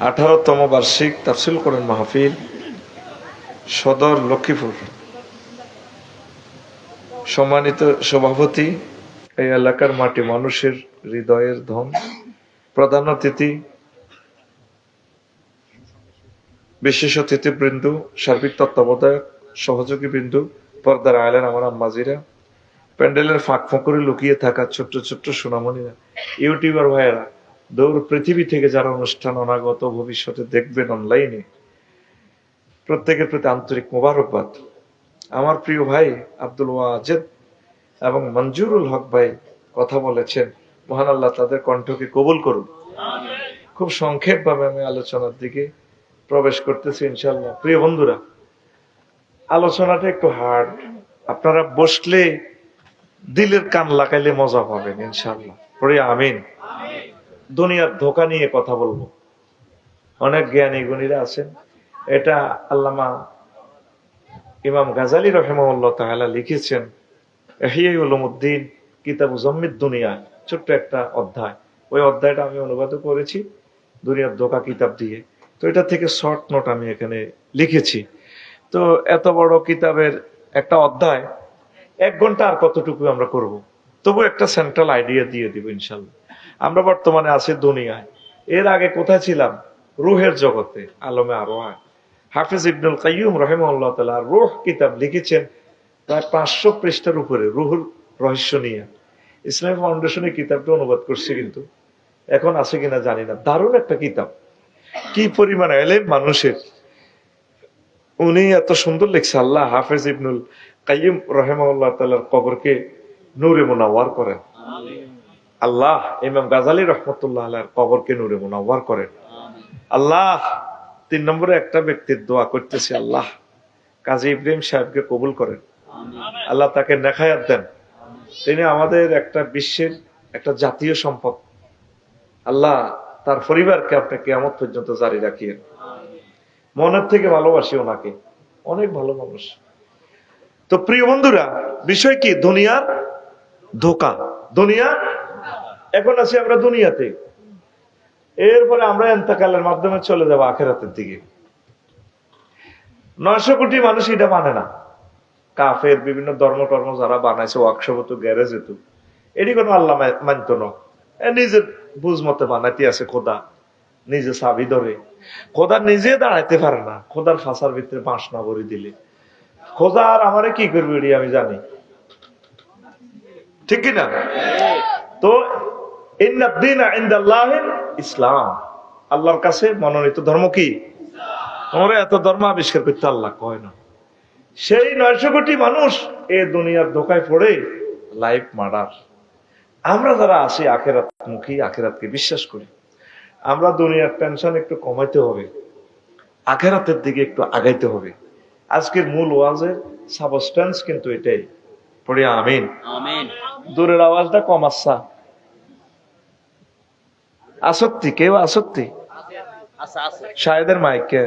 18তম বার্ষিক তাফসীর কোরআন মাহফিল সদর লক্ষ্মীপুর। সম্মানিত সভাপতি, এই এলাকার মাটি মানুষের হৃদয়ের ধন, প্রধান অতিথি, বিশেষ অতিথিবৃন্দ, সার্বিক তত্ত্বাবধায়ক, সহযোগী বৃন্দ, পর্দার আলেন আমার আম্মাজিরা, প্যান্ডেলের ফাঁক ফোঁকরে লুকিয়ে থাকা ছোট্ট ছোট্ট সোনামণিরা, ইউটিউবার ভাইয়েরা, দৌড় পৃথিবী থেকে যারা অনুষ্ঠান অনাগত ভবিষ্যতে দেখবেন অনলাইনে, প্রত্যেকের প্রতি আন্তরিক মোবারকবাদ। আমার প্রিয় ভাই আব্দুল ওয়াজেদ এবং মঞ্জুরুল হক ভাই কথা বলেছেন, মহান আল্লাহ তাদের কণ্ঠকে কবুল করুন। খুব সংক্ষেপ ভাবে আমি আলোচনার দিকে প্রবেশ করতেছি ইনশাল্লাহ। প্রিয় বন্ধুরা, আলোচনাটা একটু হার্ড, আপনারা বসলে দিলের কান লাগাইলে মজা পাবেন ইনশাল্লাহ। পড়ে আমিন। দুনিয়ার ধোঁকা নিয়ে কথা বলবো। অনেক জ্ঞানী গুণীরা আছেন। এটা আল্লামা ইমাম গাজালি রাহিমাহুল্লাহ তাআলা লিখেছেন ইহয়া উলুমউদ্দিন কিতাব মুজাম্মিদ দুনিয়া, ছোট্ট একটা অধ্যায়। ওই অধ্যায়টা আমি অনুবাদ করেছি দুনিয়ার ধোঁকা কিতাব দিয়ে। তো এটা থেকে শর্ট নোট আমি এখানে লিখেছি। তো এত বড় কিতাবের একটা অধ্যায় 1 ঘন্টা আর কতটুকু আমরা করব, তবু একটা সেন্ট্রাল আইডিয়া দিয়ে দিব ইনশাল্লাহ। আমরা বর্তমানে আছি দুনিয়ায়, এর আগে কোথায় ছিলাম? রুহের জগতে, আলমে আরওয়াহ। হাফিজ ইবনুল কাইয়্যুম রাহিমাহুল্লাহ তাআলা রূহ কিতাব লিখেছেন প্রায় 500 পৃষ্ঠার উপরে, রুহুর রহস্য নিয়ে। ইসলামী ফাউন্ডেশনের কিতাবটা অনুবাদ করছে, কিন্তু এখন আছে কিনা জানি না। দারুণ একটা কিতাব, কি পরিমাণ এলেম মানুষের। উনি এত সুন্দর লিখছে, আল্লাহ হাফিজ ইবনুল কাইয়্যুম রাহিমাহুল্লাহ তাআলার কবরকে নূরে মুনাওয়ার করেন। আল্লাহ ইমাম গাজালি রাহমাতুল্লাহ আলাইহির কবরকে নূরে মুনাওয়ার করেন। আল্লাহ 3 নম্বরে একটা ব্যক্তির দোয়া করতেছে, আল্লাহ কাজী ইব্রাহিম সাহেবকে কবুল করেন, আল্লাহ তাকে নেখায়াত দেন। তিনি আমাদের একটা বিশ্বের একটা জাতীয় সম্পদ। আল্লাহ তার পরিবারকে আপনি কিয়ামত পর্যন্ত জারি রাখিয়েন। মনের থেকে ভালোবাসি ওনাকে, অনেক ভালো মানুষ। তো প্রিয় বন্ধুরা, বিষয় কি? দুনিয়ার ধোঁকা। দুনিয়া, এখন আছি আমরা দুনিয়াতে, এরপরে আমরা ইন্তেকালের মাধ্যমে চলে যাব আখিরাতের দিকে। 900 কোটি মানুষ এটা মানে না। কাফের বিভিন্ন ধর্ম যারা বানাইছে, ওয়ার্কশপ তো গ্যারেজ তো, এটি কোনো আল্লাহ মানত না। নিজের বুঝ মতে বানাইতে আছে। খোদা নিজে চাবি ধরে, খোদা নিজে দাঁড়াইতে পারে না। খোদার ফাঁসার ভিতরে বাঁশ না ভরে দিলে খোদা আর আমারে কি করবে এটি আমি জানি, ঠিক কিনা? তো ইসলাম, আল্লাহর কাছে মনোনীত ধর্ম কি? তোমরা এত ধর্ম আবিষ্কার করতে আল্লাহ কয় না। সেই 900 কোটি মানুষ এই দুনিয়ার ধোকায় পড়ে লাইফ মার্ডার। আমরা যারা আছি আখিরাত মুখী, আখিরাতকে বিশ্বাস করি, আমরা দুনিয়ার টেনশন একটু কমাইতে হবে, আখিরাতের দিকে একটু আগাইতে হবে। আজকের মূল ওয়াজের সাবস্টেন্স কিন্তু এটাই। পড়ি আমিন। দূরের আওয়াজটা কম আসছা। আসক্তি, কেউ আসক্তি শায়দের মাইকে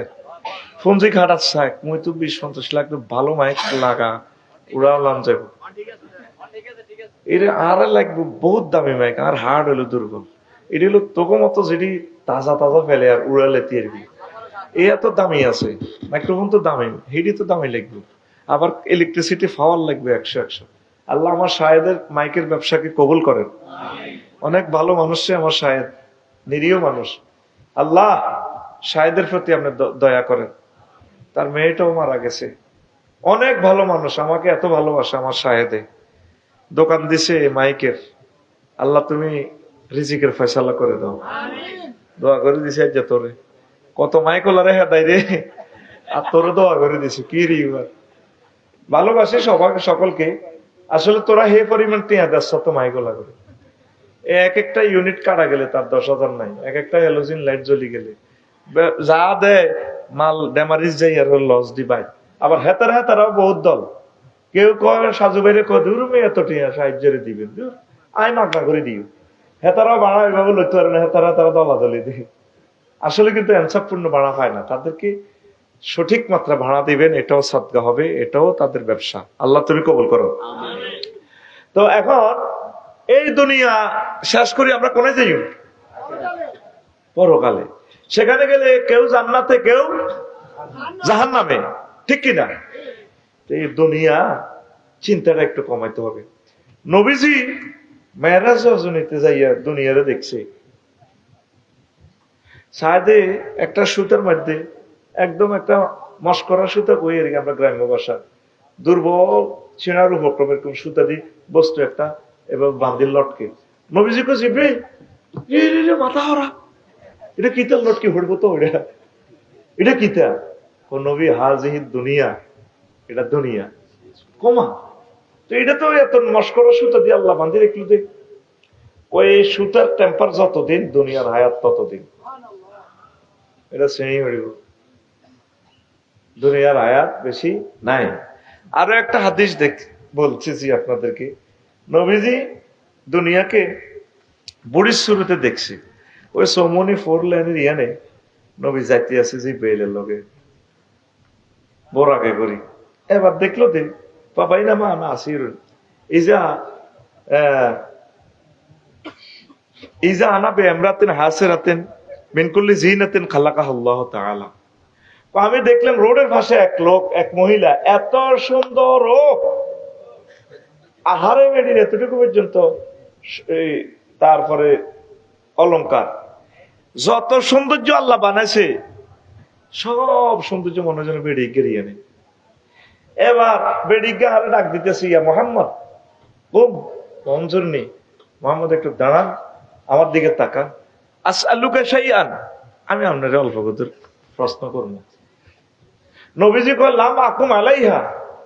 ফোনজি খাটার শাক মুই তো 20-50 লাখ ভালো মাইক লাগা উড়ালাম যাব। এটা আর লাগবে বহুত দামি মাইক, আর হার্ড হলো দুর্বল। এটি হলো তোকে মতো যেটি তাজা ফেলে আর উড়ালে তিরবি, এ এত দামি আছে। মাইক্রোফোন তো দামি, হেডি তো দামি লাগবে, আবার ইলেকট্রিসিটি পাওয়ার লাগবে 100। আল্লাহ আমার শাহেদের মাইকের ব্যবসাকে কবুল করেন। অনেক ভালো মানুষ আমার শাহেদ, নিরীহ মানুষ। আল্লাহ শাহেদের প্রতি আপনি দয়া করেন। তার মেয়েটাও মারা গেছে। অনেক ভালো মানুষ, আমাকে এত ভালোবাসে আমার শাহেদে। দোকান দিছে মাইকের, আল্লাহ তুমি রিজিকের ফয়সালা করে দাও। দোয়া করে দিছে যে তোরে কত মাইকলা রে হেদাই রে, আর তোরে দোয়া করে দিছে কি রে। ভালোবাসে সবাইকে, সকলকে। আসলে তোরা হে পরিমাণ টিয়া দেড়শো তো মাইকলা করে, এক একটা ইউনিট কাটা গেলে তার 10,000 নাই। এক একটা হ্যালোজিন লাইট জ্বলি গেলে যা দেয় মাল ডেমারিজ যাই আর লস দিবাই। আবার হেতারাও বহুত দল। কেউ কয় সাজু বাইরে কয় দূর মেয়ে এত টিয়া সাহায্য দিবেন, আয় মাগনা করে দিও। হেতারাও বাড়া এভাবে লইতে পারে না, হেতারা দলাদলি দিয়ে। আসলে কিন্তু অ্যানসারপূর্ণ ভাড়া পায় না। তাদেরকে সঠিক মাত্রা ভাড়া দিবেন, এটাও সাদগা হবে, এটাও তাদের ব্যবসা। আল্লাহ তুমি কবুল করো। তো এখন এই দুনিয়া শেষ করি আমরা কোনে যাই? পরকালে। সেখানে গেলে কেউ জান্নাতে কেউ জাহান্নামে, ঠিক কিনা? এই দুনিয়া চিন্তাটা একটু কমাইতে হবে। নবীজি মেরাজ রজনীতে যাইয়া দুনিয়ারে দেখছে, সাদে একটা সুতার মধ্যে একদম একটা মস্করা সুতা কই আর কি, আমরা গ্রাম্য ভাষা দুর্বল ছিনার উপক্রম এরকম সুতা দিয়ে বস্তু একটা এবার বান্দিল লটকে। নবীজি কো জিব্রাইল, মাথা হরা, এটা কিতার লটকে হড়বো তো, এটা কিতা? ও নবী, হাজিহি দুনিয়া, এটা দুনিয়া কমা। তো এটা তো এত মস্করা সুতা দিয়ে আল্লাহ বান্ধি রাখলো দেখ। ওই সুতার টেম্পার যতদিন, দুনিয়ার হায়াত ততদিন। এটা শ্রেণী হইব, দুনিয়ার হায়াত বেশি নাই। আরো একটা হাদিস বলছি আপনাদেরকে। নবীজি দুনিয়াকে বুড়ির শুরুতে দেখছি, ওই সৌমনি 4 লাইনের ইয়ানে নবী যাইতে আছে জিব্রাইলের লগে বোরাকে করি। এবার দেখলো দে বাবাই না মা না আসির ইজা আনা বে এমরাতেন হাসিরাতেন মিন কুল্লি জিনাতিন খালাকাহুল্লাহু তাআলা। আমি দেখলাম রোডের পাশে এক লোক, এক মহিলা, এত সুন্দর, ও আহারে বেডির এতটুকু পর্যন্ত, তারপরে অলংকার, যত সৌন্দর্য আল্লাহ বানাইছে সব সৌন্দর্য মনে যেন বেডিক গেরিয়ে নেই। এবার বেডিকে আরে ডাক দিতেছি, ইয়া মোহাম্মদ, খুব মঞ্জুর নেই মোহাম্মদ, একটু দাঁড়ান, আমার দিকে তাকান। আসআলুকা শাইআন, আমি আপনার অল্প কত প্রশ্ন করবো। নবীজি কয় লাম আকুম আলাইহা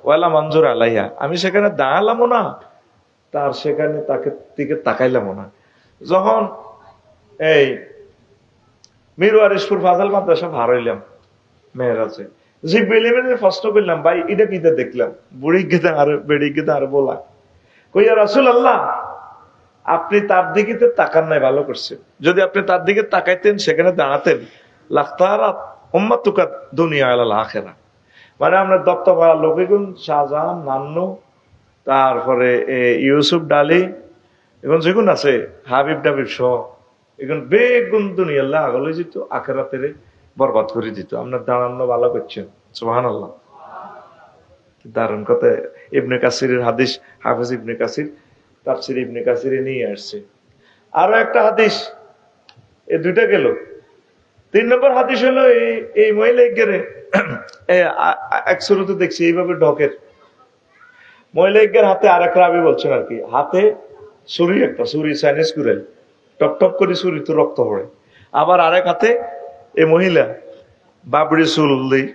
ওয়ালা মঞ্জুর আলাইহা, আমি সেখানে দাঁড়ালামও না, তার সেখানে তাকে দিকে তাকাইলামও না। যখন এই মিরওয়ারিশপুর ফাজাল মাদ্রাসা ভার হইলাম মেয়েরাজে, জিব্রাইলের প্রশ্ন করলাম, ভাই এটা কিটা দেখলাম? বুড়ি গেতে আর বেড়ি গেতে আর বলা, কইয়া রাসূলুল্লাহ, আপনি তার দিকে তাকান নাই, ভালো করছেন। যদি আপনি তার দিকে তাকাইতেন, সেখানে দাঁড়াতেন, লাখতারাত উম্মাতুকা দুনিয়া আলাল আখিরা, মানে আমরা দত্তপাড়া লোকেগুন, শাহজাহান, নান্নু, তারপরে ইউসুফ ডালি, এখন যেগুন আছে হাবিব ডাবিব সহ, এখন বেগুন দুনিয়াল্লাহ আগলে যেত, আখেরাতের বরবাদ করে দিত। আপনার দাঁড়ানো ভালো করছেন, সুবহানাল্লাহ। দারুণ কথা। ইবনে কাসিরের হাদিস, হাফেজ ইবনে কাসির তাফসীর ইবনে কাসিরে নিয়ে আসছে। আরো একটা হাদিস, এই দুইটা গেল। 3 নম্বর হাদিস হলো এই মহিলা গেরে এক শুরুতে দেখছি এইভাবে ঢকের মহিলার হাতে, আর এক রাবি বলছেন আর কি, হাতে ছুরি, একটা ছুরি চাইনিজ কুড়াল, টপ টপ করে ছুরি তো রক্ত পড়ে। আবার আরেক হাতে এই মহিলা বাবড়ি চুল দিই,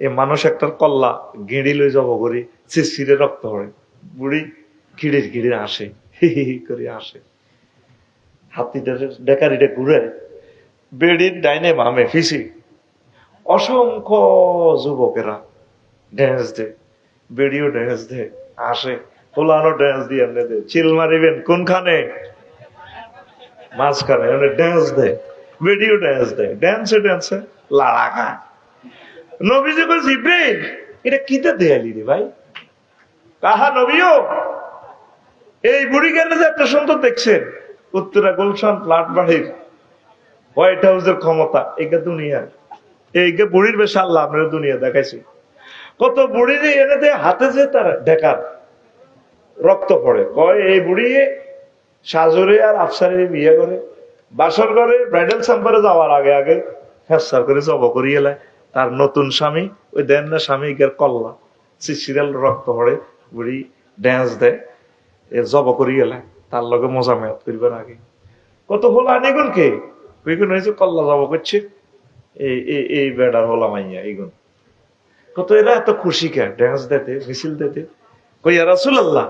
এই মানুষ একটার কল্লা গিঁড়ি লই যাব করি, শিশিরে রক্ত পড়ে, বুড়ি ঘিড়ির ঘিড়ে আসে, হি হি করে আসে, হাতিটা ডেকারিটা ঘুরে, বেড়ির ডাইনে বামে ফিসি অসংখ্য যুবকেরা ড্যান্স দে, বেড়িও ড্যান্স দে, আসে পোলানো ড্যান্স দিয়ে এমনি দে, চিল মারিবেন কোনখানে? মাঝখানে ড্যান্স দেয়, বেড়িও ড্যান্স দেয়, ড্যান্সে ড্যান্সে লাড়া খায়। নবীজি কই, জিব্রাইল, এটা কিতে দেয়ালি রে ভাই? কাহা নবীও, এই বুড়ি কেন যে একটা সুন্দর দেখছেন, উত্তরা গুলশান ফ্ল্যাট বাড়ির হোয়াইট হাউসের ক্ষমতা, এইটা দুনিয়া, এইকে বুড়ির বেশা আল্লাহ আপনার দুনিয়া দেখাইছে। কত বুড়ি এনে দেয় হাতে, যে তার ঢেকার রক্ত পড়ে, কয় এই বুড়ি সাজরে আর আফসারে বিয়ে করে, বাসর করে ব্রাইডাল সাম্পারে যাওয়ার আগে আগে হেসার করে জব করিয়ে এলায় তার নতুন স্বামী, ওই দেন না স্বামী গের কল্লা সিরিয়াল রক্ত পড়ে, বুড়ি ড্যান্স দেয়, এর জব করিয়ে এলায় তার লগে মজা মেয়াদ করবার আগে। কত হলো আনিগুন কে ওইগুন হয়েছে, কল্লা জব করছে, এই বেড়ার হলা মাইয়া এইগুন। কত এরা এত খুশি কে ড্যান্স দিতে, মিছিল দিতে। কইয়া রাসূলুল্লাহ,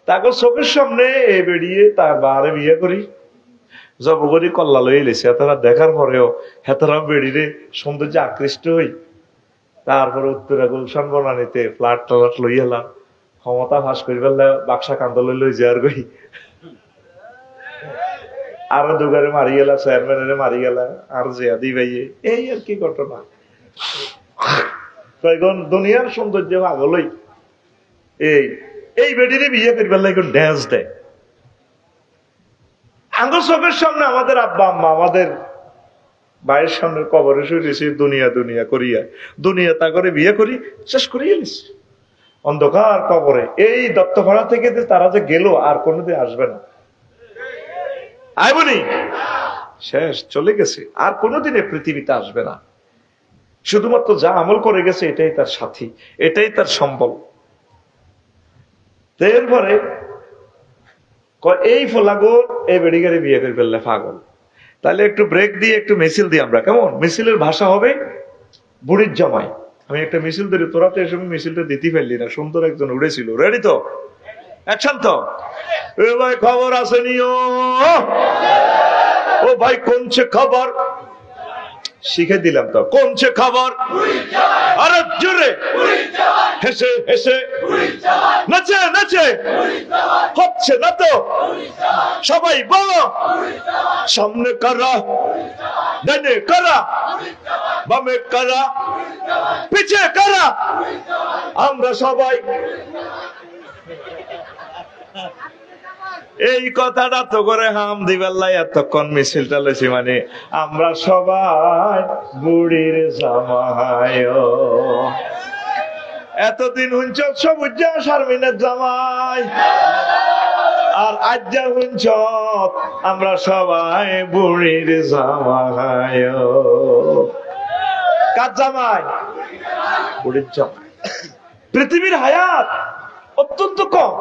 তাকে চোখের সামনে এই বেরিয়ে তার বারে বিয়ে করি, জব করি, কল্লা লই লেছে, তারা দেখার পরেও হেতারা বেড়িরে সৌন্দর্য আকৃষ্ট হই, তারপরে উত্তরা গুলশান বনানিতে ফ্ল্যাট ট্লাট লই এলাম, ক্ষমতা ফাঁস করি ফেললে বাক্সা কান্দলে লই যার গই, আরো দুগারে মারি গেলা, চেয়ারম্যানের মারি গেলা, আর জিয়াদি ভাইয়ে, এই আর কি ঘটনা। দুনিয়ার সৌন্দর্য আগলই এই বেডিরে বিয়ে করি ফেললে এখন ড্যান্স দেয় আঙ্গুর চোখের সামনে। আমাদের আব্বা আম্মা, আমাদের ভাইয়ের সামনে কবরে শুয়েছি দুনিয়া দুনিয়া করিয়া, দুনিয়া তা করে বিয়ে করি শেষ করিয়ে নিছি অন্ধকার কবরে। এই দত্তপাড়া থেকে যে তারা যে গেল আর কোনোদিন আসবে না, আইবনি, শেষ, চলে গেছে, আর কোনোদিন এই পৃথিবীতে আসবে না। শুধুমাত্র যা আমল করে গেছে এটাই তার সাথী, এটাই তার সম্বল। এরপরে এই ফলাগোর এই বেড়িগারে বিয়ে করে ফেললে পাগল। তাহলে একটু ব্রেক দিয়ে একটু মিছিল দিই আমরা, কেমন? মিছিলের ভাষা হবে বুড়ির জামাই। আমি একটা মিছিল ধরি, তোরা তো এসব মিছিলটা দিতে ফেললি না, সুন্দর একজন উড়েছিল। রেডি তো? অ্যাকশন তো? এ ভাই খবর আসেনি? ও ভাই কোনছে খবর? শিখে দিলাম তো, কোনছে খবর? আরে জোরে হেসে হেসে নাচে নাচে হচ্ছে না তো? সবাই বলো, সামনে কারা, ডানে কারা, বামে কারা, পিছে কারা, আমরা সবাই। এই কথাটা তো করে হাম দিবেল্লাই এতক্ষণ মিছিলটা লইছি, মানে আমরা সবাই বুড়ির জামাই। এতদিন হুঞ্চ সবুজ শারমিনের জামাই, আর আজ যা হুঞ্চ আমরা সবাই বুড়ির জামাই। কার জামাই? বুড়ির জামাই। পৃথিবীর হায়াত অত্যন্ত কম,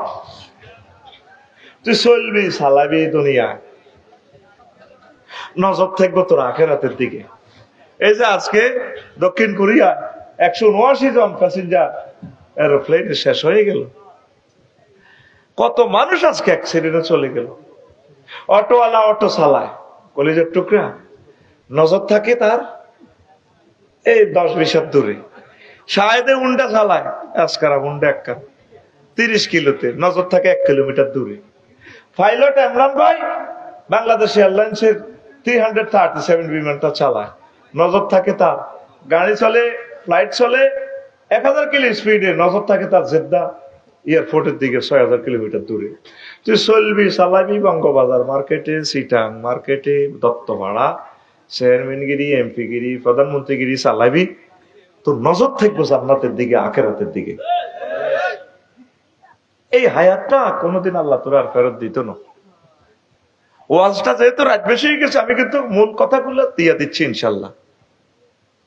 তুই চলবি চালাবি দুনিয়া, নজর থাকবো তোর আখেরাতের দিকে। এই যে আজকে দক্ষিণ কোরিয়া 179 জন প্যাসেঞ্জার এরোপ্লেনে শেষ হয়ে গেল, কত মানুষ আজকে অ্যাক্সিডেন্টে চলে গেল। অটোওয়ালা অটো চালায় কলেজের টুকরা, নজর থাকে তার এই 10-20 হাত দূরে। শায়েদে উন্ডা চালায়, আজকারা উন্ডা একটা 30 কিলোতে, নজর থাকে 1 কিলোমিটার দূরে। পাইলট ইমরান ভাই বাংলাদেশ এয়ারলাইন্সের 337 বিমানটা চালায়, নজর থাকে তার, গাড়ি চলে, ফ্লাইট চলে 1000 কিলো স্পিডে, নজর থাকে তার জেদ্দা এয়ারপোর্টের দিকে 6000 কিলোমিটার দূরে। তুই চলবি চালাবি বঙ্গবাজার মার্কেটে, সিটাং মার্কেটে, দত্তপাড়া, চেয়ারম্যানগিরি, এমপিগিরি, প্রধানমন্ত্রীগিরি চালাবি, তোর নজর থাকবো জান্নাতের দিকে, আখেরাতের দিকে। এই হায়াতটা কোনোদিন আল্লাহ তোর আর ফেরত দিত না। ওয়াজটা যেহেতু রাত বেশি হয়ে গেছে, আমি কিন্তু মূল কথাগুলো দিয়া দিচ্ছি ইনশাল্লাহ।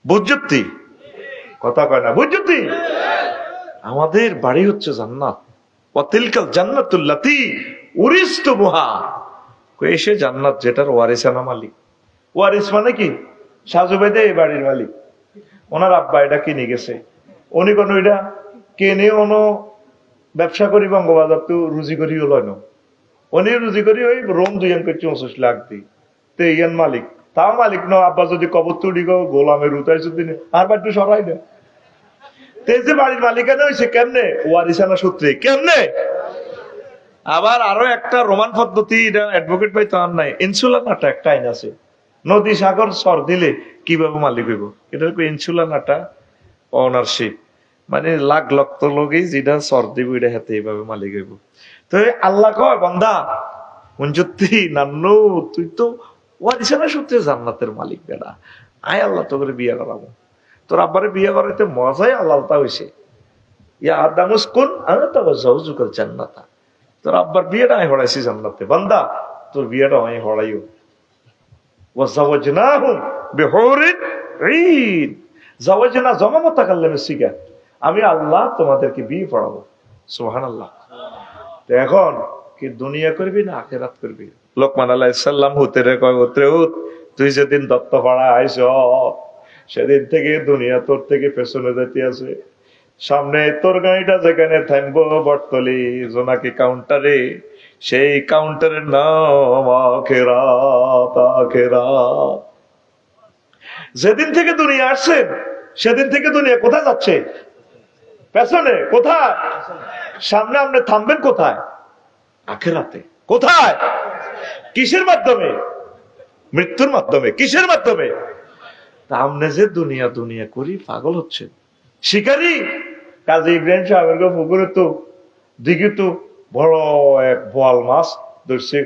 বুঝতি কথা কয় না? বুঝতি? আমাদের বাড়ি হচ্ছে জান্নাত, ওয়াতিলকাল জান্নাতুল্লাতী উরিসতুমুহা। এসে জান্নাত যেটার ওয়ারিসানা মালিক। ওয়ারিস মানে কি? সাজুবেদে এই বাড়ির মালিক, ওনার আব্বা এটা কিনে গেছে, উনি কোন এটা কেনে অন ব্যবসা করি বঙ্গবাজার তো রুজি করি লয় না, উনি রুজি করি ওই রোম 2 লাখ দিই, তো ইয়ান মালিক, তাও মালিক ন। আব্বা যদি কবর তুড়ি গো গোলামের উতাইছে দিন আর একটু সরাই না, যে বাড়ির মালিকানা হয়েছে কেমনে? ওয়ারিসানা সূত্রে। কেমনে? আবার আরো একটা রোমান পদ্ধতি, এটা অ্যাডভোকেট ভাই তো আর নাই, ইনসুলার নাটা একটা আইন আছে, নদী সাগর সর দিলে কিভাবে মালিক হইব, এটা ইনসুলার নাটা অনারশিপ, মানে লাখ লক্ষ লোকই যেটা সর দিব এটা হাতে এইভাবে মালিক হইব। তো আল্লাহ কয় বান্দা মঞ্জুতি নান্নু, তুই তো ওয়ারিসানা সূত্রে জান্নাতের মালিক বেটা, আয় আল্লাহ তো করে বিয়ে করাবো। তোর আব্বারে বিয়ে করাইতে মজাই আল্লাহটা হয়েছে, ইয়া আদামুস কোন আমি তো জাউজুকাল জান্নাতা, তোর আব্বার বিয়েটা আমি হড়াইছি জান্নাতে, বান্দা তোর বিয়েটা আমি হড়াইও। ওয়াজাওয়াজনাহুম বিহুরিন ঈন, জাওয়াজনা জমা মুতাকাল্লিম সিগা, আমি আল্লাহ তোমাদেরকে বিয়ে পড়াবো। সুবহানাল্লাহ। তো এখন কি দুনিয়া করবি না আখিরাত করবি? লোকমান আলাইহিস সালাম হুতেরে কয়, উতরে উত, তুই যেদিন দত্তপাড়া আইছ সেদিন থেকে দুনিয়া তোর থেকে পেছনে যেতে আছে। সামনে তোর গাড়িটা যেখানে থামবো বটতলি জোনাকি কাউন্টারে, সেই কাউন্টারের নাম আখিরাত। আখিরাত। যেদিন থেকে দুনিয়া আসছেন সেদিন থেকে দুনিয়া কোথায় যাচ্ছে? পেছনে। কোথায়? সামনে। আপনি থামবেন কোথায়? আখিরাতে। কোথায়? কিসের মাধ্যমে? মৃত্যুর মাধ্যমে। কিসের মাধ্যমে? সামনে যে দুনিয়া দুনিয়া করি পাগল হচ্ছে শিকারী। কাজী ইব্রাহিম সাহেবের পুকুরে তো দিকে তো বড় এক বোয়াল মাছ ধরছে,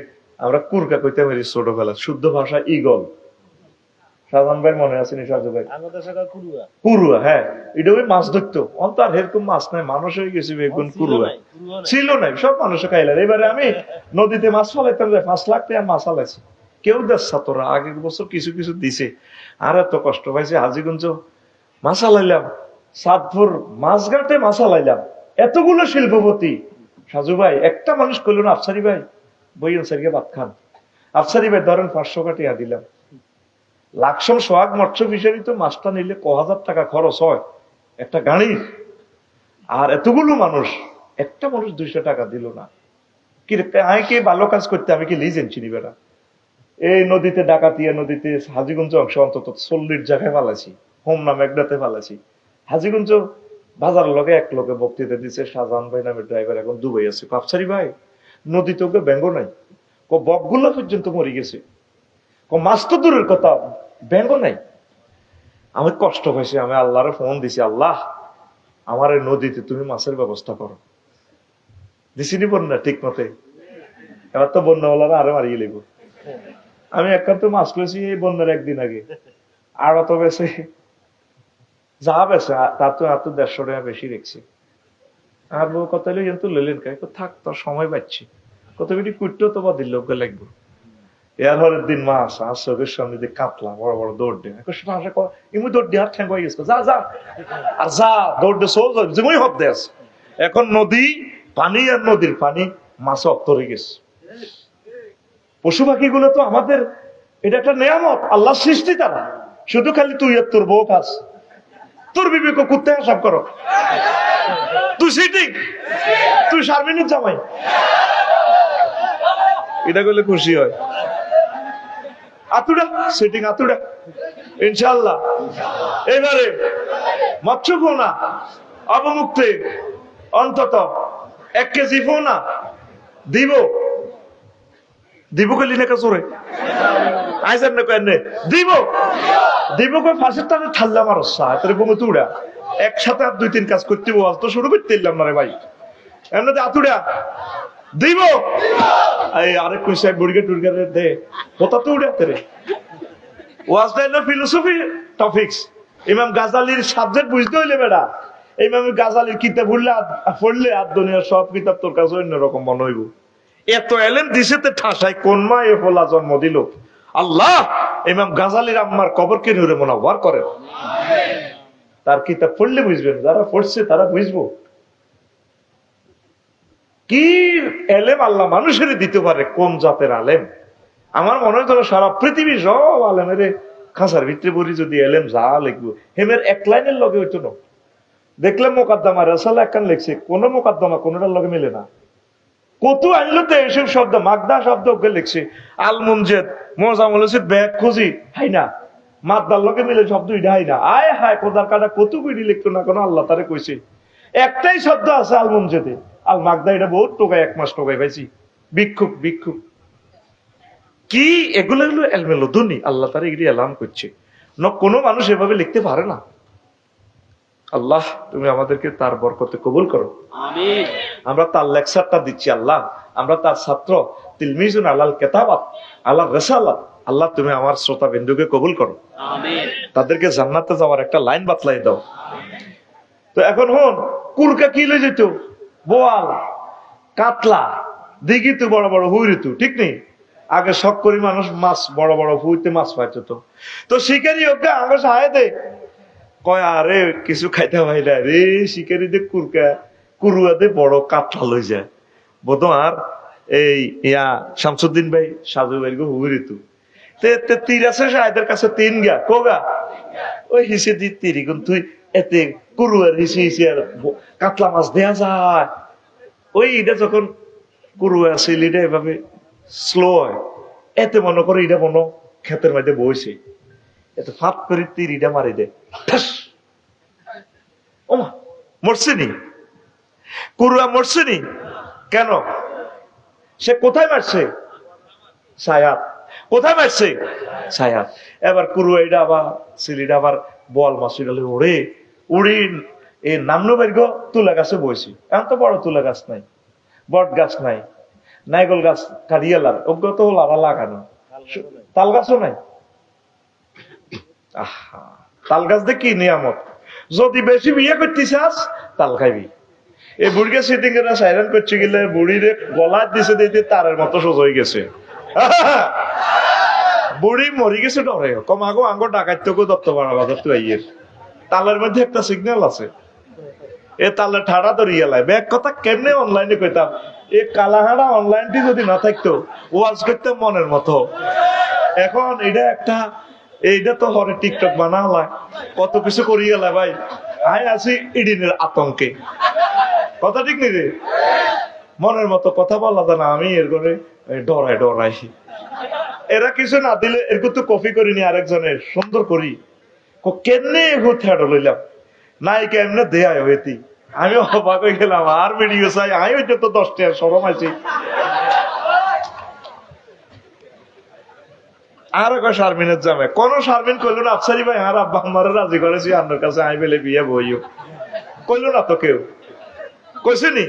আমরা কুরকা কইতে পারি ছোটবেলা, শুদ্ধ ভাষা ইগল। শাহজাহান ভাই মনে আছে নি? সাজু ভাই কুরুয়া, হ্যাঁ, এটা ওই মাছ ধরতো অন্তর, এরকম মাছ নাই, মানুষ হয়ে গেছে বেগুন কুরুয়া ছিল নাই, সব মানুষ খাইলাম। এবারে আমি নদীতে মাছ ফলাইতাম, 5 লাখ টাকা মাছ ফলাইছি, কেউ দেখছা তোরা, আগের বছর কিছু কিছু দিছে, আর এত কষ্ট পাইছে। হাজিগঞ্জ মাছ আলাইলাম, সাতপুর মাছঘাটে মাছ আলাইলাম, এতগুলো শিল্পপতি। সাজু ভাই একটা মানুষ কইল না, আফসারি ভাই বইয়েন স্যারকে ভাত খান, আফসারি ভাই ধরেন 500 টাকা দিলাম। লাকসম সোহাগ মৎস্য ফিশারি তো মাছটা নিলে 1000 টাকা খরচ হয় একটা গাড়ির, আর এতগুলো মানুষ, একটা মানুষ 200 টাকা দিল না। কি আমি কি ভালো কাজ করতে, আমি কি লিজেন চিনি বেড়া? এই নদীতে ডাকাতিয়া, নদীতে হাজিগঞ্জ অংশ অন্তত 40 জায়গায় ফালাইছি, হোমনা মেঘনাতে ফালাইছি। হাজিগঞ্জ বাজার লগে এক লোকে বক্তৃতা দিচ্ছে, শাহজাহান ভাই নামের ড্রাইভার এখন দুবাই আছে। আফসারি ভাই নদীতে ওকে ব্যঙ্গ নাই, বকগুলো পর্যন্ত মরে গেছে, মাছ তো দূরের কথা, ব্যঙ্গ নাই। আমি কষ্ট হয়েছে, আমি আল্লাহরে ফোন দিছি, আল্লাহ আমার এই নদীতে তুমি মাছের ব্যবস্থা করো। দিছিনি বন্যা ঠিক মতে? এবার তো বন্যাওয়ালারা আরো মারিয়ে লিব। আমি একান্ত মাছ পেয়েছি এই বন্যার একদিন আগে, আর অত বেশি যা বেছে তার তো এত 150 টাকা বেশি রেখছি। আর বউ কথা হইলে কিন্তু লইলেন কাই, থাক তোর সময় পাচ্ছি, কত বেটি কুটতেও তো বা দিল লাগবো। এরপরের দিন মাছ আর চোখের সামনে দিয়ে কাঁপলা, বড় বড় দৌড় দিয়ে ইমু দৌড় দিয়ে হাত ঠ্যাং হয়ে গেছে, যা যা আর যা দৌড় দিয়ে চল যেমনই হব দেশ। এখন নদী পানি, আর নদীর পানি মাছ অত্তরে গেছে। পশু পাখি গুলো তো আমাদের, এটা একটা নেয়ামত, আল্লাহ সৃষ্টি তারা। শুধু খালি তুই আর তোর বউ খাস, তোর বিবেক কুত্তে হিসাব করো, তুই সিটিং, তুই শারমিনের জামাই, এটা করলে খুশি হয়। আতুড়া সেটিং, আতুড়া ইনশাআল্লাহ। এবারে মৎস্য ফোনা অবমুক্তে অন্তত 1 কেজি ফোনা দিব, দিব কইলি না কাজরে আইছেন না কেন দিব, দিব কই ফাঁসের টানে ঠাল্লা মারসা তোরে বমু তুড়া একসাথে আর 2-3 কাজ করতে বল তো শুরু করতে দিলাম না রে ভাই, এমনিতে আতুড়া দিব। এই আরেক কইছে বুড়িকে টুরগারে দে কথা তো উড়াতে রে। ওয়াজ না ফিলোসফি টপিকস, ইমাম গাজালির সাবজেক্ট বুঝতে হইলে বেড়া, ইমাম গাজালির কিতাব পড়লে আর দুনিয়ার সব কিতাব তোর কাছে অন্যরকম মনে হইব। এত এলেম দিছে তে ঠাসায় কোন মা এ ফলা জন্ম দিল। আল্লাহ ইমাম গাজালির আম্মার কবরকে নূরে মুনাওয়ার করেন। তার কিতাব পড়লে বুঝবেন, যারা পড়ছে তারা বুঝবো কি এলেম আল্লাহ মানুষের দিতে পারে, কোন জাতের আলেম। আমার মনে হয় সারা পৃথিবী সব আলেমের খাঁচার ভিতরে পড়ি যদি এলেম যা লিখবো, হেমের 1 লাইনের লগে হইতো না। দেখলাম মোকাদ্দমা রেসালা একখান লিখছে, কোন মোকাদ্দমা কোনটার লগে মিলে না, কত আনলো তো এইসব শব্দ, মাগদা শব্দ ওকে লিখছে, আল মুনজেদ মোজামুল হচ্ছে ব্যাগ খুঁজি হাই না, মাদ্দার লগে মিলে শব্দ এটা হাই না, আয় হায় কোদার কাটা কত কইডি লিখতো না কোনো, আল্লাহ তারে কইছে একটাই শব্দ আছে আল মুনজেদে, আল মাগদা এটা বহুত টোকাই, 1 মাস টোকাই পাইছি, ভিক্ষুক ভিক্ষুক কি এগুলো হলো এলমে লদুনি, আল্লাহ তারা এগুলি এলাম করছে, কোনো মানুষ এভাবে লিখতে পারে না। আল্লাহ তুমি আমাদেরকে তার বরকতে কবুল করো, আমিন। আমরা তার লেকচারটা দিচ্ছি আল্লাহ, আমরা তার ছাত্র, তিলমিজুন আলাল কিতাবাত আলা রিসালাত, আল্লাহ তুমি আমার শ্রোতা বিন্দুকে কবুল করো, আমিন। তাদেরকে জান্নাতে যাওয়ার একটা লাইন বাতলাই দাও। তো এখন হন কুরকা কি লই যেত, বোয়াল কাতলা দিঘি তো বড় বড় হুইরি তো ঠিক নেই, আগে শখ করি মানুষ মাছ বড় বড় হুইতে মাছ পাইতো, তো শিকারি ওকে আগে সাহায্য দে কয় আরে কিছু খাইতে হয় না রে, শিকারিদের কুরকা কুরুয়াতে বড় কাতলা লই যায় বোধ। আর এই ইয়া শামসুদ্দিন ভাই সাজু ভাই হুইরি তো তীর আছে সাহেদের কাছে 3 গা কোগা ওই হিসে দি তীরি গুন তুই এতে কুরুয়ার হিসে হিসে আর কাতলা মাছ দেয়া যায়। ওই এটা যখন কুরুয়া ছিল এটা এভাবে স্লো হয়, এতে মনে করে এটা মনে ক্ষেতের মধ্যে বইছে, এত ফাট করে তীর এটা মারি দেয়, ওমা মরছে নি কুরুয়া, মরছে নি কেন, সে কোথায় মারছে, ছায়াত, কোথায় মারছে ছায়াত। এবার কুরুয়া এটা আবার সিলিটা আবার বল মাছ ওড়ে উড়ি এই নামলো বাইর তুলা গাছে বইছি, এখন তো বড় তুলা গাছ নাই, বট গাছ নাই, নাইগল গাছ কাটিয়ালার অজ্ঞ তো লাগানো, তাল গাছও নাই, আহা, তাল গাছ দিয়ে কি নিয়ামত। যদি বেশি বিয়ে করতে চাস তাল খাইবি। এই বুড়িকে সিটিং এর সাইলেন্ট করছে গেলে বুড়ির গলা দিছে দিতে তারের মতো সোজ হয়ে গেছে। বুড়ি মরি গেছে ডরে কমাগো আঙ্গ ডাকাইতেও দত্ত বাড়াবাজার তো আইয়ের তালের মধ্যে একটা সিগন্যাল আছে। এ তালে ঠাড়া ধরিয়ে লাই ব্যাগ কথা কেমনে অনলাইনে কইতাম। এই কালাহাড়া অনলাইনটি যদি না থাকতো ওয়াজ করতে মনের মতো। এখন এটা একটা এইটা তো হরে টিকটক বানালাই কত কিছু করিয়ে লাই ভাই। আই আছি ইডিনের আতঙ্কে। কথা ঠিক নি রে? মনের মতো কথা বলা যায় না। আমি এর করে ডরাই। এরা কিছু না দিলে এরকম তো কপি করিনি আরেকজনের সুন্দর করি কেমনে থেড় লইলাম নাই কেমনে দেয় হইতি। আমি অবাক হয়ে গেলাম আর ভিডিও চাই। আমি ওইটা তো 10 টাকা সরম আছি। আর শারমিনের জামে কোন শারমিন কইল না আফসারি ভাই আর আব্বা আমার রাজি করেছি আপনার কাছে আই বেলে বিয়ে বইও কইল না তো কেউ কইছে নি।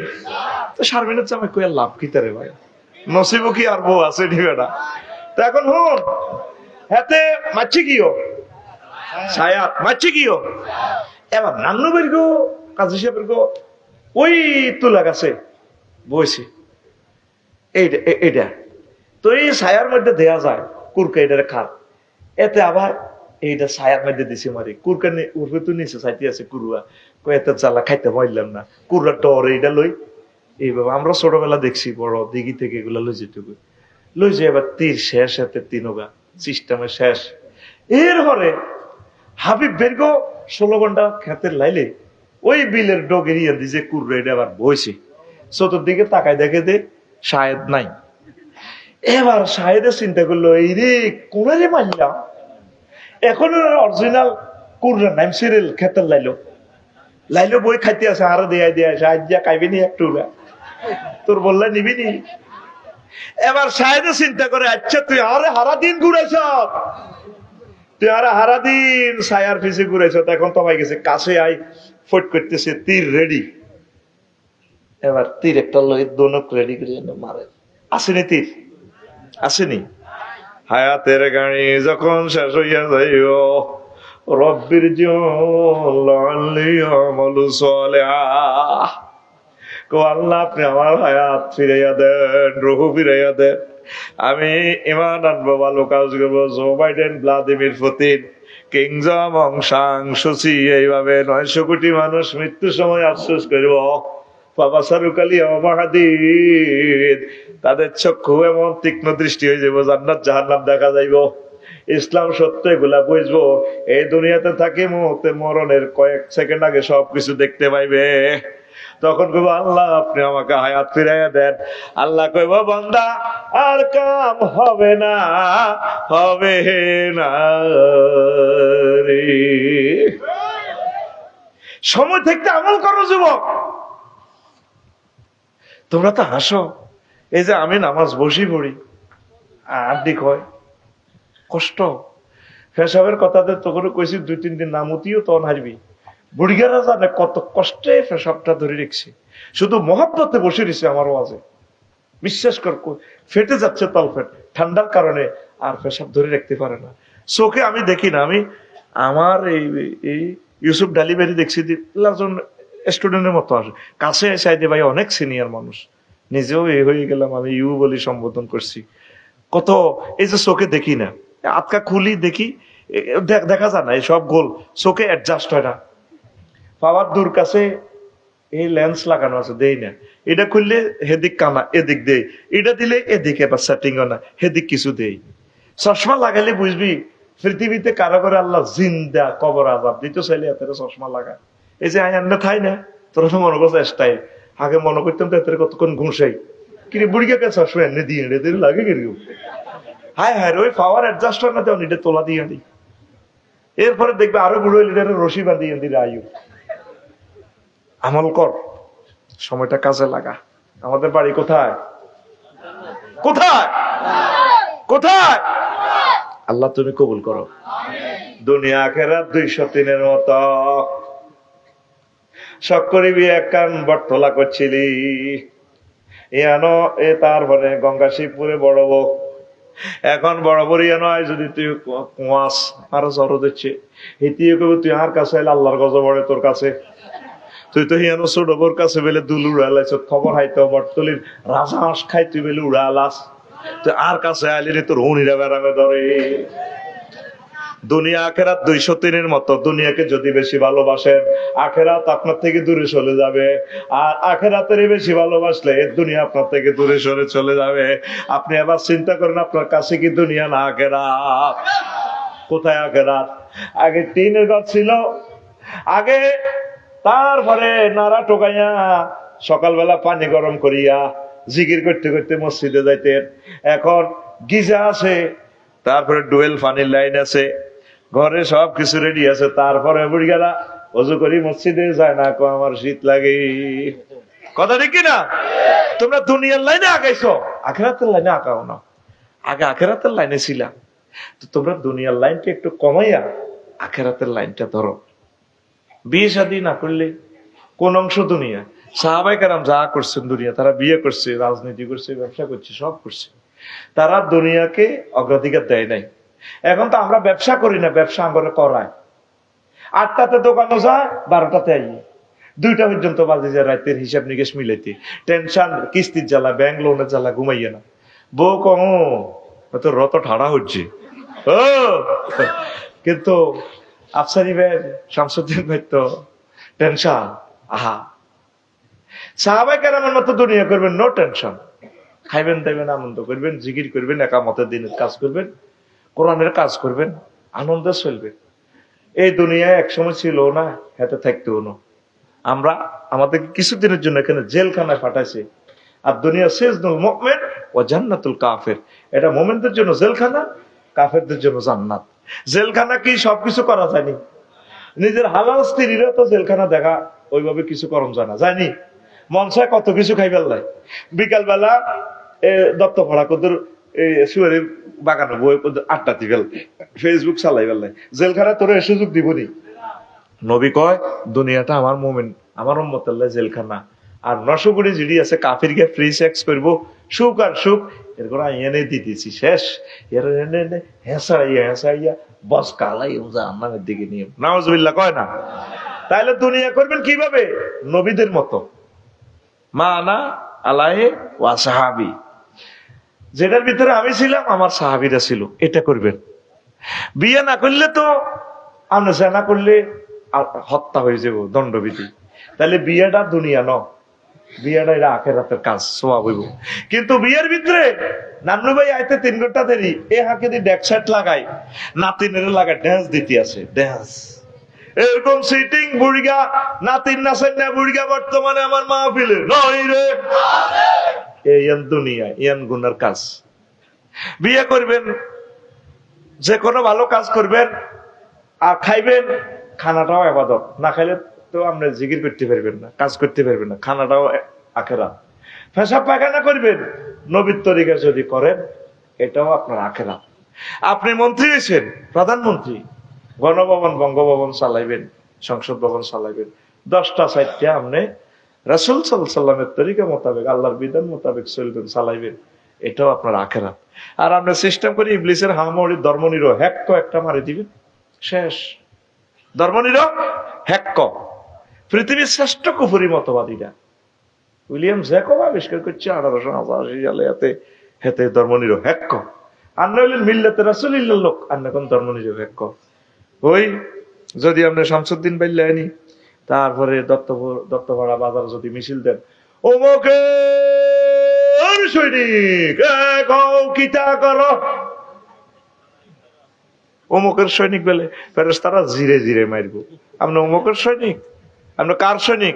তো শারমিনের জামে কই লাভ কি তারে ভাই নসিব কি আর বউ আছে নি বেটা। তো এখন হুন হাতে মাছি কিও ছায়াত মাছি কিও এবার নান্নু বেরগো কাজী সাহেবের গো ওই তুলা গাছে বইছে এইটা তো এই ছায়ার মধ্যে দেয়া যায় কুরকা এটারে খার এতে আবার এইটা ছায়ার মধ্যে দিছে মারি কুরকা উর্ফে তো নিচে চাইতে আছে কুরুয়া কই এত জ্বালা খাইতে পারলাম না কুরুয়া টর এইটা লই এইভাবে আমরা ছোটবেলা দেখছি বড় দিঘি থেকে এগুলা লই যেতে লই যে এবার তীর শেষ হাতে তিনগা সিস্টেমে শেষ। এর পরে হাবিব বেরগো 16 ঘন্টা খেতের লাইলে ওই বিলের ডগেরিয়া দিছে কুররা এটা আবার বইছে চতুর্দিকে তাকায় দেখে দে শায়েদ নাই। এবার শাহেদের চিন্তা করলো এই রে কোনারে মারলাম এখন অরিজিনাল কুররা নাম সিরিয়াল খেতের লাইলো বই খাইতে আছে আরো দেয়া সাহায্য খাইবি নি একটু তোর বললে নিবি নি। এবার শাহেদে চিন্তা করে আচ্ছা তুই আরে হারা দিন ঘুরেছ তুই আরে হারা দিন ছায়ার পিছে ঘুরেছ এখন তো গেছে কাছে আই ফট করতেছে তীর রেডি। এবার তীর একটা লই দোনক রেডি করে মারে আসেনি তীর আসেনি। হায়াতের গাড়ি যখন শেষ হইয়া যাইও রব্বির আল্লাহ আপনি আমার হায়াত ফিরাইয়া দেন রুহু ফিরাইয়া দেন আমি ইমান আনবো ভালো কাজ করবো। Joe Biden Vladimir Putin Kim Jong Un Suu Kyi 900 কোটি মানুষ মৃত্যুর সময় আফসোস করব বাবা শাহরুখ আলী মাহাদিদ তাদের চক্ষু এমন তীক্ষ্ণ দৃষ্টি হয়ে যাবো জান্নাত জাহান্নাম দেখা যাইব ইসলাম সত্য এগুলা বুঝবো। এই দুনিয়াতে থাকি মুহূর্তে মরণের কয়েক সেকেন্ড আগে সবকিছু দেখতে পাইবে। তখন কইব আল্লাহ আপনি আমাকে হায়াত ফিরাইয়া দেন। আল্লাহ কইব বান্দা আর কাম হবে না রে সময় থাকতে আমল করো যুবক। তোমরা তো হাসো এই যে আমি নামাজ বসি পড়ি আড্ডি কয় কষ্ট ফেসাবের কথাতে তো করে কইছি 2-3 দিন নামতিও তখন হারবি। বুড়িগারা জানে কত কষ্টে ফেসাবটা ধরে রেখছি শুধু মহাব্বতে বসে রয়েছে আমার ওয়াজে। বিশ্বাস কর ফেটে যাচ্ছে তল ফেট ঠান্ডার কারণে আর ফেসাব ধরে রাখতে পারে না। চোখে আমি দেখি না আমি আমার এই ইউসুফ ডালিবাড়ি দেখছি স্টুডেন্টের মতো আসে কাছে এসে আইতে ভাই অনেক সিনিয়র মানুষ নিজেও এই হয়ে গেলাম আমি ইউ বলি সম্বোধন করছি কত এই যে চোখে দেখি না আটকা খুলি দেখি দেখা যায় না এই সব গোল চোখে অ্যাডজাস্ট হয় না। পাওয়ার দূর কাছে এই লেন্স লাগানো আছে দেই না এটা খুললে হেদিক কানা এদিক দেই এটা দিলে এদিকে বা সেটিং না হেদিক কিছু দেই। চশমা লাগালে বুঝবি পৃথিবীতে কারো করে আল্লাহ জিন্দা কবর আজাব দিতে চাইলে এত চশমা লাগায়। এই যে আইনা থাই না তোরা তো মনে করছে স্টাইল আগে মনে করতাম তো এত কতক্ষণ ঘুষাই কিন্তু বুড়িকে কাছে চশমা এনে দিয়ে লাগে কেউ হায় হায় ওই পাওয়ার অ্যাডজাস্ট হয় না তেমন এটা তোলা দিয়ে দিই। এরপরে দেখবে আরো বুড়ো লিডারে রশি বাঁধিয়ে দিলে আয়ু আমল কর সময়টা কাজে লাগা। আমাদের বাড়ি কোথায় কোথায় কোথায় আল্লাহ তুমি কবুল করো। দুনিয়া আখেরাত 203 মত শখ করিবি এক কান বটতলা করছিলি ইয়ানো এ তারপরে গঙ্গা শিবপুরে বড় বউ এখন বরাবরই নয়, যদি তুই কুয়াস আরো জ্বর দিচ্ছে হিতিয়ে কবি তুই আর কাছে এলে আল্লাহর গজব পড়ে তোর কাছে। তুই তো হিয়ানো ছোট বোর কাছে বেলে দুল উড়ালাইছ, খবর হাইতো বটতলির রাজা হাঁস খাই তুই বেলে উড়ালাস, তুই আর কাছে আইলি তোর হুনিরা বেড়াবে ধরে। দুনিয়া আখেরাত 203-এর মতো। দুনিয়াকে যদি বেশি ভালোবাসেন, আখেরাত আপনার থেকে দূরে চলে যাবে। আর আখেরাতের বেশি ভালোবাসলে দুনিয়া আপনার থেকে দূরে সরে চলে যাবে। আপনি আবার চিন্তা করেন, আপনার কাছে কি দুনিয়া না আখেরাত? কোথায় আখেরাত? আগে টিনের ঘর ছিল, আগে তারপরে নাড়া টোকাইয়া সকালবেলা পানি গরম করিয়া জিকির করতে করতে মসজিদে যাইতেন। এখন গিজা আছে, তারপরে ডুয়েল পানির লাইন আছে, ঘরে সব কিছু রেডি আছে, তারপরে বুড়ি গেলা অজু করি মসজিদে যায় না, আমার শীত লাগে। কথা ঠিক কিনা? তোমরা দুনিয়ার লাইনে আগাইছো, আখেরাতের লাইনে আগাও না। আগে আখেরাতের লাইনে ছিলাম, তো তোমরা দুনিয়ার লাইনটা একটু কমাইয়া আখেরাতের লাইনটা ধরো। বিয়ে শাদী না করলে কোন অংশ দুনিয়া? সাহাবায়ে কেরাম যা করছেন দুনিয়া, তারা বিয়ে করছে, রাজনীতি করছে, ব্যবসা করছে, সব করছে, তারা দুনিয়াকে অগ্রাধিকার দেয় নাই। এখন তো আমরা ব্যবসা করি না, ব্যবসা আমরা করায়। 8টাতে দোকানও যায়, 12টাতে আইয়ে 2টা পর্যন্ত বাজে যায় রাতের হিসাব নিকেশ মিলাইতে। টেনশন, কিস্তির জ্বালা, ব্যাংক লোনের জ্বালা, ঘুমাইয়ে না। বউ কম তো রত ঠাড়া হচ্ছে ও, কিন্তু আফসারি ভাই, শামসুদ্দিন ভাই তো টেনশন। আহা, সাহাবায়ে কেরামের মতো দুনিয়া করবেন, নো টেনশন। খাইবেন দাইবেন, আনন্দ করবেন, জিকির করবেন, একামতের দিনের কাজ করবেন, কোরআনের কাজ করবেন, আনন্দে চলবেন। এই দুনিয়ায় একসময় ছিল না, হাতে থাকতেও না। আমরা আমাদের কিছুদিনের জন্য এখানে জেলখানায় পাঠাইছে। আর দুনিয়া সিজনুল মুমিন ওয়া জান্নাতুল কাফির, এটা মুমিনদের জন্য জেলখানা, কাফেরদের জন্য জান্নাত। জেলখানা কি সবকিছু করা যায়নি? নিজের হালাল স্ত্রীরা তো জেলখানা দেখা ওইভাবে কিছু করম যায় না, জানি মন চায় কত কিছু খাই ফেললাই। বিকাল বেলা দত্ত ভাড়া কদর শুয়ারের বাগানো বই 8টা দিবেল ফেসবুক চালাই ফেললাই। জেলখানা তোর সুযোগ দিবনি। নবী কয় দুনিয়াটা আমার মুমিন, আমার উম্মতের লাই জেলখানা। আর 900 কোটি জিডি আছে, কাফির গিয়ে ফ্রি সেক্স করবো, সুখ আর সুখ এর করে এনে দিতেছি শেষ। এর এনে হেসাইয়া বস কালাই জান্নাতের দিকে নিয়ে নাউজুবিল্লাহ কয় না। তাইলে দুনিয়া করবেন কিভাবে? নবীদের মতো, মা আনা আলাইহি ওয়া সাহাবী, যেটার ভিতরে আমি ছিলাম আমার সাহাবীরা ছিল, এটা করবেন। বিয়ে না করলে তো আমরা জানা করলে হত্যা হয়ে যাব, দণ্ডবিধি। তাহলে বিয়েটা দুনিয়া ন, বিয়েটা এটা আখেরাতের কাজ, সওয়াব হইব। কিন্তু বিয়ের ভিতরে নান্নু ভাই আইতে 3 ঘন্টা দেরি, এ হাকে দি ডেকসাইট লাগাই, নাতিনের লাগাই ড্যান্স দিতে আছে, ড্যান্স এরকম সিটিং বুড়িগা, নাতিন নাচেন না বুড়িগা বর্তমানে আমার মাহফিলে নই রে। এই দুনিয়া ইয়ান গুনার কাজ। বিয়ে করবেন, যে কোনো ভালো কাজ করবেন, আর খাইবেন, খানাটাও ইবাদত। না খাইলে তো আপনি জিকির করতে পারবেন না, কাজ করতে পারবেন না, খানাটাও আখেরাত। পেশাব পায়খানা করবেন, নবীর তরিকা যদি করেন, এটাও আপনার আখেরাত। আপনি মন্ত্রী হয়েছেন, প্রধানমন্ত্রী, গণভবন বঙ্গভবন চালাইবেন, সংসদ ভবন চালাইবেন, 10টা 4টা আপনি রাসূল সাল্লাল্লাহু আলাইহি ওয়াসাল্লামের তরিকা মোতাবেক, আল্লাহর বিধান মোতাবেক চলবেন, চালাইবেন, এটাও আপনার আখেরাত। আর আপনি সিস্টেম করে ইবলিসের হামড়ি ধর্মনিরো হ্যাক্ক একটা মারি দিবেন, শেষ। ধর্মনিরো হ্যাক্ক, পৃথিবীর শ্রেষ্ঠ কুফরি মতবাদীরা উইলিয়াম জ্যাকব আবিষ্কার করছে 1888 সালে, হেতে ধর্মনিরো হ্যাক্ক। আর নইলেন মিল্লাতে রাসূলিল্লাহ লোক, আর না কোন ধর্মনিরো হ্যাক্ক। ওই যদি আপনি শামসুদ্দিন বাইল্লা আনি, তারপরে দত্তপাড়া বাজার যদি মিছিল দেন, ওমকে সৈনিক কিতা করো, অমুকের সৈনিক বলে ফেরেশতারা জিরে জিরে মারব। আপনি অমুকের সৈনিক, আপনি কার সৈনিক?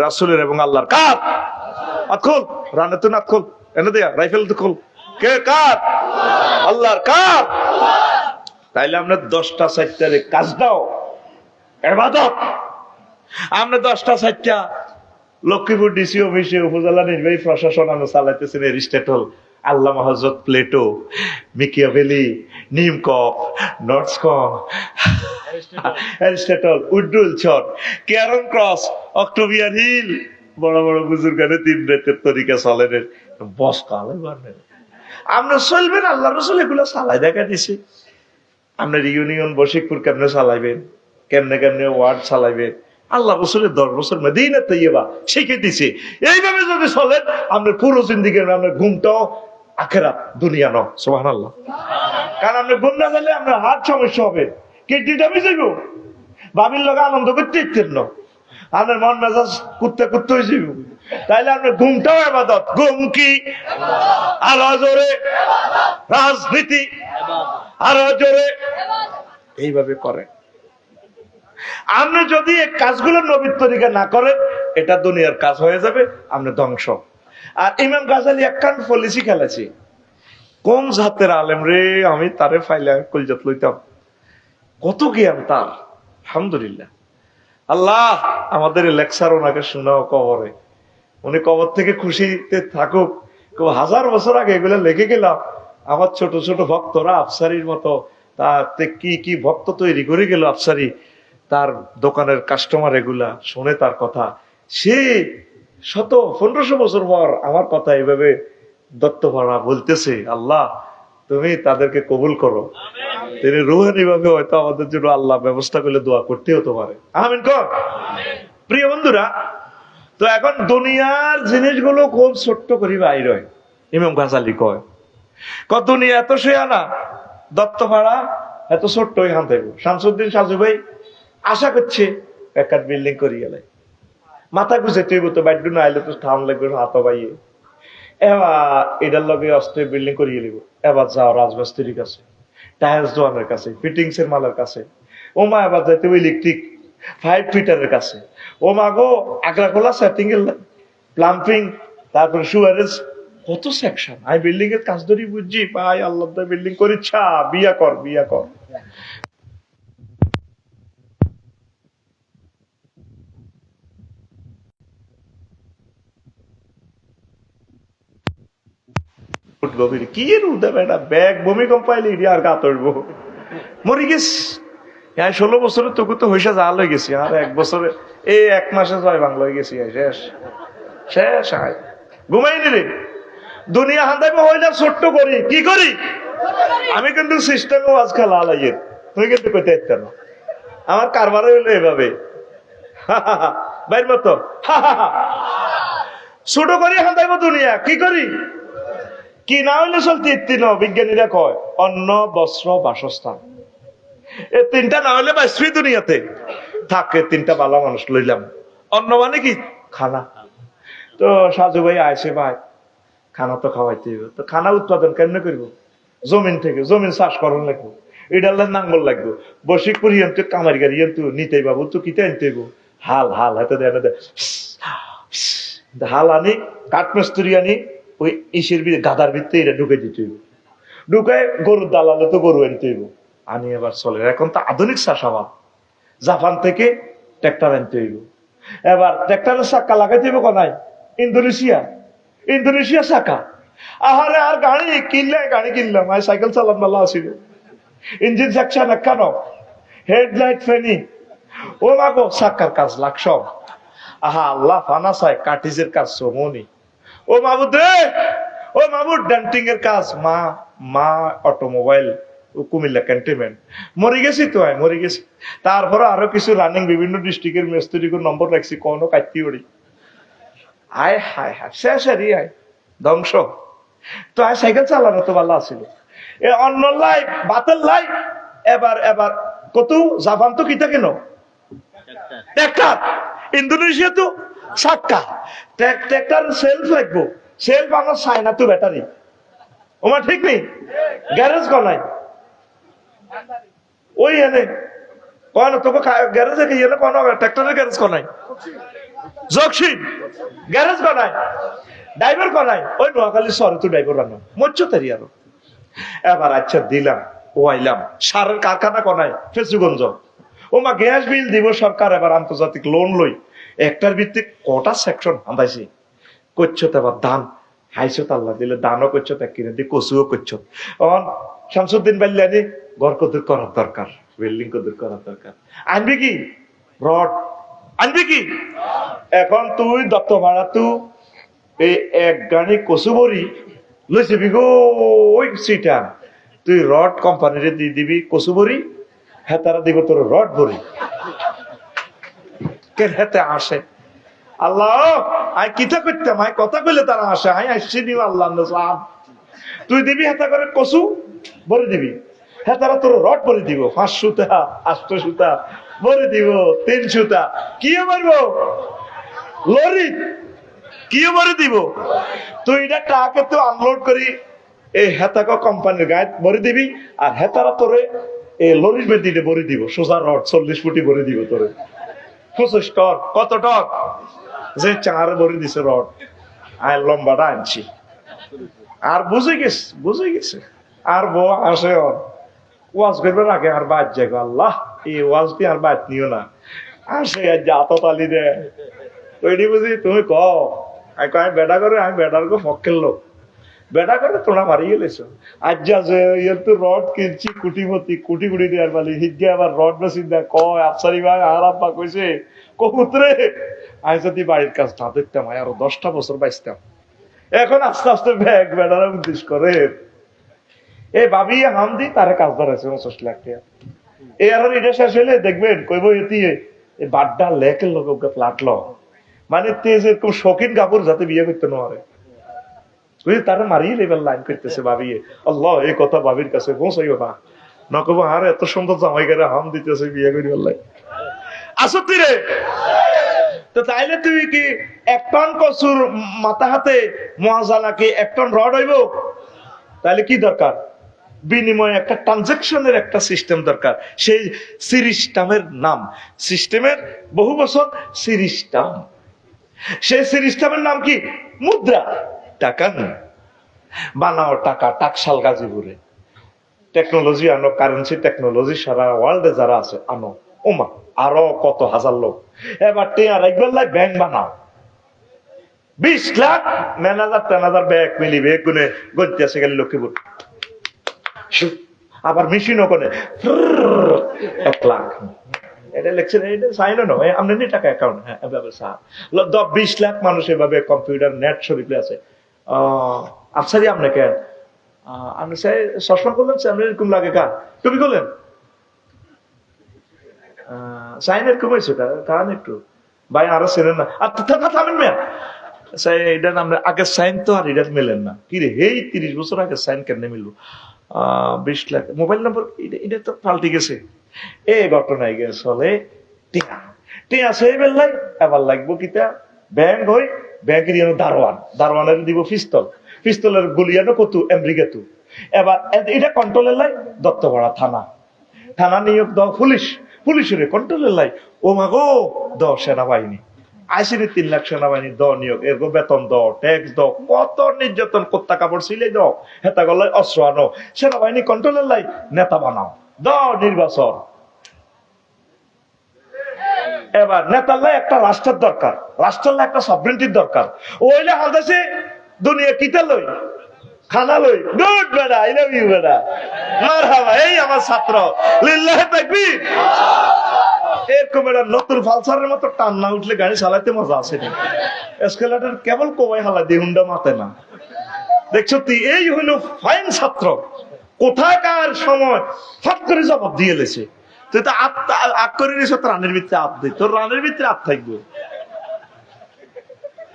রাসূলের এবং আল্লাহর। কার? আতখল রানে তো নাতখল এনে দেয়া রাইফেল তো খোল, কে কার? আল্লাহর। কার? তাইলে আমরা 10টা 4টারে কাজ দাও ইবাদত। আমরা 10টা 4টা লক্ষ্মীপুর ডিসি অফিসে উপজেলা নির্বাহী প্রশাসন আমরা চালাইতেছেন এরিস্টটল, আল্লামা হযরত প্লেটো, মিকিয়াভেলি, নিমকক, নর্থসকম, এরিস্টটল, উড্ডুল চট, ক্যারন ক্রস, অক্টোবিয়ান হিল, বড় বড় বুজুর্গানে 3 রাতের তরিকা চলেন, বস কালে বাড়বেন। আমরা চলবেন, আল্লাহ রসুল এগুলো চালাই দেখা দিছে। আপনার ইউনিয়ন বশিকপুর কেমনে চালাইবেন, কেমনে কেমনে ওয়ার্ড চালাইবেন, আল্লাহ রসুলের 10 বছর মদিনা তৈয়বা শিখে দিছে। এইভাবে যদি চলেন আপনার পুরো জিন্দিগি, আপনার ঘুমটাও আখেরাত, দুনিয়া ন। সুবহানাল্লাহ। কারণ আপনি ঘুম না গেলে আপনার হার্ট সমস্যা হবে, কিডনিটা মিশে যাবো, বাবির লোক আনন্দ করতে ইচ্ছেন না, আপনার মন মেজাজ কুত্তে কুত্তে হয়ে যাবে। তাইলে আপনার ঘুমটাও ইবাদত। ঘুম কি? আরো জোরে। রাজনীতি আরো জোরে। এইভাবে করেন। আপনি যদি এই কাজগুলো নবীর তরিকা না করেন, এটা দুনিয়ার কাজ হয়ে যাবে, আপনি ধ্বংস। আর ইমাম গাজালি একখান পলিসি খেলেছি, কোন জাতের আলেম রে, আমি তারে ফাইলে কলজাত লইতাম, কত জ্ঞান তার, আলহামদুলিল্লাহ। আল্লাহ আমাদের লেকচার ওনাকে শোনাও কবরে, উনি কবর থেকে খুশিতে থাকুক। 1000 বছর আগে এগুলো লিখে গেলাম, আমার ছোট ছোট ভক্তরা আফসারির মতো তাতে কি কি ভক্ত তৈরি করে গেল আফসারি, তার দোকানের কাস্টমার এগুলা শুনে তার কথা, সে 1500 বছর পর আমার কথা এইভাবে দত্তপাড়া বলতেছে। আল্লাহ তুমি তাদেরকে কবুল করো, তিনি রুহানি ভাবে হয়তো আমাদের জন্য আল্লাহ ব্যবস্থা করলে দোয়া করতে হতে পারে। আমিন কর। প্রিয় বন্ধুরা, তো এখন দুনিয়ার জিনিসগুলো খুব ছোট্ট করি বাইর হয়। ইমাম গাজালি কয় দুনিয়া এত শেয়ানা, দত্তপাড়া এত ছোট্ট এখান থেকে। শামসুদ্দিন সাজু ভাই আশা করছে একটা বিল্ডিং করি গেলে মাথা গুছে তুই তো বাইর না আইলে তো ঠান লাগবে হাত বাইয়ে, এবার এটার লগে অস্ত্রের বিল্ডিং করিয়ে নিব। এবার যাও রাজমিস্ত্রির কাছে, টায়ার্স দোয়ানের কাছে, ফিটিংস এর মালের কাছে, ও মা এবার যাইতে ইলেকট্রিক 5 ফিটারের কাছে, ও মা গো আগ্রা খোলা সেটিং এর প্লাম্পিং, তারপরে সুয়ারেজ, কত সেকশন। আমি বিল্ডিং এর কাজ ধরি বুঝছি ভাই, আল্লাহ বিল্ডিং করিচ্ছা, বিয়া কর বিয়া কর। কি উঠে বেটা ব্যাগ ভূমিকম্প পাইলে আর গা তরবো, মরি গেছ। 16 বছরে তোকে তো হইসা জাল হয়ে গেছি, আর 1 বছরে এই 1 মাসে 6 বাংলা হয়ে গেছি, শেষ শেষ। আয় ঘুমাই নিলে দুনিয়া হান্দাইবো হইলে ছোট্ট করি, কি করি? আমি কিন্তু সিস্টেমে আজকাল আলাইয়ের, তুই কিন্তু কইতে ইচ্ছা না, আমার কারবার হইলো এভাবে বাইর মতো ছোট করি হান্দাইবো দুনিয়া, কি করি? কি না হইলে চলতে ইত্তিন, বিজ্ঞানীরা কয় অন্ন বস্ত্র বাসস্থান, এই 3টা না হইলে বাঁচবি দুনিয়াতে। থাকে 3টা ভালো মানুষ লইলাম। অন্ন মানে কি? খানা। তো সাজু ভাই আইসে, ভাই খানা তো খাওয়াইতে হইব, তো খানা উৎপাদন কেমনে করবো? জমিন থেকে, জমিন চাষ করার লাগবো, এটার নাঙ্গল লাগবো, বসিকপুর ইয়ন্তু কামারি গাড়ি ইয়ন্তু নিতে বাবু তো কিতে আনতে হইব, হাল হাল হাতে দেয় হাল আনি, কাঠমিস্ত্রি আনি, ওই ইসের গাদার ভিতরে এটা ঢুকে দিতে হইব, ঢুকায় গরুর দালালে তো গরু আনতে হইব, আনি এবার চলে। এখন তো আধুনিক চাষাবাদ, জাপান থেকে ট্রাক্টর আনতে হইব, এবার ট্রাক্টরের চাক্কা লাগাইতে হইব কোনায়? ইন্দোনেশিয়া, ইন্দোনেশিয়া চাকা। আহারে আর গাড়ি কিনলে, গাড়ি কিনলাম, আর সাইকেল চালান ভালো আসিল, ইঞ্জিন সেকশন একখানো, হেডলাইট ফেনি, ও মাগো চাক্কার কাজ লাগ সব। আহা আল্লাহ ফানা চাই কাটিজের কাজ সমনি, ও মাবুদ রে, ও মাবুদ ডেন্টিং এর কাজ, মা মা অটোমোবাইল, কুমিল্লা ক্যান্টনমেন্ট। মরে গেছি তো, মরে গেছি। তারপরে আরো কিছু রানিং বিভিন্ন ডিস্ট্রিক্টের মিস্ত্রিকে নম্বর রাখছি, কোনো কাটতি ওড়ি। আয় হায় হায় শেষ আর আয় ধ্বংস। তো আয় সাইকেল চালানো তো ভালো আছিল, এ অন্য লাই বাতের লাই। এবার এবার কত জাপান তো কিতা কেন ট্রাক্টর, ইন্দোনেশিয়া তো চাক্কা, ট্রাক্টর সেলফ লাগবো, সেলফ আমার চায়না তো ব্যাটারি, ওমা ঠিক নেই, গ্যারেজ কনাই ওই এনে কন তোকে গ্যারেজে কি এনে কোন ট্রাক্টরের গ্যারেজ কনাই, জকশিন গ্যারেজ কনাই, ড্রাইভার কনাই, ওই নোয়াখালী শহরে তো ড্রাইভার বানো মজ্জ তারি আরো। এবার আচ্ছা দিলাম, ও আইলাম সারের কারখানা কনাই ফেসুগঞ্জ, ও মা গ্যাস বিল দিব সরকার, এবার আন্তর্জাতিক লোন লই, একটার ভিত্তিক কটা সেকশন আন্দাইছি করছো, তো এবার ধান হাইছো আল্লাহ দিলে, দানও করছো, তা কিনে দিয়ে কচুও করছো। শামসুদ্দিন বাল্যানি ঘর কদুর করার দরকার, বিল্ডিং কদুর করার দরকার, আনবি কি রড, আনবি কি? এখন তুই দত্ত ভাড়া তু এই 1 গাড়ি কচু বড়ি লইছে বিগো ওই সিটা তুই রড কোম্পানিরে দিয়ে দিবি কচু বড়ি, হ্যাঁ তারা দিব তোর রড বড়ি। কে হেতে আসে আল্লাহ আই কিতা করতাম, আই কথা কইলে তারা আসে, আই আসছি দিব আল্লাহ নাম। তুই দিবি হেতা করে কচু বড়ি দিবি, হ্যাঁ তারা তোর রড বড়ি দিব, 5 সুতা 8 সুতা বড়ি দিব, 3 সুতা কি মারবো লরি, কি বড়ি দিব। তুই এটা ট্রাকে তো আনলোড করি এই হেতাকা কোম্পানির গায়ে বড়ি দিবি, আর হেতারা তোরে এই লরির বেদিতে বড়ি দিব, সোজা রড 40 ফুটি বড়ি দিব তোরে, 25 টন। কত টন যে চাঁড়ে বড়ি দিছে রড, আয় লম্বাটা আনছি। আর বুঝে গেছে আর বউ আসে ওয়াজ করবে আগে আর বাদ যাই আল্লাহ এই ওয়াজ দিয়ে আর বাদ নিও না, আসে জাত তালি দে ওইটি বুঝি তুমি কও আমি বেটা করে, আমি বেটার গো পক্ষের লোক, বেটা করে তোমরা মারি গেলেছো। আজ যা যে তো রড কিনছি কুটিমতি কুটি কুটি দেওয়ার পালি হিজে আবার রড বেশি দেয় কয় আফসারি ভাই আর আব্বা কইছে কবুতরে আমি যদি বাড়ির কাজ না দেখতাম আরো 10টা বছর বাঁচতাম। এখন আস্তে আস্তে ব্যাগ বেটারা উদ্দেশ করে এই ভাবি হাম দি তারা কাজ ধরেছে 25 লাখ টাকা। এই আর এটা শেষ হইলে দেখবেন কইব এটি এই বাড্ডা লেকের লোক ফ্লাট ল, মানে তেজ এরকম শৌখিন কাপড় যাতে বিয়ে করতে না পারে তারা মারিয়ে লেবেল লাইন করতেছে ভাবিয়ে। আল্লাহ এই কথা ভাবির কাছে পৌঁছাইও না, না কব আর এত সুন্দর জামাই করে হাম দিতেছে বিয়ে করি আল্লাহ আসতি রে। তো তাইলে তুই কি 1 টন কচুর মাথা হাতে মজা নাকি 1 টন রড হইব? তাহলে কি দরকার? বিনিময়ে একটা ট্রানজাকশনের একটা সিস্টেম দরকার, সেই সিরিস্টামের নাম, সিস্টেমের বহু বছর সিরিস্টাম, সেই সিরিস্টামের নাম কি? মুদ্রা। টাকা বানাও, টাকা টাকশাল গাজীপুরে টেকনোলজি আনো, কারেন্সি টেকনোলজি সারা ওয়ার্ল্ডে যারা আছে আনো, ওমা আরো কত হাজার লোক। এবার টিয়া রাখবেন ব্যাংক বানাও, 20 লাখ ম্যানেজার ট্যানেজার ব্যাগ মিলিবে গুনে গন্তি আছে গেলে লক্ষ্মীপুর, আবার মেশিনও করে 1 লাখ এটা লেখছেন, এটা সাইনও নয় আপনি টাকা অ্যাকাউন্ট, হ্যাঁ এভাবে 20 লাখ মানুষ এভাবে কম্পিউটার নেট শরীফে আছে। আফসারি আপনি কেন আপনি স্যার চশমা করলেন স্যার এরকম লাগে কার তুমি করলেন সাইন এরকম হয়েছে কারণ একটু ভাই আরো চেনেন না আর থামেন মেয়া এটা আমরা আগের সাইন তো আর এটা মেলেন না কি রে এই 30 বছর আগের সাইন কেন মিললো 20 লাখ মোবাইল নম্বর এটা তো পাল্টে গেছে। এই ঘটনায় গেছে চলে টিয়া টিয়া সেই বেললাই এবার লাগবো কিতা ব্যাংক হই ব্যাংকের দারোয়ান, দারোয়ানের দিব পিস্তল, পিস্তলের গুলিয়ানো কত আমেরিকা তু। এবার এটা কন্ট্রোলের লাই দত্তপাড়া থানা, থানা নিয়োগ দাও পুলিশ, পুলিশের কন্ট্রোলের লাই ও মাগো দ সেনাবাহিনী আইসিনি 3 লাখ সেনাবাহিনী দ নিয়োগ, এরকম বেতন দ ট্যাক্স দ কত নির্যাতন কোত্তা কাপড় সিলে দ হেতা গলায় অস্ত্র আনো, সেনাবাহিনী কন্ট্রোলের লাই নেতা বানাও দ নির্বাচন। এবার নেতার লাই একটা রাষ্ট্রের দরকার, রাষ্ট্রের লাই একটা সভরেন্টির দরকার, ওইলে হালদাসে দুনিয়া কিতা লই খানা লই গুড বেড়া আই লাভ ইউ বেড়া মারহাবা এই আমার ছাত্র লিল্লাহি তাকবীর। এরকম একটা নতুন ফালসারের মতো টান না উঠলে গাড়ি চালাতে মজা আছে না, এসকেলেটর কেবল কোবাই হালা দিয়ে হুন্ডা মাথায় না। দেখছো তুই এই হইল ফাইন ছাত্র, কোথাকার সময় ফট করে জবাব দিয়ে লেছে, তুই তো আগ করে নিস তোর রানের ভিতরে আপ দিই, তোর রানের ভিতরে আপ থাকবে।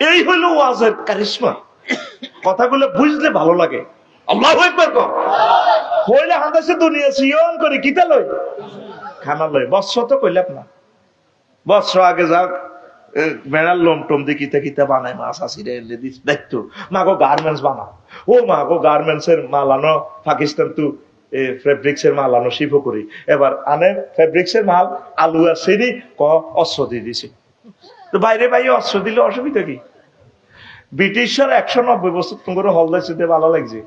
এই হইল ওয়াজের কারিশমা, কথাগুলো বুঝলে ভালো লাগে। আল্লাহু আকবার কর হইলে হাদাসে দুনিয়া সিয়ন করে কিতা লই খানা লই বৎস তো কইলাম না বৎস আগে যাক মেড়ার লোম টোম দিয়ে কিতা কিতা বানায় মাছ আসিরে লেডিস দায়িত্ব মাগো গার্মেন্টস বানাও, ও মাগো গার্মেন্টস এর মাল আনো পাকিস্তান তু ফেব্রিক্স এর মাল আনো শিল্প করি, এবার আনে ফেব্রিক্স এর মাল আলু আর সেরি ক অস্ত্র দিয়ে দিছি, তো বাইরে বাইরে অস্ত্র দিলে অসুবিধা কি? ব্রিটিশরা 190 বছর তোমার হল দিতে ভালো লাগছে,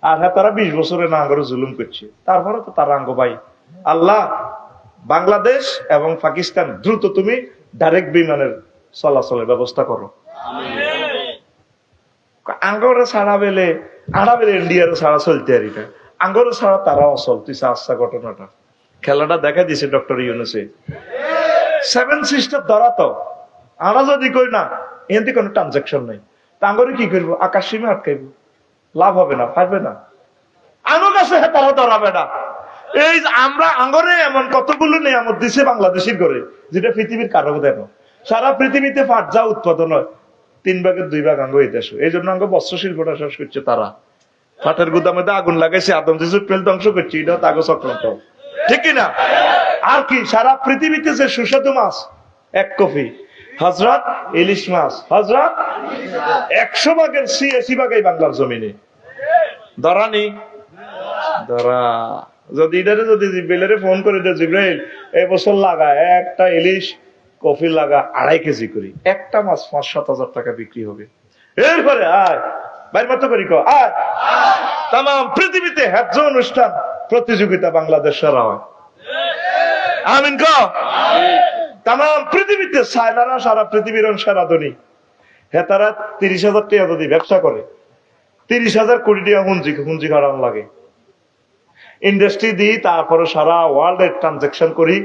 আর হ্যাঁ তারা 20 বছরে না করে জুলুম করছে, তারপরে তো তার আঙ্গ ভাই। আল্লাহ বাংলাদেশ এবং পাকিস্তান দ্রুত তুমি ডাইরেক্ট বিমানের চলাচলের ব্যবস্থা করো। আঙ্গরে ছাড়া বেলে আড়া বেলে ইন্ডিয়ার ছাড়া চলতে আর এটা আঙ্গরে ছাড়া তারা অচল। তুই আচ্ছা ঘটনাটা খেলাটা দেখা দিছে ডক্টর ইউনুসে 7 সিস্টার ধরা তো আড়া যদি কই না এতে কোনো ট্রানজাকশন নাই, আঙ্গরে কি করবো আকাশ সীমে আটকাইবো, লাভ হবে না, পারবে না। আঙ্গ কাছে তারা ধরাবে না। এই আমরা আঙ্গরে এমন কতগুলো নিয়ামত দিছে বাংলাদেশের করে, যেটা পৃথিবীর কারো দেন। সারা পৃথিবীতে পাট যা উৎপাদন হয় 3/2 আঙ্গ এই দেশ। এই জন্য আঙ্গ বস্ত্র শিল্পটা শেষ করছে তারা। পাটের গুদামে আগুন লাগাইছে, আদম জিসুর পেল ধ্বংস করছে, এটা তাগো চক্রান্ত, ঠিক কিনা? আর কি সারা পৃথিবীতে যে সুস্বাদু মাছ 1 কপি, হযরত ইলিশ মাছ, হযরত 100 ভাগের 86 ভাগ এই বাংলার জমিনে। ধরানি ধরা যদি এটারে যদি জিব্রাইলের ফোন করে দে, জিব্রাইল এই বছর লাগা একটা ইলিশ কফি লাগা 2.5 কেজি করি, একটা মাছ 5-7 হাজার টাকা বিক্রি হবে। এরপরে আয় বাইর মতো করি আয় তাম পৃথিবীতে হ্যাজ অনুষ্ঠান প্রতিযোগিতা বাংলাদেশ সারা হয়। আমিন ক তাম পৃথিবীতে সাইলারা সারা পৃথিবীর সেরা ধনী। হ্যাঁ, তারা 30,000 টাকা যদি ব্যবসা করে 30,000 কোটি টাকা হুঞ্জি খাড়ান লাগে। ইন্ডাস্ট্রি দিই, তারপরে সারা ওয়ার্ল্ডে ট্রানজাকশন করি,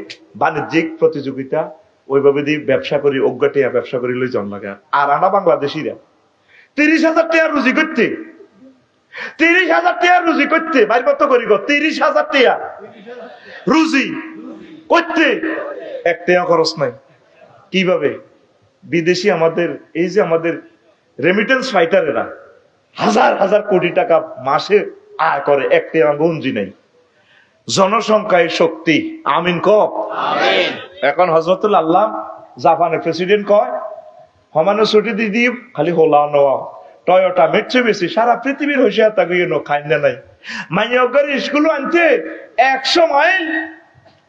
বাণিজ্যিক প্রতিযোগিতা ওইভাবে দিই, ব্যবসা করি, অজ্ঞাটিয়া ব্যবসা করি লই জন লাগে। আর আমরা বাংলাদেশিরা 30,000 টাকা রুজি করতে, 30,000 টাকা রুজি করতে বাইর কত করি 30,000 টাকা রুজি করতে 1 টাকা খরচ নাই। কিভাবে? বিদেশি আমাদের এই যে আমাদের রেমিটেন্স ফাইটারেরা হাজার হাজার কোটি টাকা মাসে আয় করে, 1 টাকা গঞ্জি নাই। জনসংখ্যায় শক্তি। আমিন ক আমিন। এখন হযরতুল আল্লাহ জাপানের প্রেসিডেন্ট কয় হমানো ছুটি দিদি খালি হোলা নোয়া টয়োটা মেট্রো বেশি সারা পৃথিবীর হইসে তাকে খাই না নাই। মাইয়গর স্কুল আনতে 100 মাইল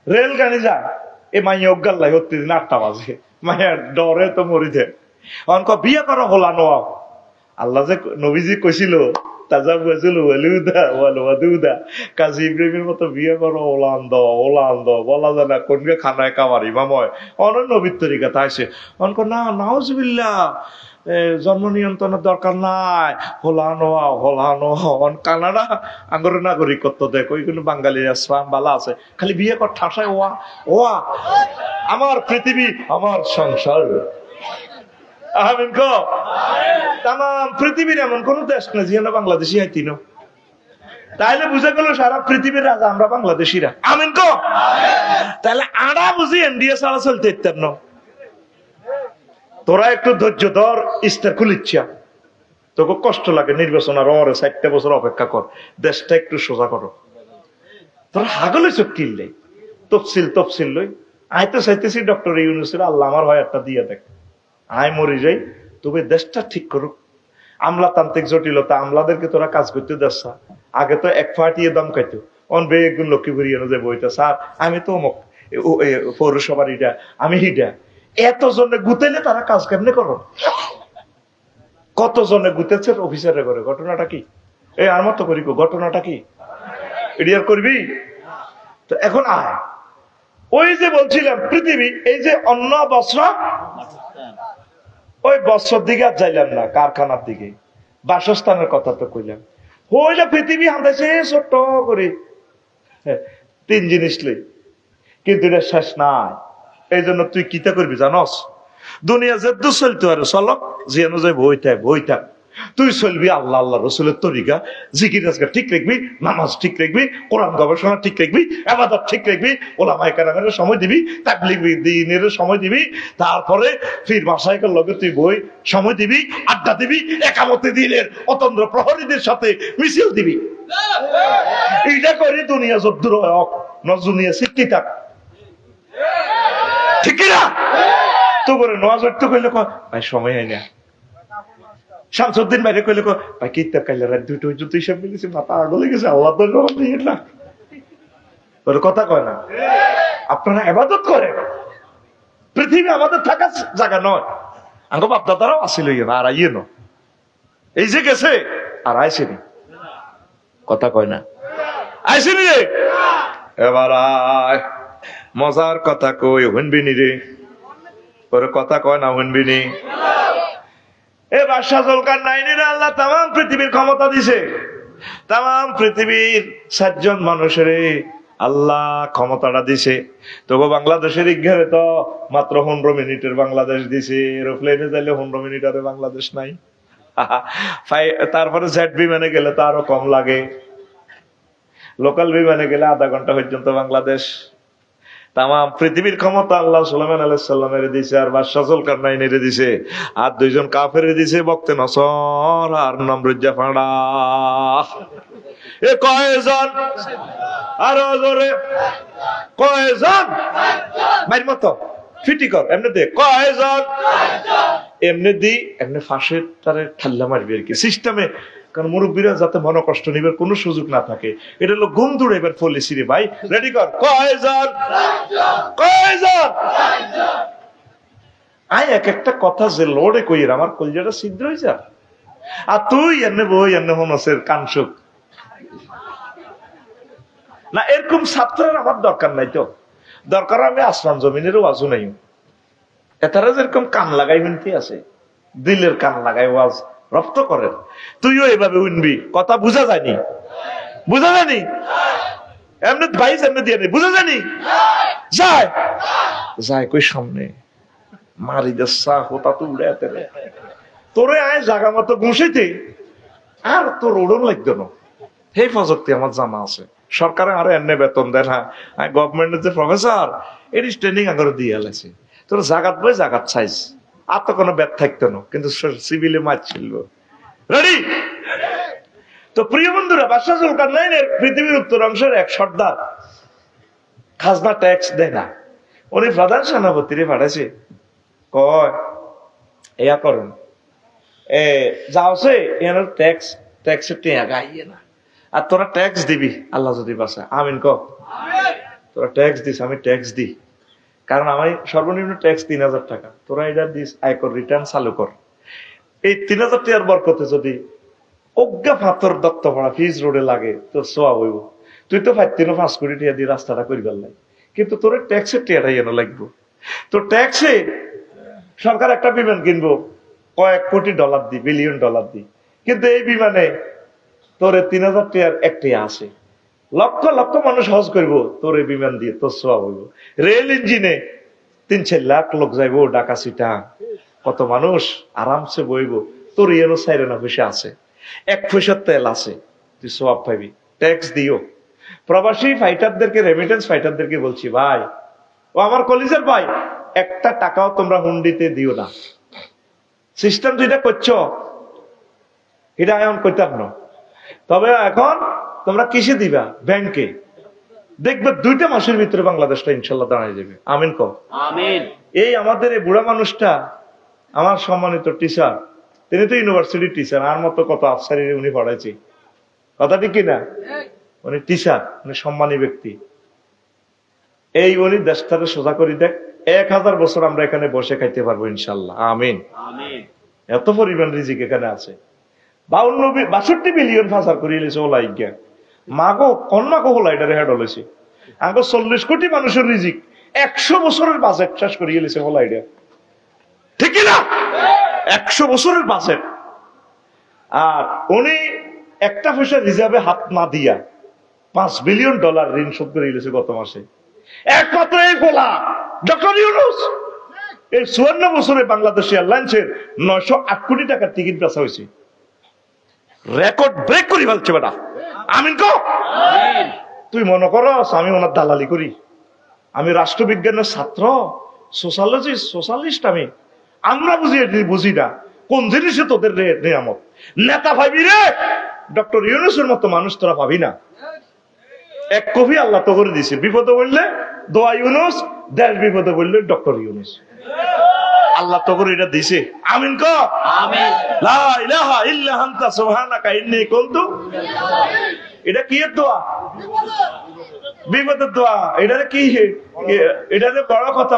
রেল গাড়ি যায়। এই মাইয়গর লাই হতে দিন 8টা বাজে, মাইয়া ডরে তো মরি দে। অনক বিয়ে করো হোলা নোয়া। আল্লাহ যে নবীজি কইছিল তাজা বুঝছিল ওয়ালুদা ওয়ালুদা কাজী ইব্রাহিমের মতো বিয়ে করো ওলান্দ বলা যায় না কোনকে খানায় কামারি মাময় অনেক নবীর তরিকা তাইছে। অনক না নাউজুবিল্লাহ, জন্ম নিয়ন্ত্রণের দরকার নাই, হোলানো অন কানাডা আঙ্গর নাগরিকত্ব দেখো, ওইগুলো বাঙালি আসলাম বালা আছে, খালি বিয়ে কর ঠাসায় ওয়া ওয়া আমার পৃথিবী আমার সংসার। আমিন ক তাম পৃথিবীর এমন কোন দেশ না যেখানে বাংলাদেশি হাইতি না। তাইলে বুঝা গেল সারা পৃথিবীর রাজা আমরা বাংলাদেশিরা। আমিন ক তাহলে আড়া বুঝি এনডিএ ছাড়া চলতে ইত্যার ন। তোরা একটু ধৈর্য ধর, ইস্তার খুলিচ্ছা তোকে কষ্ট লাগে, নির্বাচন আর 4 বছর অপেক্ষা কর, দেশটা একটু সোজা করো। তোরা হাগলে চোখ কিনলে তফসিল লই আইতে চাইতেছি ডক্টর ইউনূসের আল্লাহ আমার হয় একটা দিয়ে দেখ, আয় মরি যাই, তবে দেশটা ঠিক করুক। আমলাতান্ত্রিক জটিলতা, আমলাদেরকে তোরা কাজ করতে দেশা। আগে তো 1 ফাটিয়ে দাম খাইতো, অন বেগুন লক্ষ্মীপুর যে বইটা স্যার আমি তো অমুক পৌরসভার ইটা আমি হিটা, এত জনে গুতাইলে তারা কাজ কেমনে করো? কত জনে গুতেছে অফিসারে করে, ঘটনাটা কি? এই আর মতো করি ঘটনাটা কি? এডিয়ার করবি তো। এখন আয় ওই যে বলছিলাম পৃথিবী এই যে অন্য বস্ত্র, ওই বস্ত্রের দিকে আর যাইলাম না, কারখানার দিকে বাসস্থানের কথা তো কইলাম। হইলে পৃথিবী হামদাইছে ছোট্ট করে 3 জিনিস লই, কিন্তু এটা শেষ নাই। এই জন্য তুই কিতা করবি জানস? দুনিয়া যেত চলতে পারে চলো, যেন যাই বই থাক তুই চলবি আল্লাহ আল্লাহ রসুলের তরিকা, জিকির আজকার ঠিক রাখবি, নামাজ ঠিক রাখবি, কোরআন গবেষণা ঠিক রাখবি, ইবাদত ঠিক রাখবি, ওলামায়ে কেরামের সময় দিবি, তাবলীগ দ্বীনের সময় দিবি, তারপরে ফির মাশায়েখের লগে তুই বই সময় দিবি, আড্ডা দিবি, একামতে দিনের অতন্দ্র প্রহরীদের সাথে মিছিল দিবি। এইটা করে দুনিয়া যদ্দুর হক ন দুনিয়া শিক্ষি থাক, ঠিক না? তো করে নওয়াজ তো কইলে ভাই সময় হয় না। শামসুদ্দিন বাইরে কইলে ভাই কিতাব কাইলে রাত 2টো পর্যন্ত হিসাব মিলেছে, মাথা আগলে গেছে, আল্লাহ তো না ওর কথা কয় না। আপনারা ইবাদত করেন, পৃথিবী আমাদের থাকার জায়গা নয়। আঙ্গ বাপ দাদারাও আসিল আর আইয়ে ন, এই যে গেছে আর আইসেনি, কথা কয় না, আইসেনি রে। এবার আয় মজার কথা কই, শুনবিনি রে, ওর কথা কয় না শুনবিনি। এ বাদশাহ জুলকারনাইনের আল্লাহ তাম পৃথিবীর ক্ষমতা দিছে, তাম পৃথিবীর 7 জন মানুষের আল্লাহ ক্ষমতাটা দিছে। তবু বাংলাদেশের ইজ্ঞারে তো মাত্র 15 মিনিটের বাংলাদেশ দিছে, এরোপ্লেনে যাইলে 15 মিনিট আরে বাংলাদেশ নাই। তারপরে জেট বিমানে গেলে তো আরো কম লাগে, লোকাল বিমানে গেলে আধা ঘন্টা পর্যন্ত বাংলাদেশ। তাম পৃথিবীর ক্ষমতা আল্লাহ সুলাইমান আলাইহিস সালামের দিছে, আর বাদশা জুলকারনাইনের দিছে, আর দুইজন কাফের দিছে বক্তে নসর আর নমরুজ্জা ফাড়া। এ কয়জন? আরো জোরে কয়জন? মাইর মতো ফিটি কর এমনি দে, কয়জন? এমনি দি এমনি ফাঁসে তারে ঠাল্লা মারবি আর কি সিস্টেমে, কারণ মুরব্বীরা যাতে মনে কষ্ট নিবার কোনো সুযোগ না থাকে। এটা হলো ঘুম দূরে এবার পলিসি রে ভাই, রেডি কর, কয়জন? কয়জন? আয় এক একটা কথা যে লোডে কইর আমার কলজাটা ছিদ্র হয়ে যা, আর তুই এমনি বই এমনি হনসের কানসুক না। এরকম ছাত্রের আমার দরকার নাই, তো দরকার আমি আসমান জমিনেরও ওয়াজও নাই। এতারা যেরকম কান লাগাই মিনতি আছে, দিলের কান লাগাই ওয়াজ রপ্ত করেন, তুইও এভাবে উনবি। কথা বুঝা যায়নি? বুঝা যায়নি? এমনি বাইশ এমনি দিয়ে নেই, বুঝা যায়নি? যায় যায় কই সামনে মারি দেশা হোতা তো উড়ে তোরে আয় জাগা মতো ঘুষাইতে, আর তোর ওড়ন লাগতো না। হে প্রযুক্তি আমার জানা আছে, সরকারে আরো এনে বেতন দেন। হ্যাঁ গভর্নমেন্টের যে প্রফেসর এর ট্রেনিং আগে দিয়ে আলাইছে, তোর জাগাত বই জাগাত চাইছ, আর তো কোনো ব্যাট থাকতো না, কিন্তু সিভিলে মাছ ছিল। রেডি? তো প্রিয় বন্ধুরা, বাদশা জুলকারনাইনের পৃথিবীর উত্তর অংশের এক সর্দার খাজনা ট্যাক্স দেয় না। উনি প্রধান সেনাপতিরে পাঠাইছে, কয় ইয়া করুন যাওছে এনার ট্যাক্স, ট্যাক্সের টেয়া গাইয়ে না, আর তোরা ট্যাক্স দিবি আল্লাহ যদি বাঁচা। আমিন ক। তোরা ট্যাক্স দিস, আমি ট্যাক্স দিই, কারণ আমার সর্বনিম্ন ট্যাক্স 3000 টাকা। তোরা এটা দিস, আয়কর রিটার্ন চালু কর। এই 3000 টাকার বরকতে যদি অজ্ঞা পাথর দত্তপাড়া ফিজ রোডে লাগে তোর সোয়া হইব। তুই তো 5 কোটি টাকা দিয়ে রাস্তাটা করিবার লাই, কিন্তু তোর ট্যাক্সের টাকাটাই যেন লাগবো। তো ট্যাক্সে সরকার একটা বিমান কিনবো কয়েক কোটি ডলার দি, বিলিয়ন ডলার দি, কিন্তু এই বিমানে তোর 3000 টাকার একটি আসে, লক্ষ লক্ষ মানুষ হজ করবো তোর এই বিমান দিয়ে, তোর সোয়া হইব। রেল ইঞ্জিনে 3-4 লাখ লোক যাইবো ঢাকা সিটা, কত মানুষ আরামসে বইব, তোর ইয়েরও সাইরে না পয়সা আছে, 1 পয়সার তেল আছে, তুই সোয়াব পাইবি। ট্যাক্স দিও। প্রবাসী ফাইটারদেরকে, রেমিটেন্স ফাইটারদেরকে বলছি, ভাই ও আমার কলিজার ভাই, একটা টাকাও তোমরা হুন্ডিতে দিও না। সিস্টেম যেটা করছো এটা এখন করতাম না, তবে এখন তোমরা কিসে দিবা? ব্যাংকে। দেখবে 2টা মাসের ভিতরে বাংলাদেশটা ইনশাল্লাহ দাঁড়ায় যাবে। আমিন কও। আমিন। এই আমাদের এই বুড়া মানুষটা, আমার সম্মানিত টিচার, তিনি তো ইউনিভার্সিটি টিচার, আর মতো কত আফসারি উনি পড়াইছি, কথা ঠিক কিনা? উনি টিচার, উনি সম্মানী ব্যক্তি। এই উনি দেশটাকে সোজা করে দেখ, 1000 বছর আমরা এখানে বসে খাইতে পারবো ইনশাল্লাহ। আমিন। এত পরিমাণ রিজিক এখানে আছে। 62 বিলিয়ন ফাঁসার করিয়ে এলেছে ওলা ইজ্ঞা মাগো কন্যাকো হলা এটা হেড হলেছে। আগে 40 কোটি মানুষের রিজিক 100 বছরের বাজেট শেষ করিয়ে এলেছে ওলা এটা, ঠিক না? 100 বছরের বাজেট। আর উনি একটা পয়সা রিজার্ভে হাত না দিয়া $5 বিলিয়ন ঋণ শোধ করে এলেছে গত মাসে। একমাত্র এই বলা ডক্টর ইউনূস এই 54 বছরে বাংলাদেশ এয়ারলাইন্সের 908 কোটি টাকার টিকিট বেচা হয়েছে, রেকর্ড ব্রেক করে ফেলছে বেটা। আমিন কো। তুই মনে করস আমি ওনার দালালি করি? আমি রাষ্ট্রবিজ্ঞানের ছাত্র, সোশ্যালিস্ট। আমরা বুঝি না কোন জিনিসে তোদের নিয়ামত। নেতা ভাবি রে, ডক্টর ইউনূসের মতো মানুষ তোরা পাবি না। এক কবি আল্লাহ তো করে দিছে, বিপদে বললে দোয়া ইউনূস, দেশ বিপদে বললে ডক্টর ইউনূস। আল্লাহ তো করে এটা দিছে। আমিন কো। আমিন। লা ইলাহা ইল্লা আনতা সুবহানাকা ইন্নী কুনতু। এটা কি এর দোয়া? বিপদের দোয়া। এটা কি? এটা বড় কথা।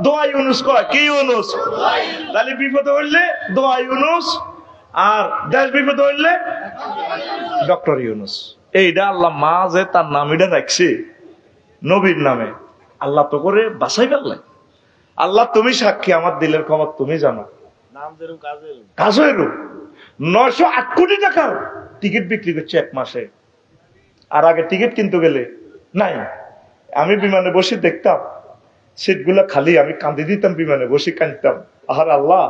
দোয়া ইউনূস কয় কি? ইউনূস। তাহলে বিপদে হইলে দোয়া ইউনূস, আর দেশ বিপদে হইলে ডক্টর ইউনূস। এইটা আল্লাহ মা যে তার নাম এটা রাখছে নবীর নামে, আল্লাহ তো করে বাছাই ফেললাই। আল্লাহ তুমি সাক্ষী, আমার দিলের খবর তুমি জানো। কাজের 908 কোটি টাকার টিকিট বিক্রি করছে এক মাসে। আর আগে টিকিট কিনতে গেলে নাই, আমি বিমানে বসে দেখতাম সিট গুলা খালি, আমি কাঁদি দিতাম, বিমানে বসে কাঁদতাম, আর আল্লাহ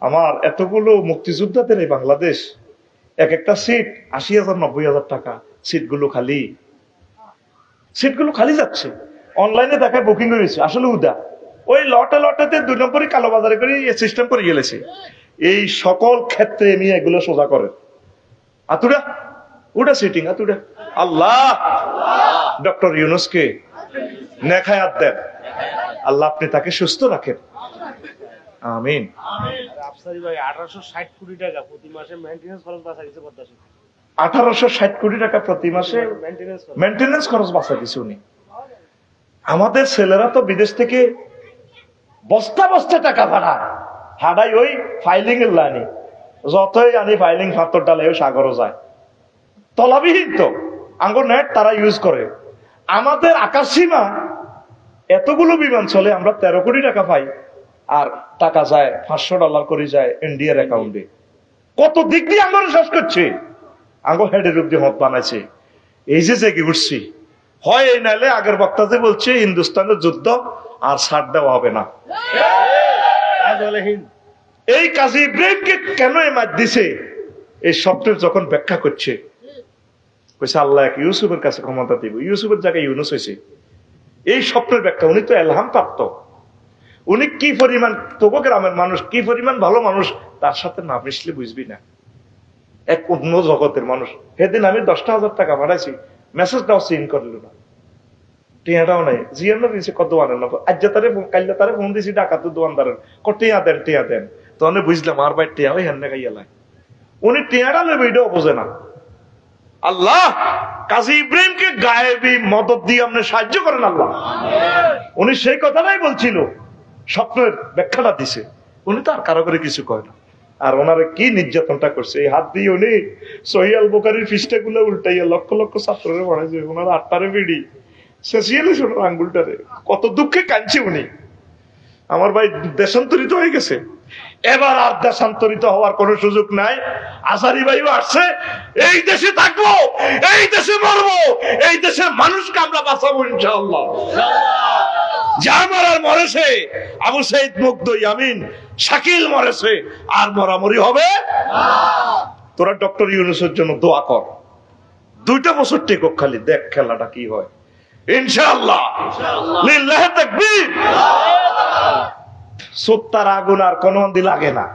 আমার এতগুলো মুক্তিযোদ্ধাদের এই বাংলাদেশ, এক একটা সিট 80,000 90,000 টাকা, সিটগুলো খালি যাচ্ছে। অনলাইনে দেখায় বুকিং হয়েছে, আসলে উদা ওই লটে লটেতে 2 নম্বরই কালোবাজারি করে সিস্টেম করে গেলেছে। এই সকল ক্ষেত্রে নিয়ে এগুলো সোজা করে আতুরা উডা সিটিং আতুরা। আল্লাহ ডক্টর ইউনূসকে নেখায়াত দেন, আল্লাহ আপনি তাকে সুস্থ রাখেন, আমিন। আফসারি ভাই 1860 কোটি টাকা প্রতি মাসে মেইনটেনেন্স খরচ বাঁচা দিতে পারতাছে। 1860 কোটি টাকা প্রতি মাসে মেইনটেনেন্স খরচ বাঁচা দিছে উনি। আমাদের ছেলেরা তো বিদেশ থেকে বস্তা বস্তা টাকা ভাড়া হাডাই ওই ফাইলিং এর লাইনে, যতই আনি ফাইলিং ফাতর ডালে সাগরও যায়, তলাবিহীন তো আঙ্গুর নেট তারা ইউজ করে। আমাদের আকাশ সীমা এতগুলো বিমান চলে, আমরা 13 কোটি টাকা পাই, আর টাকা যায় $500 করে যায় ইন্ডিয়ার অ্যাকাউন্টে। কত দিক দিয়ে আঙ্গুর শেষ করছে, আঙ্গুর হেডের অব্দি মত বানাইছে। এই যে জেগে উঠছি, হয় এই নাইলে আগের বক্তা যে বলছে হিন্দুস্তানের যুদ্ধ আর ছাড় দেওয়া হবে না। এই কাজী ইব্রাহিমকে কেন মার দিছে, এই শব্দের যখন ব্যাখ্যা করছে, কইছে আল্লাহ এক ইউসুফের কাছে ক্ষমতা দিব, ইউসুফের জায়গায় ইউনুস হয়েছে। এই স্বপ্নের ব্যাখ্যা, উনি তো এলহাম প্রাপ্ত, উনি কি পরিমাণ তবু গ্রামের মানুষ, কি পরিমাণ ভালো মানুষ, তার সাথে না মিশলে বুঝবি না। এক অন্য জগতের মানুষ। সেদিন আমি 10,000 টাকা ভাড়াইছি, মেসেজটাও সিন করল না, টিয়াটাও নাই। জিয়ানো দিয়েছে কত আনেন না, আজ তারে কাল্লা তারে ফোন দিয়েছি ডাকাত দোয়ানদারের, টিয়া দেন। তখন বুঝলাম আর ভাই টিয়া ওই হেন গাইয়ালাই, উনি টিয়াটা নেবে এটাও বোঝে না। আল্লাহ কাজী ইব্রাহিমকে গায়েবী মদদ দিয়ে আপনি সাহায্য করেন আল্লাহ। উনি সেই কথাটাই বলছিল, স্বপ্নের ব্যাখ্যাটা দিছে, উনি তো আর কারো করে কিছু কয় না। আর ওনারে কি নির্যাতনটা করছে, এই হাত দিয়ে উনি সহিহ আল বুখারীর পৃষ্ঠা গুলো উল্টাইয়া লক্ষ লক্ষ ছাত্ররে পড়াইছে, ওনার 8টারে বিড়ি শেষিয়েলে শোনার আঙ্গুলটারে, কত দুঃখে কাঁদছে উনি। আমার ভাই দেশান্তরিত হয়ে গেছে, এবার আর দেশান্তরিত হওয়ার কোন সুযোগ নাই। আসারি ভাইও আসছে, এই দেশে থাকবো, এই দেশে মরবো, এই দেশের মানুষকে আমরা বাঁচাবো ইনশাআল্লাহ। যা মরার মরেছে, আবু সাইদ মুগ্ধ ইয়ামিন শাকিল মরেছে, আর মরামরি হবে না। তোরা ডক্টর ইউনূসের জন্য দোয়া কর, 2টা বছর টেকক, খালি দেখ খেলাটা কি হয় ইনশাআল্লাহ। লিল্লাহি তাকবীর। সত্তার আগুন আর কোন মন্দি লাগে না,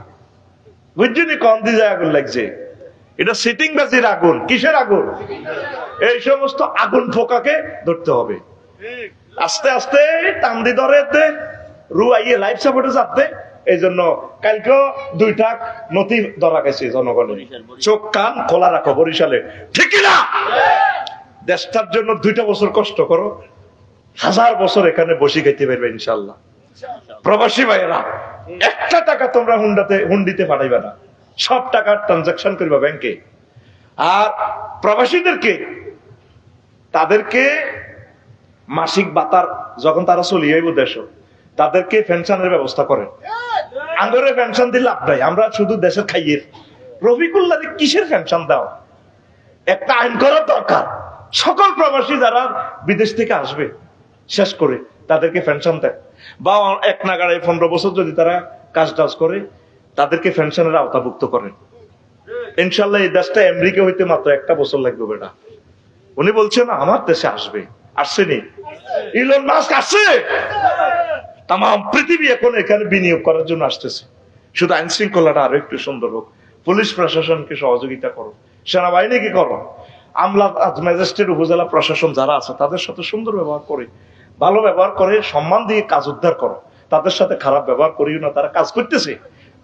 বুঝছিনি কোন দিকে আগুন লাগছে, এটা সিটিং বাজির আগুন। কিসের আগুন? এই সমস্ত আগুন ফোকাকে ধরতে হবে, আস্তে আস্তে টান্দি ধরে রুয়াইয়ে লাইফ সাপোর্টে যাচ্ছে। এই জন্য কালকেও 2টা নথি ধরা গেছে জনগণের, চোখ কান খোলা রাখো বরিশালে, ঠিক না? দেশটার জন্য 2টা বছর কষ্ট করো, 1000 বছর এখানে বসে খাইতে পারবে ইনশাল্লাহ। প্রবাসী ভাইয়েরা, 1টা টাকা তোমরা হুন্ডিতে পাঠাইবে না, সব টাকা ট্রানজাকশন করবা ব্যাংকে। আর প্রবাসীদেরকে, তাদেরকে মাসিক ভাতার যখন তারা চলিয়ে আইব দেশ, তাদেরকে পেনশনের ব্যবস্থা করে। আঙ্গরে পেনশন দিলে লাভ নাই, আমরা শুধু দেশের খাইয়ে। রফিকুল্লাহ কিসের পেনশন দাও, একটা আইন করার দরকার। সকল প্রবাসী যারা বিদেশ থেকে আসবে শেষ করে তাদেরকে পেনশন দেয়, বা এক নাগাড়ে 15 বছর যদি তারা কাজ টাজ করে তাদেরকে পেনশনের আওতাভুক্ত করেন। ইনশাল্লাহ এই দেশটা আমেরিকা হইতে মাত্র 1টা বছর লাগবে বেটা। উনি বলছেন আমার দেশে আসবে, আসছেনি? ইলন মাস্ক আসছে, তাম পৃথিবী এখন এখানে বিনিয়োগ করার জন্য আসতেছে। শুধু আইন শৃঙ্খলাটা আরো একটু সুন্দর হোক, পুলিশ প্রশাসনকে সহযোগিতা করো, সেনাবাহিনীকে করো, আমলা ম্যাজিস্ট্রেট উপজেলা প্রশাসন যারা আছে তাদের সাথে সুন্দর ব্যবহার করে, ভালো ব্যবহার করে, সম্মান দিয়ে কাজ উদ্ধার করো। তাদের সাথে খারাপ ব্যবহার করিও না, তারা কাজ করতেছে,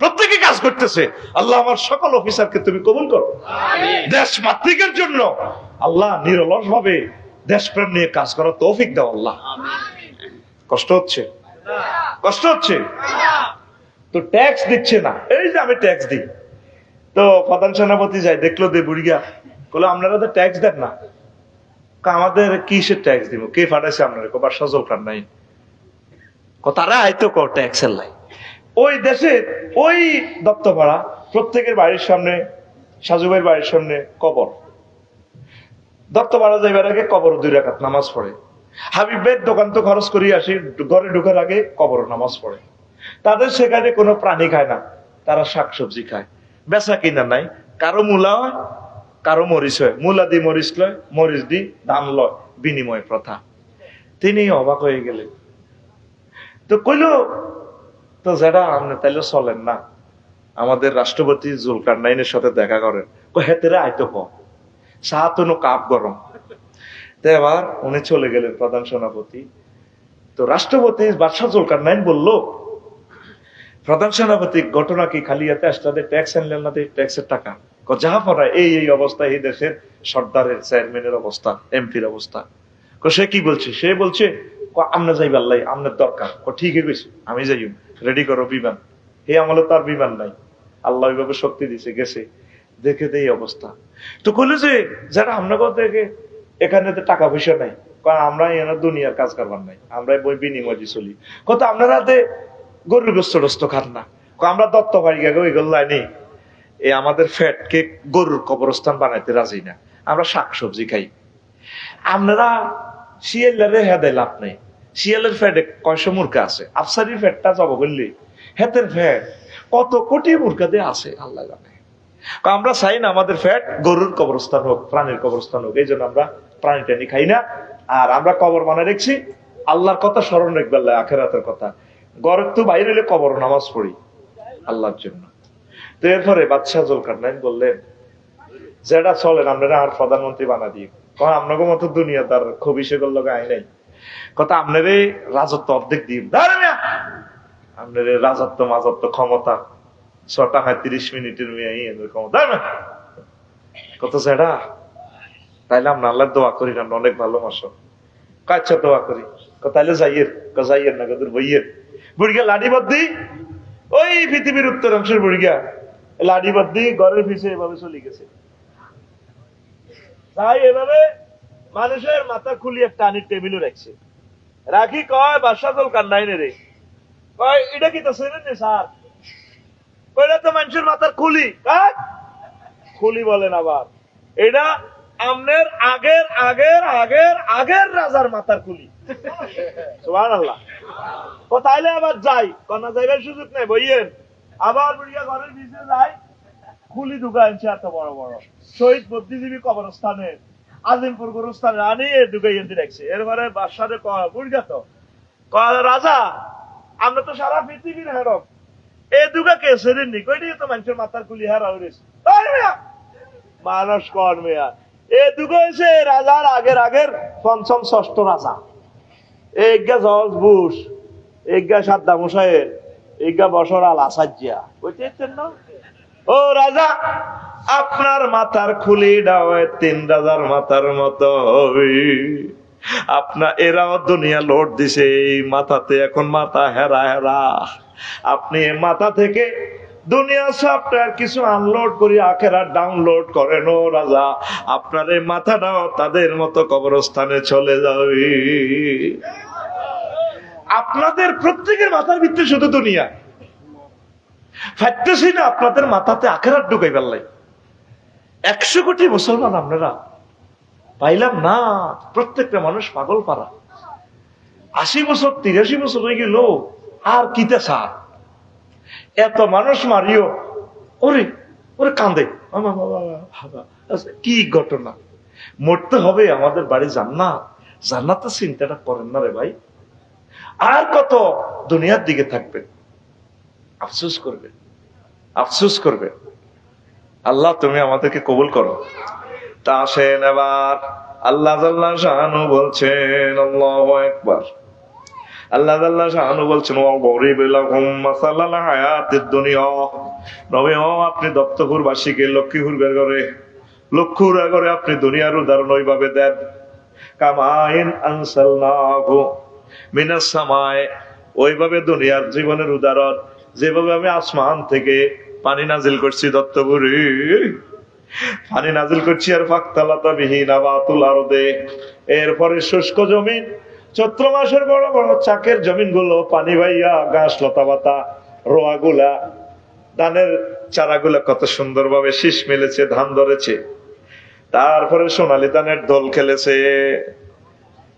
প্রত্যেকে কাজ করতেছে। আল্লাহ আমার সকল অফিসারকে তুমি কবুল করো, দেশ মাতৃকের জন্য আল্লাহ নিরলস ভাবে দেশপ্রেম নিয়ে কাজ করার তৌফিক দাও আল্লাহ। কষ্ট হচ্ছে, কষ্ট হচ্ছে তো ট্যাক্স দিচ্ছে না। এই যে আমি ট্যাক্স দিই, তো প্রধান সেনাপতি যাই দেখলো দে বুড়িয়া, বলে আপনারা তো ট্যাক্স দেন না। আমাদের কিসের ট্যাক্স দিব, কে ফাটাইছে আপনার? কবার সজল কার নাই, তারা হয়তো ট্যাক্সের লাই। ওই দেশে ওই দত্তপাড়া প্রত্যেকের বাড়ির সামনে, সাজুভাইয়ের বাড়ির সামনে কবর। দত্তপাড়া যাইবার আগে কবর 2 রাকাত নামাজ পড়ে। হাবিবের দোকান তো খরচ করি আসি, ঘরে ঢুকার আগে কবর নামাজ পড়ে। তাদের সেখানে কোনো প্রাণী খায় না, তারা শাকসবজি খায়, বেচা কিনা নাই, কারো মূলা হয় কারো মরিচ হয়, মূলা দি মরিচ লয়, মরিচ দি ধান লয়, বিনিময় প্রথা। তিনি অবাক হয়ে গেলেন, তো কইল তো যারা আপনি তাইলে চলেন না, আমাদের রাষ্ট্রপতি জুলকারনাইনের সাথে দেখা করেন। হেতেরা আইতো ক চা তো কাপ গরম। তো এবার উনি চলে গেলেন প্রধান সেনাপতি। তো রাষ্ট্রপতি বাদশাহ জুলকারনাইন বলল, প্রধান সেনাপতি ঘটনা কি, খালি এতে আসলে ট্যাক্স আনলেন না, ট্যাক্সের টাকা যা পড়ায় এই অবস্থা, এই দেশের সর্দারের চেয়ারম্যানের অবস্থা, এমপির অবস্থা। সে কি বলছে? সে বলছে আমরা যাই পাল্লাই, আপনার দরকার। ঠিকই কইছি, আমি যাই, রেডি করো বিমান। এই আমলে তার বিমান নাই, আল্লাহ ওইভাবে শক্তি দিছে, গেছে দেখে দেই অবস্থা। তো কইলো যে যারা আমরা দেখে এখানে তো টাকা পয়সা নাই, আমরা এখানে দুনিয়ার কাজ করবার নাই, আমরা বই বিনিময় চলি। কত আপনারা গরুর গোস্ত টোস্ত খান না, আমরা দত্ত বাড়ি গে ওইগুলো লাইনি, এই আমাদের ফ্যাটকে গরুর কবরস্থান বানাইতে রাজি না, আমরা শাকসবজি খাই। আপনারা শিয়ালের হেদে লাভ নেই, শিয়ালের ফ্যাটে কয়শো মুরগা আছে, আফসারির ফ্যাটটা জব করলি হেতের ফ্যাট কত কোটি মুরগা দিয়ে আছে আল্লাহ জানে। আমরা চাই না আমাদের ফ্যাট গরুর কবরস্থান হোক, প্রাণীর কবরস্থান হোক, এই জন্য আমরা প্রাণী টানি খাই না। আর আমরা কবর বানায় রেখছি আল্লাহর কথা স্মরণ রাখবে, আল্লাহ আখেরাতের কথা। ঘরের তো বাইরে হলে কবর নামাজ পড়ি আল্লাহর জন্য। তো এরপরে বাদশাহ জুলকারনাইন বললেন, যেটা চলেন আপনারা আর প্রধানমন্ত্রী বানা দিই, আপনাকে মতো দুনিয়াদার খুবই সেগুলো লোক আই নাই, কথা আপনার রাজত্ব অর্ধেক দিন, আপনার রাজত্ব মাজত্ব ক্ষমতা 6:30 মিনিটের ক্ষমতা কত সেটা, তাইলে আমরা আল্লাহ দোয়া করি না, অনেক ভালোবাসো, কাচ্চা দোয়া করি, তাইলে যাইয়ের না কদর বইয়ের বুড়িগা লাঠি বাদ্দি, ওই পৃথিবীর উত্তর অংশের বুড়িগা লাঠি বাদ্দি ঘরের পিছিয়ে এভাবে চলে গেছে। তাই এভাবে মানুষের মাথা খুলি একটা আনির টেবিলও রাখছে, রাখি কয় বাদশাহ জুলকারনাইন রে, কয় এটা কি তো চেনেন নি স্যার? কইলা তো মানুষের মাথার খুলি, খুলি বলেন আবার, এটা আমনের আগের আগের আগের আগের রাজার মাথার খুলি। সুবহানাল্লাহ। তাইলে আবার যাই, কন্যা যাইবার সুযোগ নেই, বইয়েন আবার বুড়িয়া ঘরের ভিতরে যাই, খুলি ঢুকা আনছে এত বড় বড় শহীদ বুদ্ধিজীবী কবরস্থানের আজিমপুর গুরুস্থানে আনি ঢুকাই এনে রাখছে। এরপরে বাদশাহে কয়, বুড়িয়া তো কয় রাজা আমরা তো সারা পৃথিবীর হেরব, এ দুগা কে সেরেননি, কইনি তো মানুষের মাথার খুলি হারা হয়েছে মানুষ কর মেয়া। এ দুগো হয়েছে রাজার আগের আগের পঞ্চম ষষ্ঠ রাজা, এগা জর্জ বুশ, এগা সাদ্দাম হুসাইন, এগা বশর আল আসাদ। বুঝতে না? ও রাজা, আপনার মাথার খুলি ডাও 3 রাজার মাথার মতো হবে। আপনার এরাও দুনিয়া লোড দিছে, এই মাথাতে এখন মাথা হেরা হেরা, আপনি মাথা থেকে দুনিয়া সফটওয়্যার কিছু আনলোড করি আখেরা ডাউনলোড করেন। ও রাজা, আপনার এই মাথাটাও তাদের মতো কবরস্থানে চলে যাবে। আপনাদের প্রত্যেকের মাথার ভিতরে শুধু দুনিয়া, ফাইতেছি না আপনাদের মাথাতে আখেরাত ঢুকাই ফেললাই। 100 কোটি মুসলমান আপনারা পাইলাম না, প্রত্যেকটা মানুষ পাগল পারা। 80 বছর 83 বছর হয়ে গেল, আর কিতে সার এত মানুষ মারিও, ওরে ওরে কান্দে, কি ঘটনা। মরতে হবে, আমাদের বাড়ি জান্নাত, জান্নাতের চিন্তাটা করেন না রে ভাই। আর কত দুনিয়ার দিকে থাকবেন, আফসোস করবেন, আফসোস করবেন। আল্লাহ তুমি আমাদেরকে কবুল করো। তা আসেন এবার আল্লাহ জাল্লা শানু বলছেন, আল্লাহু আকবার, আল্লাহ জাল্লা শানু বলছেন, ওয়া গরিব লাহুম মাসালাল হায়াতিদ দুনিয়া। নবী ও আপনি দত্তপুর বাসীকে লক্ষ্মীপুর করে লক্ষ্মীপুর করে আপনি দুনিয়ার উদাহরণ ওইভাবে দেন, কামাইন আনসালনাহু মিনাস সামায়ে, ওইভাবে দুনিয়ার জীবনের উদাহরণ, যেভাবে আমি আসমান থেকে পানি নাজিল করছি, দত্তপুরে পানি নাজিল করছি, আর ফাক্তালাতা বিহি নাবাতুল আরদে, এরপরে শুষ্ক জমিন, চৈত্র মাসের বড় বড় চাকের জমিন গুলো পানি ভাইয়া ঘাস লতা পাতা রোয়া গুলা, ধানের চারাগুলা কত সুন্দর ভাবে শীষ মেলেছে, ধান ধরেছে। তারপরে সোনালী ধানের দোল খেলেছে,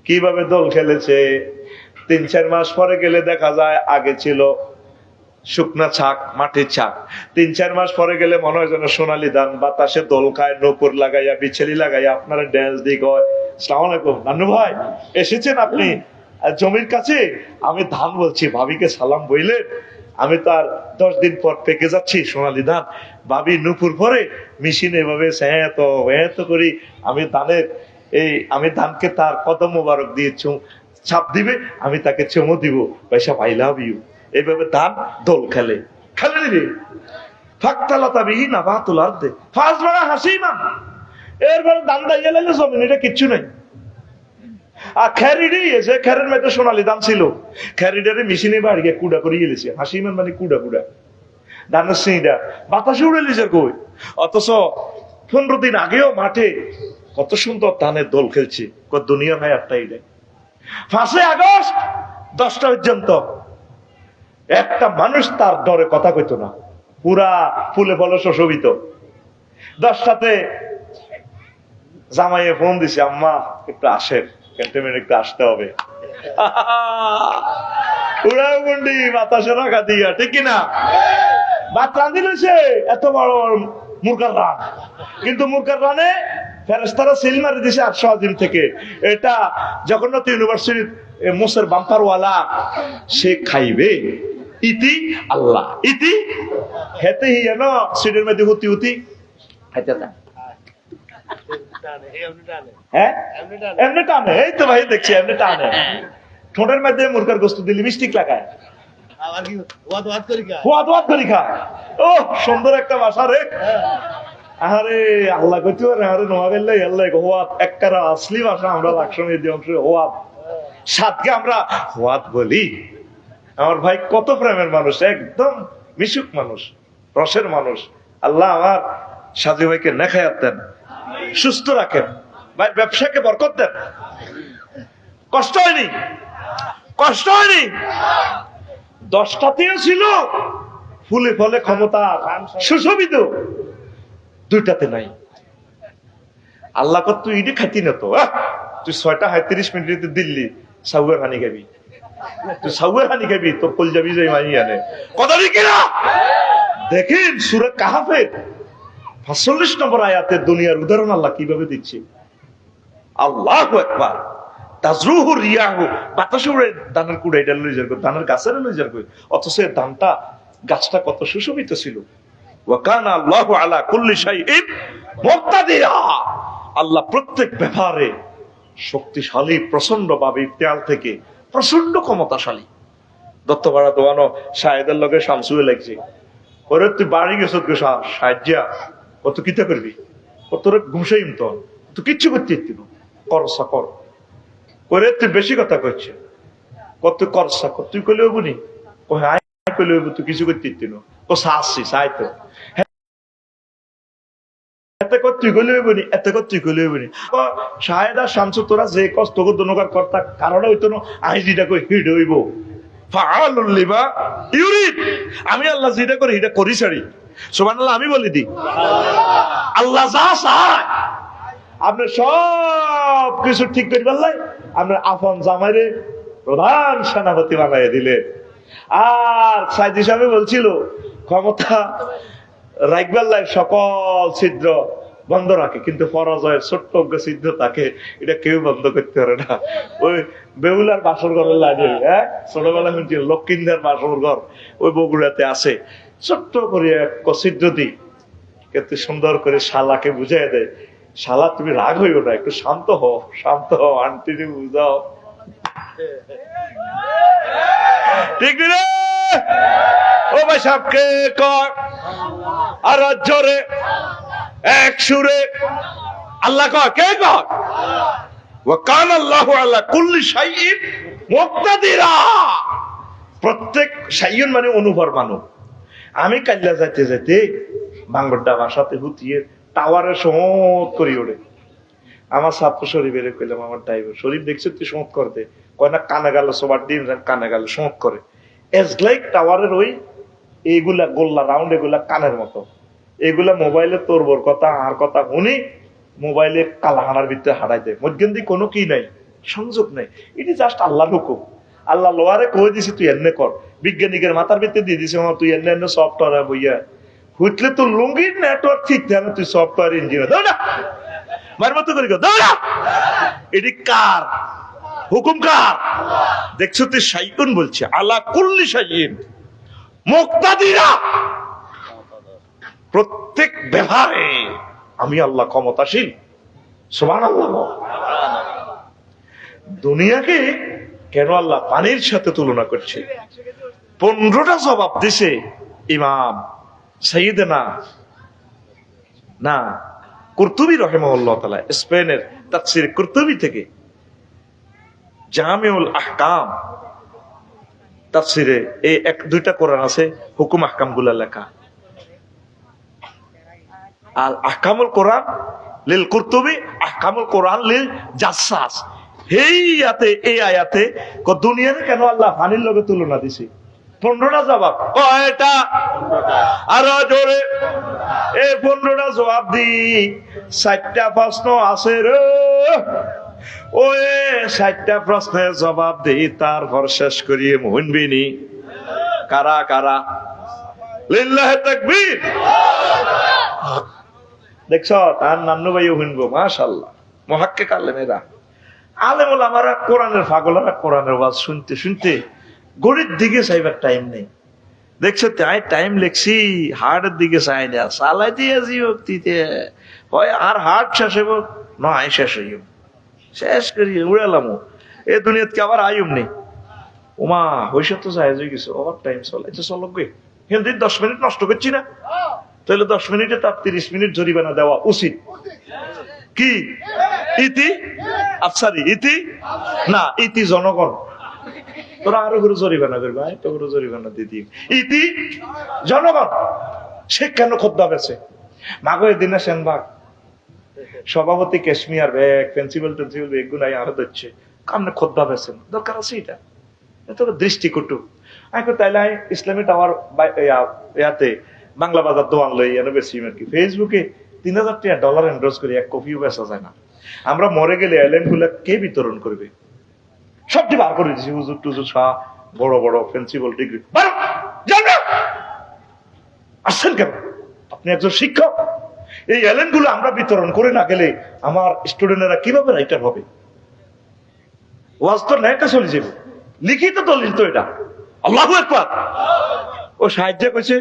কিভাবে দোল খেলেছে, 3-4 মাস পরে গেলে দেখা যায় আগে ছিল শুকনা ছাক, মাটির ছাক। 3-4 মাস পরে গেলে মনে হয় যেন সোনালী ধান, বাতাসে দোল খায়, নপুর লাগাইয়া, বিছেলি লাগাইয়া আপনারা ড্যান্স দিয়ে কয় আসসালামু আলাইকুম নান্নু ভাই এসেছেন আপনি জমির কাছে, আমি ধান বলছি, ভাবিকে সালাম বইলেন, আমি তার 10 দিন পর পেকে যাচ্ছি সোনালী ধান, ভাবি নুপুর পরে মেশিন এভাবে এত করি আমি ধানকে তার কদম মোবারক দিয়ে ছাপ দিবে, আমি তাকে চুমো দিব, পয়সা আই লাভ ইউ, এইভাবে ধান দোল খেলে রে ফাক্তালতা বিহীন আবাতুল আরদে ফাজবারা হাসিমান। এরপরে ধান দাইয়া লাগলে জমিন, এটা কিচ্ছু নাই। আর খেরিডি এসে খেরের মধ্যে সোনালী ধান ছিল, খেরিডারে মেশিনে বাড়িয়ে কুড়া করে গেলেছে, হাসিমান মানে কুড়া ধানের সিঁড়া বাতাসে উড়ে লিছে কই। অথচ 15 দিন আগেও মাঠে কত সুন্দর ধানের দোল খেলছে, দুনিয়ার হয় একটা ইডে। 5 আগস্ট 10টা পর্যন্ত একটা মানুষ তার ডরে কথা কইতো না, পুরা ফুলে ফলে শোভিত। 10টাতে জামাইয়ে ফোন দিছে, আম্মা একটু আসেন, ক্যান্টনমেন্ট একটু আসতে হবে। উড়াও গুন্ডি বাতাসে রাখা দিয়া, ঠিক কিনা? ভাত রাঁধি লইছে এত বড় মুরগার রান, কিন্তু মুরগার রানে ফেরেশতারা সিল মারি দিছে 800 আজিম থেকে। এটা জগন্নাথ ইউনিভার্সিটির মোসের বাম্পারওয়ালা, সে খাইবে ইতি আল্লাহ ইতি হেতে হি না সিটের মধ্যে হুতি খাইতে না। হ্যাঁ এমনি টানে, এই তো ভাই দেখছি এমনি টানে, ঠোঁটের মধ্যে মুরগার গোস্ত দিলি মিষ্টিক লাগায়, ও সুন্দর একটা ভাষা রে। আরে আল্লাহ কইতে পারে, আরে নোয়াবেল্লাই আল্লাহ হোয়াত এককারা আসলি ভাষা, আমরা লাকসামের যে অংশ হোয়াত সাতকে আমরা হোয়াত বলি। আমার ভাই কত প্রেমের মানুষ, একদম মিশুক মানুষ, রসের মানুষ। আল্লাহ আমার সাজু ভাইকে নেখায়াত দেন, সুস্থ রাখেন, ভাই ব্যবসাকে বরকত দেন। কষ্ট হয়নি, কষ্ট হয়নি। 10টাতেও ছিল ফুলে ফলে ক্ষমতা সুশোভিত, 2টাতে নাই। আল্লাহ কত তুই ইডি খাইতি না তো, তুই 6টা 37 মিনিটে দিল্লি সাউয়ের হানি খাবি, তুই সাউয়ের হানি খাবি, তোর কল যাবি যাই মাই আনে কথা কি না। দেখেন সূরা কাহাফের 45 নম্বর আয়াতে দুনিয়ার উদাহরণ আল্লাহ কিভাবে দিচ্ছে। আল্লাহু আকবার। তাজরুহু রিয়াহু, বাতাসে উড়ে ধানের কুড়া এটা লই যাবে, ধানের গাছের লই যাবে, অথচ ধানটা গাছটা কত সুশোভিত ছিল। ওয়া কানা আল্লাহু আলা কুল্লি শাইইন মুক্তাদিরা, আল্লাহ প্রত্যেক ব্যাপারে শক্তিশালী, প্রচন্ড ভাবে ইফতিআল থেকে প্রচন্ড ক্ষমতাশালী। দত্তপাড়া দোয়ানো শাহেদের লগে শামসুয়ে লাগছে, ওরে তুই বাড়ি গেছ সাহায্যা কত কিতা করবি, তোর ঘুষাইম তো তুই কিচ্ছু করতে করসা কর করে, তুই বেশি কথা করছে কত করসা কর, তুই কইলে হবনি কইলে হইব, তুই কিছু করতে ও সাহসি সাই তো এতে কর তুই কইলে হইবনি, এতে কর তুই কইলে হইবনি। শাহেদা শামসু তোরা যে কষ্ট তোকে দনকার কর্তা কারণে হইতো না, আই যেটা কই হিড হইব ফাআলুল লিমা ইউরিদ, আমি আল্লাহ যেটা করি এটা করি ছাড়ি। সুবহানাল্লাহ আমি বলি দি, আল্লাহ যা চায় আপনি সব কিছু ঠিক করে পারলাই, আপনার আপন জামাইরে প্রধান সেনাপতি বানাইয়া দিলেন। আর সাইদি সাহেব বলছিল ক্ষমতা রাখবেল্লাই সকল ছিদ্র বন্ধ রাখে, কিন্তু পরাজয়ের ছোট্ট ছিদ্র তাকে, এটা কেউ বন্ধ করতে পারে না। ওই বেহুলার বাসর ঘরের লাগে, হ্যাঁ ছোটবেলা শুনছি লক্ষ্মীন্দার বাসর ঘর ওই বগুড়াতে আছে, ছোট্ট করে এক ছিদ্র দিই, কিন্তু সুন্দর করে শালাকে বুঝাই দেয়, শালা তুমি রাগ হইও না, একটু শান্ত হও, শান্ত হও, আন্টি বুঝাও, ঠিক রে ও ভাই সাহেবকে কর আর জোরে এক সুরে আল্লাহ কর, কে কর ওয়া কানা আল্লাহু আলা কুল্লি শাইইন মুক্তাদিরা। প্রত্যেক শাইউন মানে অনুভর মানব। আমি কাল্লা যাইতে যাইতে বাংলাটা ভাষাতে হুতিয়ে টাওয়ারের সমত করি ওড়ে, আমার ছাত্র শরীফের কইলাম, আমার ড্রাইভার শরীফ দেখছে তুই সমত করতে, কয় না কানে গেল সবার দিন কানে গেল সমত করে, এজ লাইক টাওয়ারের ওই এইগুলা গোল্লা রাউন্ড, এগুলা কানের মতো, এগুলা মোবাইলে তোরবর কথা আর কথা শুনি মোবাইলে কালাহানার ভিতরে হারাই দেয়, মধ্যে কোনো কি নাই, সংযোগ নাই, এটি জাস্ট আল্লাহর হুকুম। আল্লাহ লোয়ারে কয়ে দিছি তুই এমনি কর, বিজ্ঞানিকের মাথার ভিতরে দিয়ে দিছে তুই এনে সফটওয়্যার বইয়া হুইটলে তো লুঙ্গির নেটওয়ার্ক ঠিক থাকে তুই সফটওয়্যার ইঞ্জিনিয়ার দাও না মার মতো করি দাও না এটি কার হুকুম কার দেখছো তুই শাইকুন বলছে আলা কুল্লি শাইইন মুক্তাদিরা প্রত্যেক ব্যাপারে আমি আল্লাহ ক্ষমতাশীল সুবহানাল্লাহ। দুনিয়াকে কেন আল্লাহ পানির সাথে তুলনা করছে? 15টা জবাব দিছে ইমাম সাইয়েদনা না কুরতুবী রাহিমাহুল্লাহ তাআলা স্পেনের তাফসীর কুরতুবী থেকে জামিউল আহকাম তাফসীরে এই এক দুইটা কোরআন আছে হুকুম আহকামগুলো লেখা আল আহকামুল কোরআন লিল কুরতুবী আহকামুল কোরআন লিল জাসসাস। এই আয়াতে দুনিয়ার কেন আল্লাহ পানির লগে তুলনা দিছে? 15টা জবাব কয়টা? আরো জোরে এই 15টা জবাব দি 4টা প্রশ্ন আছে রে ওই 4টা প্রশ্নের জবাব দেই তারপর শেষ করিয়ে মুনবিনি কারা কারা লিল্লাহি তাকবীর। দেখছ তার নান্নু ভাইও শুনবো মাশাআল্লাহ মুহাক্কিক আলেমেরা আলেম ওলামারা কোরআনের পাগলেরা কোরআনের ওয়াজ শুনতে শুনতে গড়ির দিকে চাইবার টাইম নেই। দেখছো তাই টাইম লেখছি হার্টের দিকে চাই না চালাই দিয়ে জীবক্তিতে হয় আর হার্ট শেষ হইব নয় শেষ হইব শেষ করি উড়ালামো এ দুনিয়াতে আবার আয়ুম নেই ওমা হইসে তো যায় গেছে ওভার টাইম চলাইছে চলক গে কিন্তু 10 মিনিট নষ্ট করছি না তাহলে 10 মিনিটে তার 30 মিনিট জরিমানা দেওয়া উচিত কি? ইতি আফসারি ইতি না ইতি জনগণ তোরা আরো করে জরিমানা করবে তো করে জরিমানা দিদি ইতি জনগণ সে কেন খোদ্দা বেছে মাগো এদিনে সেনবাগ সভাপতি ক্যাশমিয়ার ব্যাগ পেন্সিল ব্যাগ গুলাই আরো দিচ্ছে কামনে খোদ্দা বেছেন দরকার আছে এটা এত দৃষ্টিকটু এখন তাইলে ইসলামী টাওয়ার ইয়াতে বাংলা বাজার দোয়ান লই এনে বেশি আর কি ফেসবুকে $3000 এন্ডোর্স করি এক কপিও বেচা যায় না। আমরা মরে গেলে এলেন গুলা কে বিতরণ করবে? সবটি বার করে দিচ্ছি হুজুর টুজুর শাহ বড় বড় প্রিন্সিপাল ডিগ্রি আসছেন কেন? আপনি একজন শিক্ষক এই এলেন গুলো আমরা বিতরণ করে না গেলে আমার স্টুডেন্টরা কিভাবে রাইটার হবে? ওয়াজ তো নেটে চলে যাবে লিখিত দলিল তো এটা আল্লাহু আকবার। ও সাহায্য কইছে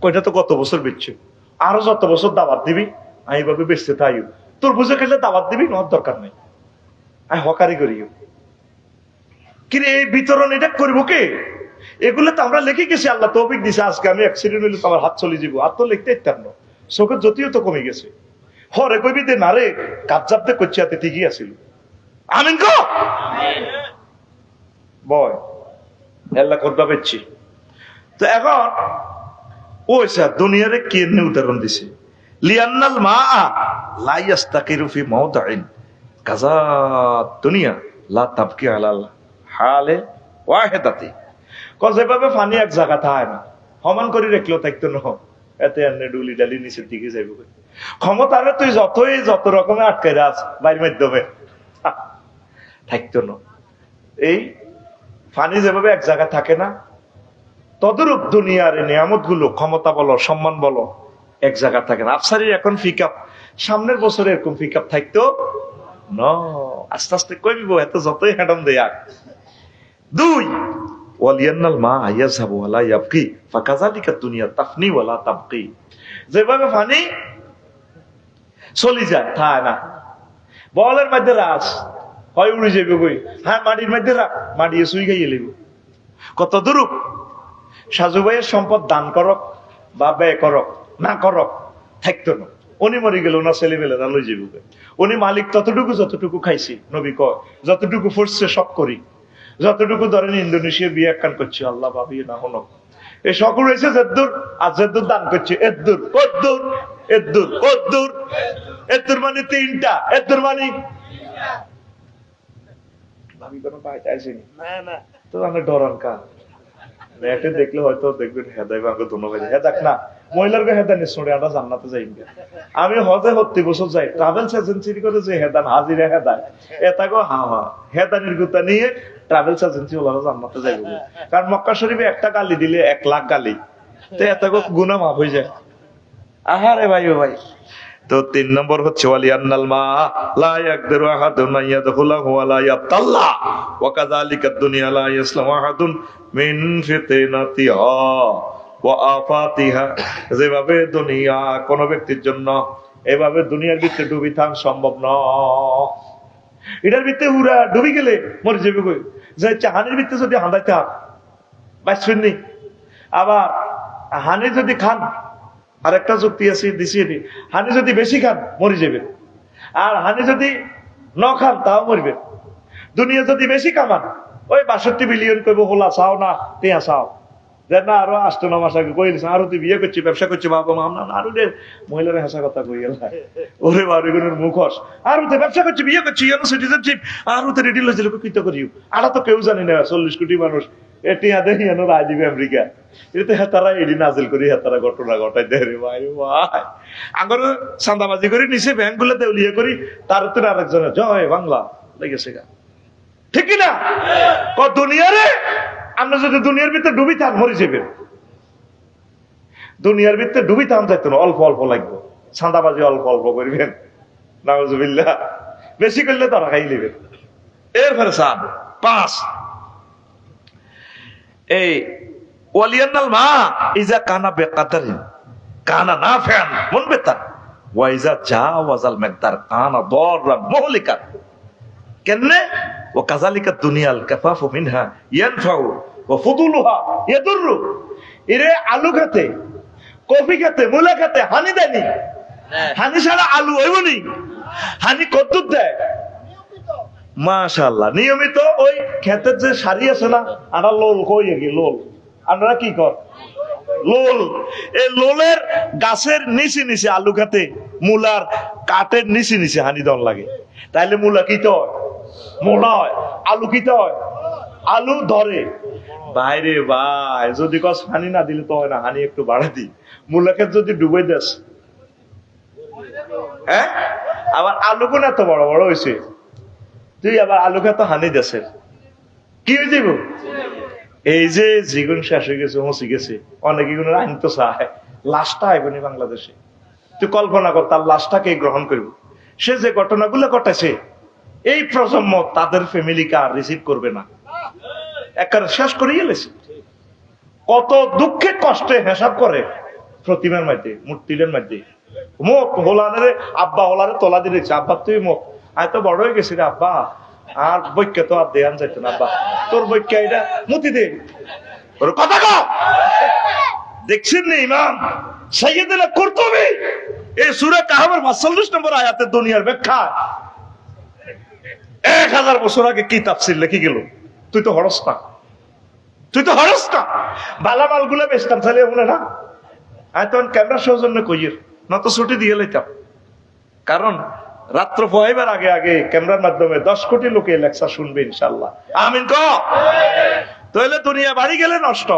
কয়টা তো কত বছর বেচছে আরো যত বছর দাওয়াত দিবি আমি ভাবে বেচতে তাই তোর বুঝে খেলে দাওয়াত দিবি নেওয়ার দরকার নেই আমি হকারি করিও কিন্তু এই বিতরণ এটা করবো কে? এগুলো তো আমরা লিখে গেছি আল্লাহ তৌফিক দিছে আজকে আমি অ্যাক্সিডেন্ট হইলে তো আমার হাত চলে যাবো আর তো লিখতে ইত্যান্ন চোখের জ্যোতিও তো কমে গেছে হরে কবি দে না রে কাবজাবতে করছে হাতে ঠিকই আসিল আমিন কো বয় আল্লাহ করবা পেয়েছি। তো এখন ওই স্যার দুনিয়ারে কে উদাহরণ দিছে লিয়ান্নাল মা লা ইয়াস্তাকিরু ফি মাওদাইন কাজা দুনিয়া লা তাবকি আলাল হালে ওয়াহিদাতি যেভাবে পানি এক জায়গা থাকে না সমান করে রাখলেও থাকতো না এতে এনে ডুলি ডালি নিচের দিকে যাইব ক্ষমতারে তুই যত রকমের আটকাই রাখ বাইর মাধ্যমে থাকতো না। এই পানি যেভাবে এক জায়গা থাকে না তদরূপ দুনিয়ার নিয়ামত গুলো ক্ষমতা বলো সম্মান বলো এক জায়গা থাকে না। আফসারির এখন পিকআপ সামনের বছরে এরকম পিকআপ থাকতো না আস্তে আস্তে কমিব এত যতই হ্যাডম দেয়া। 2 ওয়ালিয়ান্নাল মা ইয়াযহাবু ওয়ালা ইয়াবকি ফাকাযালিকা দুনিয়া তাফনি ওয়ালা তাবকি যেভাবে পানি চলে যায় থাকে না বলের মধ্যে রাস হয় উড়ে যাবে কই হ্যাঁ মাটির মধ্যে মাটি সুই খাইয়ে লিব কত দূরুপ সাজু ভাইয়ের সম্পদ দান করক বা ব্যয় করক না করক থাকতো না উনি মরে গেল ওনার ছেলেমেয়েরা লই যাবে উনি মালিক ততটুকু যতটুকু খাইছি নবী কয় যতটুকু ফোর্সে সব করি যতটুকু ধরেন ইন্দোনেশিয়া বিয়ে একখান করছি আল্লাহ ভাবিয়ে না হনক এই সকল রয়েছে জেদ্দুর আর জেদ্দুর দান করছে এদ্দুর কদ্দুর এদ্দুর কদ্দুর এদ্দুর মানে 3টা এদ্দুর মানে ভাবি কোনো পাইতে আসেনি না না তো আমরা ডরান কা নেটে দেখলে হয়তো দেখবেন হেদায় ভাঙ্গ ধন্যবাদ হেদাক না মহিলার হেদানি শুনে আমরা জান্নাতে যাই আমি হজে 30 বছর যাই ট্রাভেলস এজেন্সি করে যে হেদান হাজিরা হেদায় এটা গো হা হেদানির গুতা নিয়ে ট্রাভেলস এজেন্সি ওলারা জান্নাতে যাইব, কারণ মক্কা শরীফে একটা গালি দিলে 1 লাখ গালি, তো এত গুনাহ মাফ হয়ে যায়। আহারে ভাই ও ভাই। তো 3 নম্বর হচ্ছে ওয়ালিয়ান্নাল মা লা ইয়াকদিরু আহাদুন আন ইয়াদখুলাহু ওয়া লা ইয়াতাল্লা ওয়া কাযালিকা দুনিয়া লা ইয়াসলামু আহাদুন মিন ফিতনাতিহা ওয়া আফাতিহা। যেভাবে দুনিয়া কোন ব্যক্তির জন্য এভাবে দুনিয়ার ভিতরে ডুবি থাকা সম্ভব নয়। এটার ভিতরে উড়া ডুবি গেলে মরে যাবে কই, যে হানির ভিতরে যদি হাঁদাইতে হাত বাঁচবেন নি। আবার হানি যদি খান, আর একটা যুক্তি আছে দিছি, হানি যদি বেশি খান মরে যাবেন, আর হানি যদি ন খান তাও মরবেন। দুনিয়া যদি বেশি কামান, ওই 62 বিলিয়ন কইব হোলা চাও না টিয়া চাও, যে না আরো 8-9 মাস আগে কইলিস আরো তুই বিয়ে করছি ব্যবসা করছি, বাবা মা না আরো মহিলার হাসা কথা কই গেল, ওরে বাড়িগুলোর মুখোশ আরো তো ব্যবসা করছি বিয়ে করছি সিটিজেনশিপ আরো তো রেডি লইছিল কৃত করিও, আরা তো কেউ জানি না 40 কোটি মানুষ এটিয়া দেখি এনো রায় দিবে আমেরিকা, এটা হেতারা এডি নাজিল করি হেতারা ঘটনা ঘটাই দেয় রে ভাই ভাই। আগর চাঁদাবাজি করে নিচে ব্যাংক গুলো দেউলিয়া করি, তার তো আরেকজনের জয় বাংলা লেগেছে গা, ঠিক না? দুনিয়ারে আমরা যদি দুনিয়ার ভিতরে ডুবি থান মরে যাবেন। দুনিয়ার ভিতরে ডুবি থান যাইতো না, অল্প অল্প লাগবে, চাঁদাবাজি অল্প অল্প করবেন, নাউজুবিল্লাহ, বেশি করলে তারা খাই নেবেন। এরপরে 5 এই ওয়ালিয়ান্নাল মা ইজা কানা বেকাতারিন কানা নাফিআন মুনবিতান ওয়া ইজা জাওয়াজাল মিকদার কানা দাররান মুহলিকান। কেনে ওয়া কাযালিকা দুনিয়াল কাফাফু মিনহা ইয়ানফাউ ওয়া ফুদুলুহা ইয়াদুররু। এরে আলু খেতে, কফি খেতে, মূলা খেতে হানি দেয়নি, হানি ছাড়া আলু হইবনি। হানি কদ্দুর দেয় মাশাআল্লাহ নিয়মিত। ওই ক্ষেতের যে সারি আছে না, আমরা লোল কই কি লোল, আপনারা কি কর লোল, এই লোলের গাছের নিচে নিচে আলু খেতে, মূলার কাঠের নিচে নিচে হানি দন লাগে। তাইলে মূলা কিতে হয় মোড়া হয়, আলু কিতে হয় আলু ধরে। বাইরে ভাই যদি কস হানি না দিলে তো হয় না, হানি একটু বাড়া দি, মূলাকে যদি ডুবে দেস, হ্যাঁ আবার আলু কোন এত বড় বড় হয়েছে, তুই আবার আলু খেতে হানি দেশের কি হয়ে যাব? এই যে জীবন শেষ হয়ে গেছে, মসি গেছে, অনেকে আইন তো চায় লাশটা আইবনি বাংলাদেশে। তুই কল্পনা কর তার লাশটাকে গ্রহণ করব। সে যে ঘটনাগুলো ঘটেছে, এই প্রজন্ম তাদের ফ্যামিলিকে আর রিসিভ করবে না, একেবারে শেষ করে গেলেছে। কত দুঃখে কষ্টে হিসাব করে প্রতিমার মধ্যে, মূর্তিদের মধ্যে মুখ হোলারে, আব্বা হোলারে তোলা দিয়ে দিচ্ছে, আব্বা তুই মুখ আয় তো বড় হয়ে গেছি রে আব্বা, আর বৈক্য তো আর দেয়ান যাইতো না, আব্বা তোর বৈক্য এটা মুতি দে, ওর কথা কও। দেখছেন না ইমাম সাইয়্যিদুনা কুরতুবী এই সূরা কাহফের ৪৫ নম্বর আয়াতের দুনিয়ার ব্যাখ্যা 1000 বছর আগে কি তাফসীর লিখে গেল। তুই তো হরস না, তুই তো হরস না। বালামাল গুলো বেচতাম তাহলে বলে না, আমি তখন ক্যামেরা সৌজন্য কইয়ের না তো ছুটি দিয়ে লাইতাম, কারণ রাত্র পোহাইবার আগে আগে ক্যামেরার মাধ্যমে 10 কোটি লোকে লেকচার শুনবে ইনশাআল্লাহ। আমিন ক। তাহলে দুনিয়া বাড়ি গেলে নষ্ট,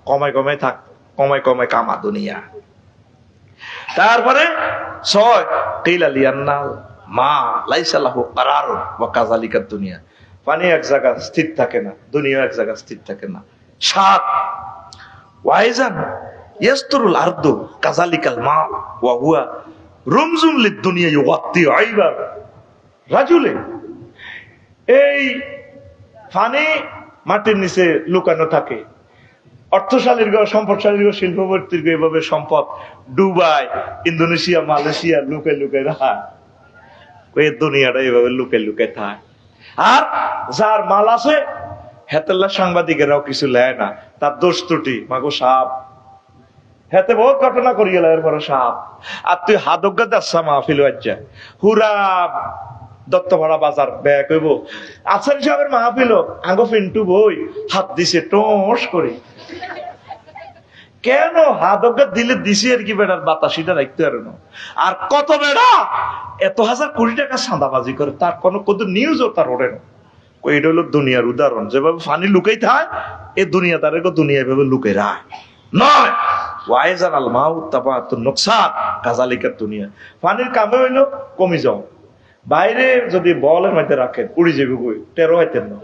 কমায় কমায় থাক, কমায় কমায় কামা দুনিয়া। তারপরে 6 কিলা লিয়ান্নাল মা লাইসা লাহু কারারুন ওয়া কাযালিকা দুনিয়া। পানি এক জায়গায় স্থির থাকে না, দুনিয়া এক জায়গায় স্থির থাকে না। 7 ওয়াইজান ইয়াসতুরুল আরদু কাযালিকাল মা ওয়া হুয়া রুমজুন লিদ-দুনিয়া ইউগাত্তি আইবার রাজুলে। এই পানি মাটির নিচে লুকানো থাকে, অর্থশালীর গো, সম্পদশালীর গো, শিল্পপতির গো, এভাবে সম্পদ দুবাই, ইন্দোনেশিয়া, মালয়েশিয়া লুকে লুকে রাখা, ওই দুনিয়াটা এভাবে লুকে লুকে থাকে। আর যার মাল আছে হেতেল্লা সাংবাদিকেরাও কিছু লেয় না, তার দোষ ত্রুটি মাগো সাপ হেতে বহুত ঘটনা করি গেল, এরপরে সাপ। আর তুই হাদজ্ঞা দাসা মাহফিল আজ্জা হুরা দত্তপাড়া বাজার ব্যাগ হইব আচারি সাহেবের মাহফিল, আঙ্গো পিন্টু বই হাত দিছে টোস করে। কেন হাদজ্ঞা দিলে দিছি আর কি, বেড়ার বাতাসিটা রাখতে পারে না। আর কত বেড়া এত 1000 কোটি টাকা চাঁদাবাজি করে, তার কোনো নিউজও তার ওঠে না। এটা হলো দুনিয়ার উদাহরণ, যেভাবে ফানি লুকাই থাকে এই দুনিয়াদারে দুনিয়া এভাবে লুকে রায় নয়। ওয়াইজান আল মাউত তাবাতুন নুকসান কাযালিকা দুনিয়া। পানির কামে হইলো কমি যাও, বাইরে যদি বলের মধ্যে রাখেন উড়ি যাবে কই, টেরো হইতেন না,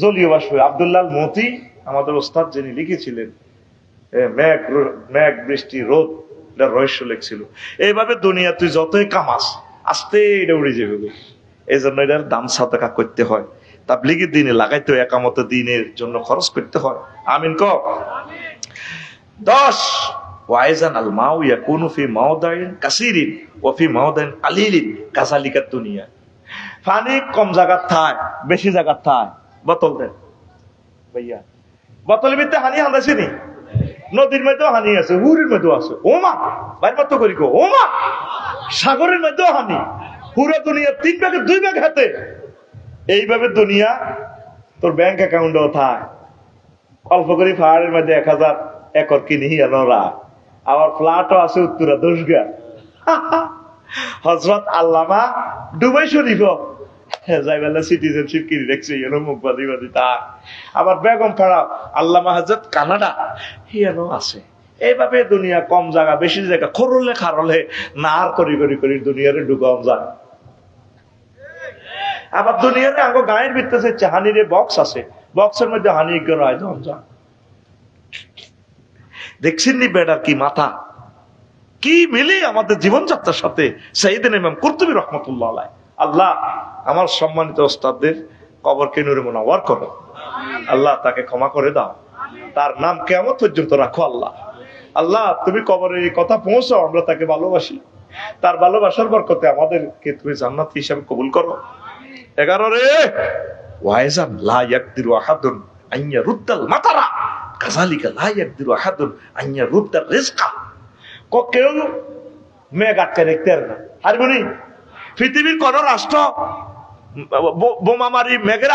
জলীয় বাষ্প। আব্দুল্লাহ মতি আমাদের ওস্তাদ যিনি লিখেছিলেন, মেঘ বৃষ্টি রোদ, এটা রহস্য লেখছিল। এইভাবে দুনিয়া তুই যতই কামাস আস্তে এটা উড়ে যাবে। এই জন্য এটার দাম সাদাকা করতে হয়, তাবলীগের দিনে লাগাইতে হয়, একামত দিনের জন্য খরচ করতে হয়। আমিন ক। 10 ওয়াইজান আল মাউ ইয়াকুনু ফি মাওদাইন কাসীরিন ওয়া ফি মাওদাইন কালিলিন কাযালিকা দুনিয়া। পানি কম জায়গা থায়, বেশি জায়গা থায়। বোতল দেন ভাইয়া, বোতলের ভিতরে হানি হান্দাছে নি? নদীর মধ্যেও হানি আছে, হুরের মধ্যেও আছে। ওমা বাইর মতো করি গো, ওমা সাগরের মধ্যেও হানি। পুরো দুনিয়া 3 ভাগের 2 ভাগ হাতে। এইভাবে দুনিয়া তোর ব্যাংক অ্যাকাউন্টও থায়। অল্প করে পাহাড়ের মধ্যে 1000 একর কিনি আনোরা, আবার ফ্ল্যাটও আছে উত্তরা 10 গা। হযরত আল্লামা দুবাই শরীফ যাইবেলা সিটিজেনশিপ কিনে দেখছে, এনো মুখবাদী বাদী তা। আবার বেগম পাড়া আল্লামা হযরত কানাডা হিয়ানো আছে। এইভাবে দুনিয়া কম জায়গা বেশি জায়গা খরলে খারলে নার করি করি করি দুনিয়ারে ঢুকাম যায়। আবার দুনিয়াতে আঙ্গ গায়ের ভিতরে হানির বক্স আছে, বক্সের মধ্যে হানি গড়ায় যা। দেখছেন নি বেটার কি মাথা, কি মিলে আমাদের জীবনযাত্রার সাথে। সাইয়েদনা ইমাম কুরতুবী রাহমাতুল্লাহ আলাইহি। আল্লাহ আমার সম্মানিত ওস্তাদদের কবরকে নূরে মুনাওয়ার করো, আল্লাহ তাকে ক্ষমা করে দাও, তার নাম কিয়ামত পর্যন্ত রাখো। আল্লাহ আল্লাহ তুমি কবরে এই কথা পৌঁছাও, আমরা তাকে ভালোবাসি, তার ভালোবাসার বরকতে আমাদেরকে তুমি জান্নাত হিসাবে কবুল করো। 11 রে ওয়াইজান লা ইয়াকদিরু আহাদুন আইয়া রুদ্দাল মাতারা কাযালিকা লা ইয়াকদিরু আহাদুন আইয়া রুদ্দার রিজকা। কেউ মেঘ আটকে রাখতে পারে না। আর বলি পৃথিবীর কোন রাষ্ট্র বোমা মারি মেঘের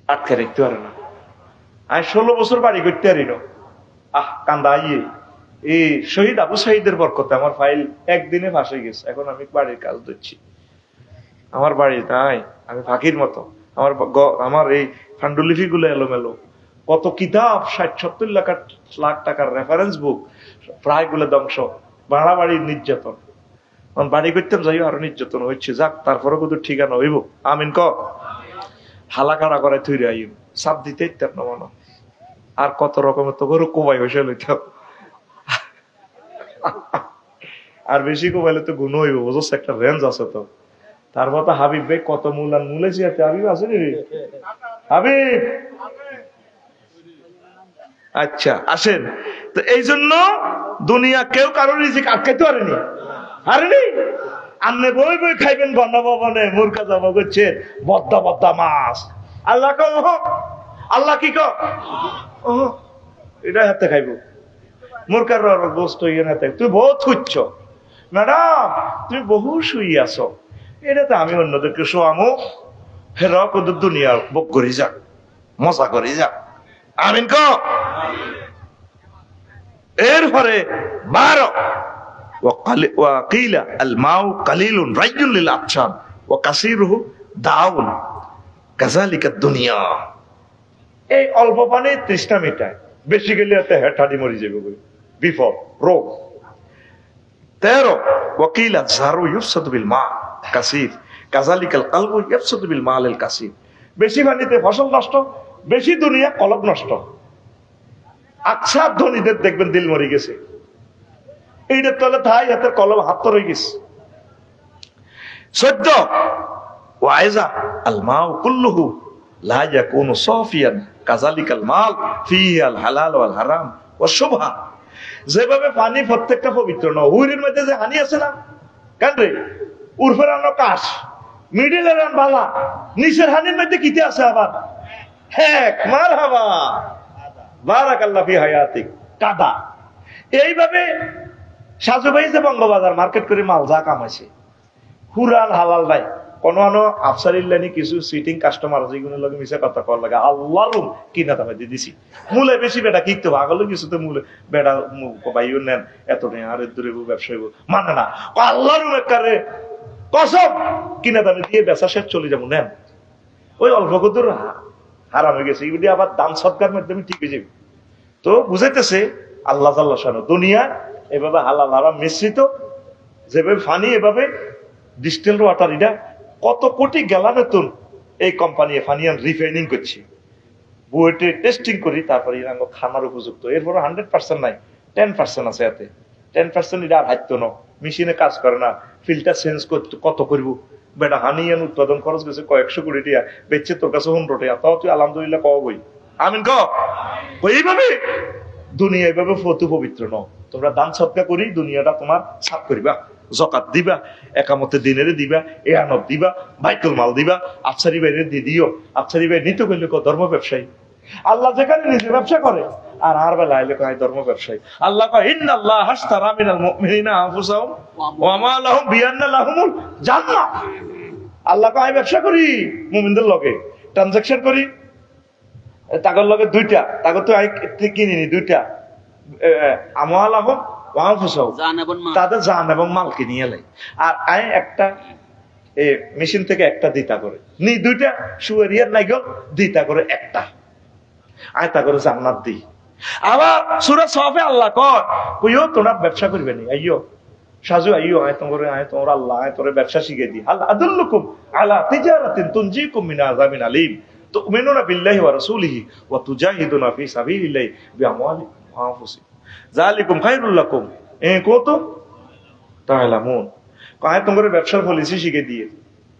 আটকে রাখতে পারে না। আমি 16 বছর বাড়ি করতে পারি না। কান্দা আইয়ে এই শহীদ আবু সাঈদের বরকতে আমার ফাইল একদিনে ভাসে গেছে। এখন আমি বাড়ির কাজ ধরছি, আমার বাড়ি নাই, আমি ফাঁকির মতো। আমার এই ফান্ডুলিপি গুলো এলোমেলো, কত কিতাব 60-70 লাখ টাকার রেফারেন্স বুক প্রায় গুলো ধ্বংস। ভাড়া বাড়ির নির্যাতন, বাড়ি করতাম যাই আরো নির্যাতন হচ্ছে। যাক তারপরে কত ঠিকানা হইব। আমিন ক। হালাকাড়া করে থুই আইম সাপ দিতে ইত্যাপ না মনে। আর কত রকমের তো গরু কোবাই বসে লইতাম। আর বেশি কোবাইলে তো গুণ হইব, বুঝছ একটা রেঞ্জ আছে তো। তারপর তো হাবিব ভাই কত মূলান মূলেছি। হাবিব আছে নি হাবিব? আচ্ছা আসেন তো। এই জন্য দুনিয়া কেউ কারোর রিজিক আটকাইতে পারেনি, পারেনি। আপনি বই বই খাইবেন গণভবনে, মূর্খা জমা করছেন বদ্দা বদ্দা মাছ। আল্লাহ আল্লাহ কি এটা হাতে খাইব মূর্খার গোস্ত ইয়ে হাতে। তুই বহুত খুঁজছ ম্যাডাম, তুমি বহু শুই আছো, এটাতে আমি অন্যদেরকে শোয়ামো। ফের দুনিয়া বক করি যাক, মজা করি যাক। আমিন ক। এরপরে 12 ওয়াকিলা আল মাউ কালিলুন রাইয়ুন লিল আতশান ওয়া কাসীরুহু দাউন কাযালিকা দুনিয়া। এই অল্প পানি তৃষ্ণা মিটায়, বেশি গেলে এতে হেঁটাড়ি মরি যাবে, বিপদ রোগ। 13 ওয়াকিলা যারু ইউফসাদু বিল মা কাসীর কাযালিকাল কলবু ইউফসাদু বিল মালিল কাসীর। বেশি পানিতে ফসল নষ্ট, বেশি দুনিয়া কলব নষ্ট। আকসার ধনীদের দেখবেন দিল মরে গেছে, এইটার তলে তাই হাতের কলম হাত তো রয়ে গেছে। 14 ওয়াইজা আল মাউ কুল্লুহু লা ইয়াকুনু সাফিয়ান কাযালিকাল মাল ফিহি আল হালাল ওয়াল হারাম ওয়াশ শুবহা। যেভাবে পানি প্রত্যেকটা পবিত্র নয়, হুইরের মধ্যে যে হানি আছে না কেন রে, উর্ফের আনো কাশ, মিডিলের আন বালা, নিচের হানির মধ্যে কিতে আছে আবার হ্যাঁ মারহাবা বারাকাল্লাহ ফি হায়াতিক কাদা। এইভাবে সাজু ভাই যে বঙ্গবাজার মার্কেট করে মাল যা কামাইছে, হুরাল হালাল নাই কোনো আফসারিল্লানি কিছু সিটিং কাস্টমার যেগুলো লগে মিশে কথা কর লাগে আল্লাহর কিনা দামে দিয়ে দিছি। মূলে বেশি বেটা কিনতে ভাগলো কিছু তো মূলে বেটা বাইও নেন এত নেই আর দূরে ব্যবসায়ী মানে না আল্লাহর একারে কসম কিনা দামে দিয়ে বেচা শেষ চলে যাবো নেন। ওই অল্প কদুর হারাম হয়ে গেছে, এগুলি আবার দান সৎকার মাধ্যমে ঠিক হয়ে যাবে। তো বুঝাইতেছে আল্লাহ জাল্লাহ শানু দুনিয়া এভাবে হালাল হারাম মিশ্রিত, যেভাবে ফানি এভাবে ডিস্টিলড ওয়াটার এটা কত কোটি গ্যালানের এই কোম্পানি ফানিয়ান রিফাইনিং করছে, বুয়েটে টেস্টিং করি, তারপরে ইরাঙ্গ খানার উপযুক্ত। এরপর 100% নাই, 10% আছে এতে। 10% এটা আর হাইতো না, মেশিনে কাজ করে না, ফিল্টার চেঞ্জ করতে কত করবো বেটা। হানিয়ান উৎপাদন খরচ গেছে কয়েকশো কোটি টাকা, বেচছে তোর কাছে 100 টাকা, তাও তুই আলহামদুলিল্লাহ কও বই আমিন ক। এইভাবে দুনিয়া এইভাবে ফতু পবিত্র ন। তোমরা দান সৎকা করি দুনিয়াটা তোমার সাফ করিবা, জকাত দিবা, একামতে দিনের দিবা, এয়ানব দিবা, বাইতুল মাল দিবা, আফসারি বাইরে দিয়ে দিও। আফসারি বাইরে নিতে গেলে ধর্ম ব্যবসায়ী। আল্লাহ যেখানে নিজে ব্যবসা করে আর বেলা আইলে কয় ধর্ম ব্যবসায়ী। আল্লাহ কয় ইন্নাল্লাহ হাশতারা মিনাল মুমিনিনা আনফুসাহুম ওয়া আমওয়ালাহুম বিআন্না লাহুমুল জান্নাহ। আল্লাহ কয় ব্যবসা করি মুমিনদের লগে, ট্রানজাকশন করি তাগর লগে দুইটা, তাগর তো কিনিনি দুইটা, আমওয়ালাহুম ওয়া আনফুসাহুম, তাদের জান এবং মাল কিনিয়ে লাই। আর আই একটা মেশিন থেকে একটা দিতা করে নি, দুইটা সুয়ারিয়ার নাই গো দিতা করে একটা, আয় তা করে জান্নাত দি। আবার সূরা সফে আল্লাহ কয় কইও তোমরা ব্যবসা করবে নি, আইয়ো সাজু আইয়ো, আয় তোমার আল্লাহ আয় তোরে ব্যবসা শিখিয়ে দি। আল্লাহ আদুল্লুকুম আলা তিজারাতিন তুনজিকুম মিন আযাবিন আলীম তুমিনুনা বিল্লাহি ওয়া রাসূলিহি ওয়া তুজাহিদুনা ফি সাবিলিল্লাহি বিআমওয়ালিকুম ওয়া আনফুসিকুম যালিকুম খায়রুল লাকুম ইন কুনতুম তা'লামুন। কয় তোমার ব্যবসার পলিসি শিখিয়ে দিয়ে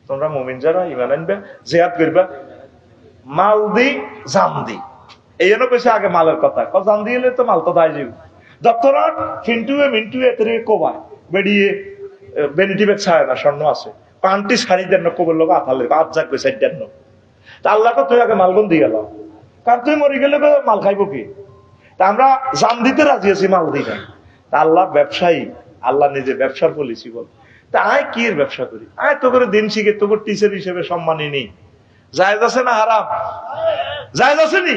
তোমরা মুমিন যারা ঈমান আনবে জিহাদ করবা, মাল দি জান দি। এই জন্য কইছে আগে মালের কথা, জান দিলে তো মাল তো দায় যাবে। দপ্তরাট ফিন্টুয়ে মিন্টুয়ে এতে কোবায় বেরিয়ে বেনিটি বেগ ছাড়ে না, স্বর্ণ আছে পান্টি শাড়ি দেন কবর লোক আথালে আজ যাক সাইড দেন। তা আল্লাহ তুই আগে মালগুন দিয়ে গেল, কারণ তুই মরে গেলে মাল খাইবো কি? তা আমরা জান দিতে রাজি আছি, মাল দিই না। তা আল্লাহ ব্যবসায়ী, আল্লাহ নিজে ব্যবসার পলিসি বল। তা আয় কি এর ব্যবসা করি, আয় তো করে দিন শিখে তোকে টিচার হিসেবে সম্মানী নেই, জায়েজ আছে না হারাম? জায়েজ আছে নি?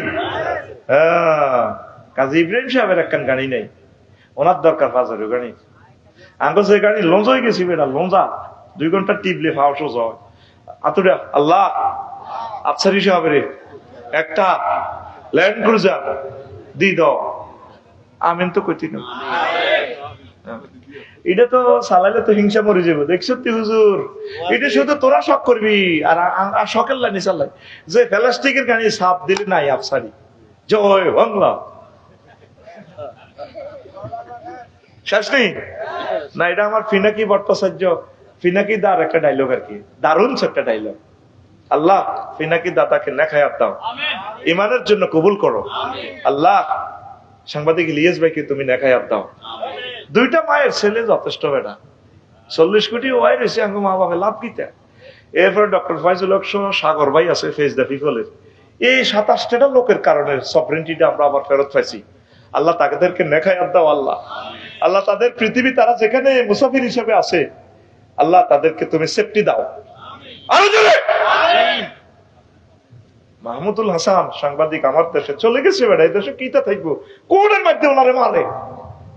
কাজী ইব্রাহিম সাহেবের একখান গাড়ি নেই, ওনার দরকার বাজারে গাড়ি। আঙ্গো যে গাড়ি লঞ্চ হয়ে গেছি বেটা, লঞ্চা 2 ঘন্টা টিপলে ফাও সোজ হয়। আতুরা আল্লাহ আফসারি সাহেবের একটা ল্যান্ড ক্রুজার দি দাও, আমিন তো কইতি না। এটা তো চালাইলে তো হিংসা মরে যাবো, দেখছো তুই হুজুর? এটা শুধু তোরা শখ করবি আর শখের লাইনে চালাই। যে প্লাস্টিকের গাড়ি সাপ দিলে নাই আফসারি, জয় বাংলা শেষ নেই না। এটা আমার ফিনাকি ভট্টাচার্য, ফিনাকি দার একটা ডায়লগ আর কি, দারুণ একটা ডায়লগ। আল্লাহ ফিনাকি দাদাকে নেখায়াত দাও, ইমানের জন্য কবুল করো। আল্লাহ সাংবাদিক ইলিয়াস ভাইকে তুমি নেখায়াত দাও। 2টা মায়ের ছেলে যথেষ্ট বেটা, 40 কোটি ওয়াই রয়েছে আঙ্গ মা বাবা লাভ কিতা। এরপরে ডক্টর ফাইজুল হক সহ সাগর ভাই আছে ফেস দ্য পিপলের। এই 27টা লোকের কারণে সফরেন্টিটা আমরা আবার ফেরত পাইছি। আল্লাহ তাদেরকে নেখায়াত দাও। আল্লাহ আল্লাহ তাদের পৃথিবী তারা যেখানে মুসাফির হিসেবে আছে, আল্লাহ তাদেরকে তুমি সেফটি দাও। আরো জোরে মাহমুদুল হাসান সাংবাদিক আমার দেশে চলে গেছে বেটা, এই দেশে কিতা থাকবো, কোনের মাধ্যমে ওনারে মারে,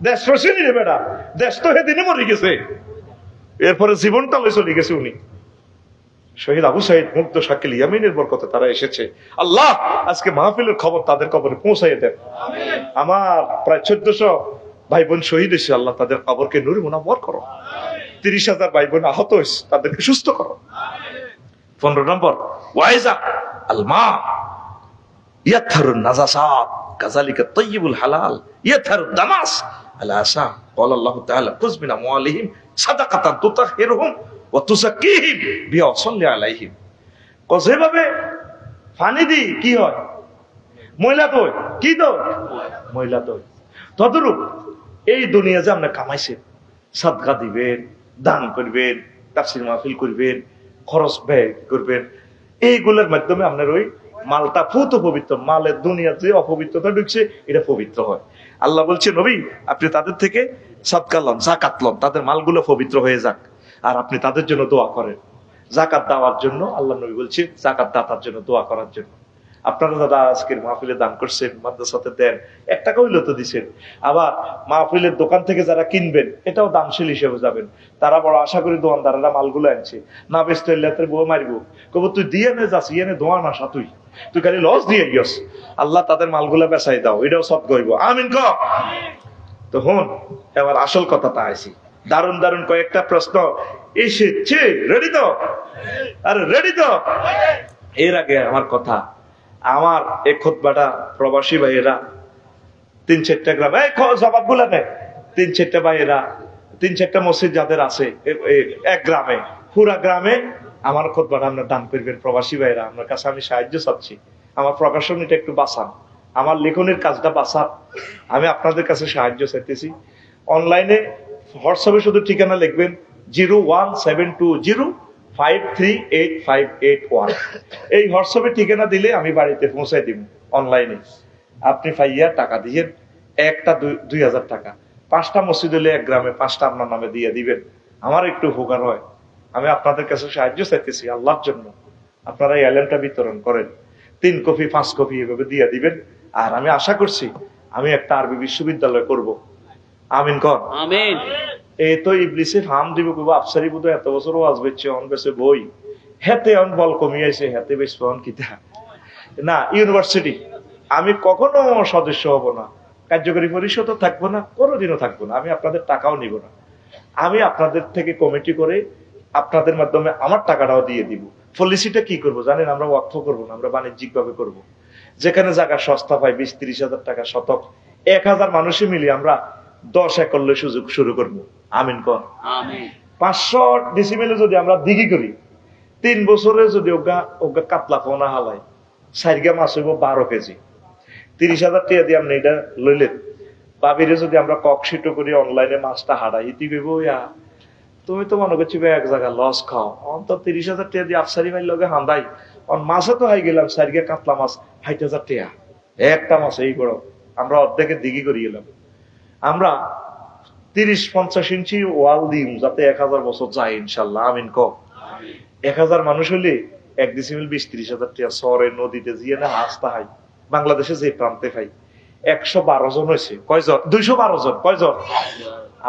দেশ রসেনি রে বেটা, দেশ তো সেদিনে মরে গেছে, এরপরে জীবনটা চলে গেছে উনি। শহীদ আবু সাইদ মুগ্ধ শাকিল ইয়ামিনের বরকতে তারা এসেছে। আল্লাহ আজকে মাহফিলের খবর তাদের কবরে পৌঁছাইয়ে দেন। আমার প্রায় 1400 ভাই বোন শহীদ এসে, আল্লাহ তাদের কবরকে নূরে মুনাওয়ার করো। 30,000 ভাই বোন আহত হয়েছে, তাদেরকে সুস্থ করো। 15 নম্বর ওয়াইজা আলমা ইয়াতহারুন নাজাসাত কাযালিকা তাইয়িবুল হালাল ইয়াতহারুদ দামাস আলা আসা ক্বাল আল্লাহু তাআলা খুয মিন আমওয়ালিহিম সাদাকাতান তুতাহহিরুহুম ওয়া তুযাক্কিহিম বিহা ওয়া সাল্লি আলাইহিম। যেভাবে পানি দি কি হয়, ময়লা তো কি তো ময়লা তো, তদরূপ এই দুনিয়া যে আপনি কামাইছেন, সাদকা দিবেন, দান করবেন, তাফসীর মাহফিল করবেন, খরচ ব্যয় করবেন, এইগুলোর মাধ্যমে আপনার ওই মালটা পুত পবিত্র। মালের দুনিয়া যে অপবিত্রতা ঢুকছে এটা পবিত্র হয়। আল্লাহ বলছে নবী আপনি তাদের থেকে সাদকা লন, যাকাত লন, তাদের মালগুলো পবিত্র হয়ে যাক, আর আপনি তাদের জন্য দোয়া করেন। যাকাত দেওয়ার জন্য আল্লাহ নবী বলছে যাকাত দাতার জন্য দোয়া করার জন্য। আপনারা দাদা আজকের মাহফিলে দান করছেন, মাদ্রাসাতে দেন, 1 টাকা হইলে তো দিচ্ছেন। আবার মাহফিলের দোকান থেকে যারা কিনবেন এটাও দানশীল হিসেবে যাবেন। তারা বড় আশা করি দোকানদারেরা মালগুলো আনছে, না বেচতে হইলে বউ মারিবো, কব তুই দিয়ে নে যাস, ইয়ে নে ধোয়া না সা, তুই খালি লস দিয়ে গিয়স। আল্লাহ তাদের মালগুলা বেচাই দাও, এটাও সব গইব। আমিন ক। তো হন এবার আসল কথাটা আইছি, দারুণ দারুণ কয়েকটা প্রশ্ন এসেছে। রেডি তো? আরে রেডি তো? এর আগে আমার কথা, আমার এই খুতবাটা প্রবাসী ভাইয়েরা 3-4টা গ্রাম, এই জবাব গুলা নেই, 3-4টা ভাইয়েরা 3-4টা মসজিদ যাদের আছে এক গ্রামে, পুরা গ্রামে আমার খুতবাটা আপনার দান করবেন প্রবাসী ভাইয়েরা। আপনার কাছে আমি সাহায্য চাচ্ছি, আমার প্রকাশনীটা একটু বাঁচান, আমার লেখনের কাজটা বাঁচান, আমি আপনাদের কাছে সাহায্য চাইতেছি। অনলাইনে হোয়াটসঅ্যাপে শুধু ঠিকানা লিখবেন 01720538581। এই হোয়াটসঅ্যাপে ঠিকানা দিলে আমি বাড়িতে পৌঁছাই দিব। অনলাইনে আপনি পাইয়া টাকা দিয়েন, একটা 2000 টাকা, 5টা মসজিদ হলে এক গ্রামে 5টা আপনার নামে দিয়ে দিবেন, আমার একটু উপকার হয়। আমি আপনাদের কাছে সাহায্য চাইতেছি আল্লাহর জন্য। আপনারা এই আলেমটা বিতরণ করেন, 3 কপি 5 কপি এভাবে দিয়ে দিবেন। আর আমি আশা করছি আমি একটা আরবি বিশ্ববিদ্যালয় করব। আমিন কর। আমিন। এই তো ইবলিসে ফার্ম দিব কইব আফসারি বুধ এত বছর ওয়াজ বেচছে, অন বেছে বই, হেতে অন বল কমিয়েছে, হেতে বেশ অন কিতা না। ইউনিভার্সিটি আমি কখনো সদস্য হব না, কার্যকরী পরিষদও থাকবো না, কোনোদিনও থাকবো না। আমি আপনাদের টাকাও নিব না, আমি আপনাদের থেকে কমিটি করে আপনাদের মাধ্যমে আমার টাকাটাও দিয়ে দিব। পলিসিটা কি করব জানেন? আমরা ওয়াকফ করব না, আমরা বাণিজ্যিক ভাবে করব। যেখানে জায়গা সস্তা পাই 20-30 হাজার টাকা শতক, 1000 মানুষে মিলে আমরা 10 একর সুযোগ শুরু করব। আমিন কর। আমিন। 500 ডিসিমেলে যদি আমরা দিঘি করি, 3 বছরে যদি ওগা কাতলা পোনা হালাই 4 মাছ হইব 12 কেজি, 30,000 টাকা দিয়ে আপনি এটা লইলেন। বাবিরে যদি আমরা ককশিটো করি, অনলাইনে মাছটা হারাই, ইতি কইব ইয়া তুমি তো মনে করছি এক জায়গা লস খাও, অন্তত 30,000 টাকা দিয়ে আফসারি ভাই লগে হান্দাই, মাছে তো হাই গেলাম 4 কাতলা মাছ 60,000 টাকা একটা মাছ। এই করো আমরা অর্ধেকে দিঘি করি গেলাম। আমরা 30-50 ইঞ্চি ওয়াল দিম যাতে 1000 বছর যায় ইনশাল্লাহ। আমিন ক। 1000 মানুষ হলে 1 ডিসিমেল 20-30,000 টাকা। শহরে নদীতে জিয়ে না হাসতে হয়, বাংলাদেশে যে প্রান্তে খাই 112 জন হয়েছে। কয়জন? 212 জন। কয়জন?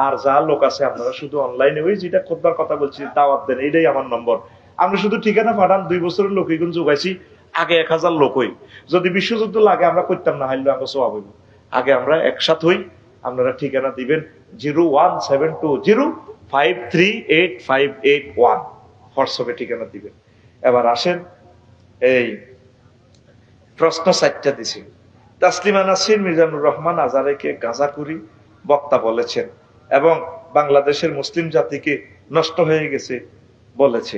আর যা লোক আছে আপনারা শুধু অনলাইনে ওই যেটা খুতবার কথা বলছি দাওয়াত দেন, এটাই আমার নম্বর। আমরা শুধু ঠিকানা পাঠান, 2 বছরের লোক এগুলো যোগাইছি। আগে 1000 লোক হই, যদি বিশ্বযুদ্ধ লাগে আমরা করতাম না, হাইলে আমরা সব হইব। আগে আমরা একসাথ হই, আপনারা ঠিকানা দিবেন 01720538581 হোয়াটসঅ্যাপে ঠিকানা দিবেন। এবার আসেন, এই প্রশ্ন 4টা দিছি। তাসলিমা নাসরিন মিজানুর রহমান আজারেকে গাঁজাখুরি বক্তা বলেছেন এবং বাংলাদেশের মুসলিম জাতিকে নষ্ট হয়ে গেছে বলেছে।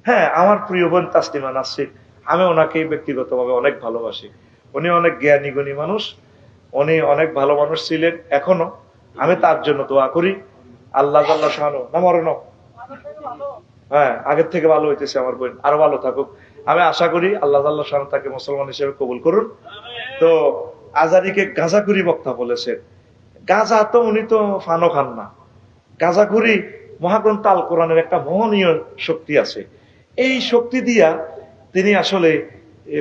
হ্যাঁ, আমার প্রিয় বোন তাসলিমা নাসরিন, আমি ওনাকে ব্যক্তিগতভাবে অনেক ভালোবাসি। উনি অনেক জ্ঞানী গুণী মানুষ, উনি অনেক ভালো মানুষ ছিলেন, এখনো। আমি তার জন্য দোয়া করি আল্লাহ জাল্লা শানু না মরণ, হ্যাঁ আগের থেকে ভালো হইতেছে আমার বোন, আরো ভালো থাকুক। আমি আশা করি আল্লাহ জাল্লা শানু তাকে মুসলমান হিসেবে কবুল করুন। তো আজারিকে গাঁজাখুরি বক্তা বলেছেন। গাঁজা তো উনি তো ফানো খান না, গাঁজাখুরি মহাগ্রন্থ আল কোরআনের একটা মোহনীয় শক্তি আছে। এই শক্তি দিয়া তিনি আসলে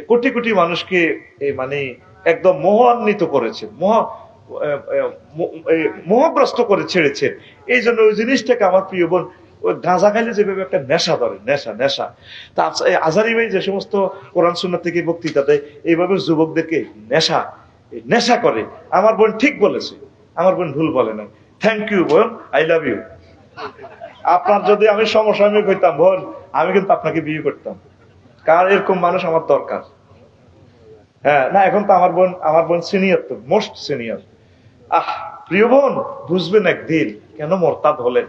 কোটি কোটি মানুষকে মানে একদম মোহান্বিত করেছেন, মোহগ্রস্ত করে ছেড়েছেন। এই জন্য ওই জিনিসটাকে আমার প্রিয় বোন, ওই গাঁজা খাইলে যেভাবে একটা নেশা ধরে, নেশা নেশা তা আজারি ভাই যে সমস্ত কোরআন সুন্নাহ থেকে বক্তৃতা দেয়, এইভাবে যুবকদেরকে নেশা নেশা করে। আমার বোন ঠিক বলেছে, আমার বোন ভুল বলে না। থ্যাংক ইউ বোন, আই লাভ ইউ। আপনার যদি আমি সমসাময়িক হইতাম বোন, আমি কিন্তু আপনাকে বিয়ে করতাম, কারণ এরকম মানুষ আমার দরকার। হ্যাঁ না, এখন তো আমার বোন সিনিয়র, তো মোস্ট সিনিয়র। প্রিয় বোন, বুঝবেন একদিন কেন মোরতাদ হলেন,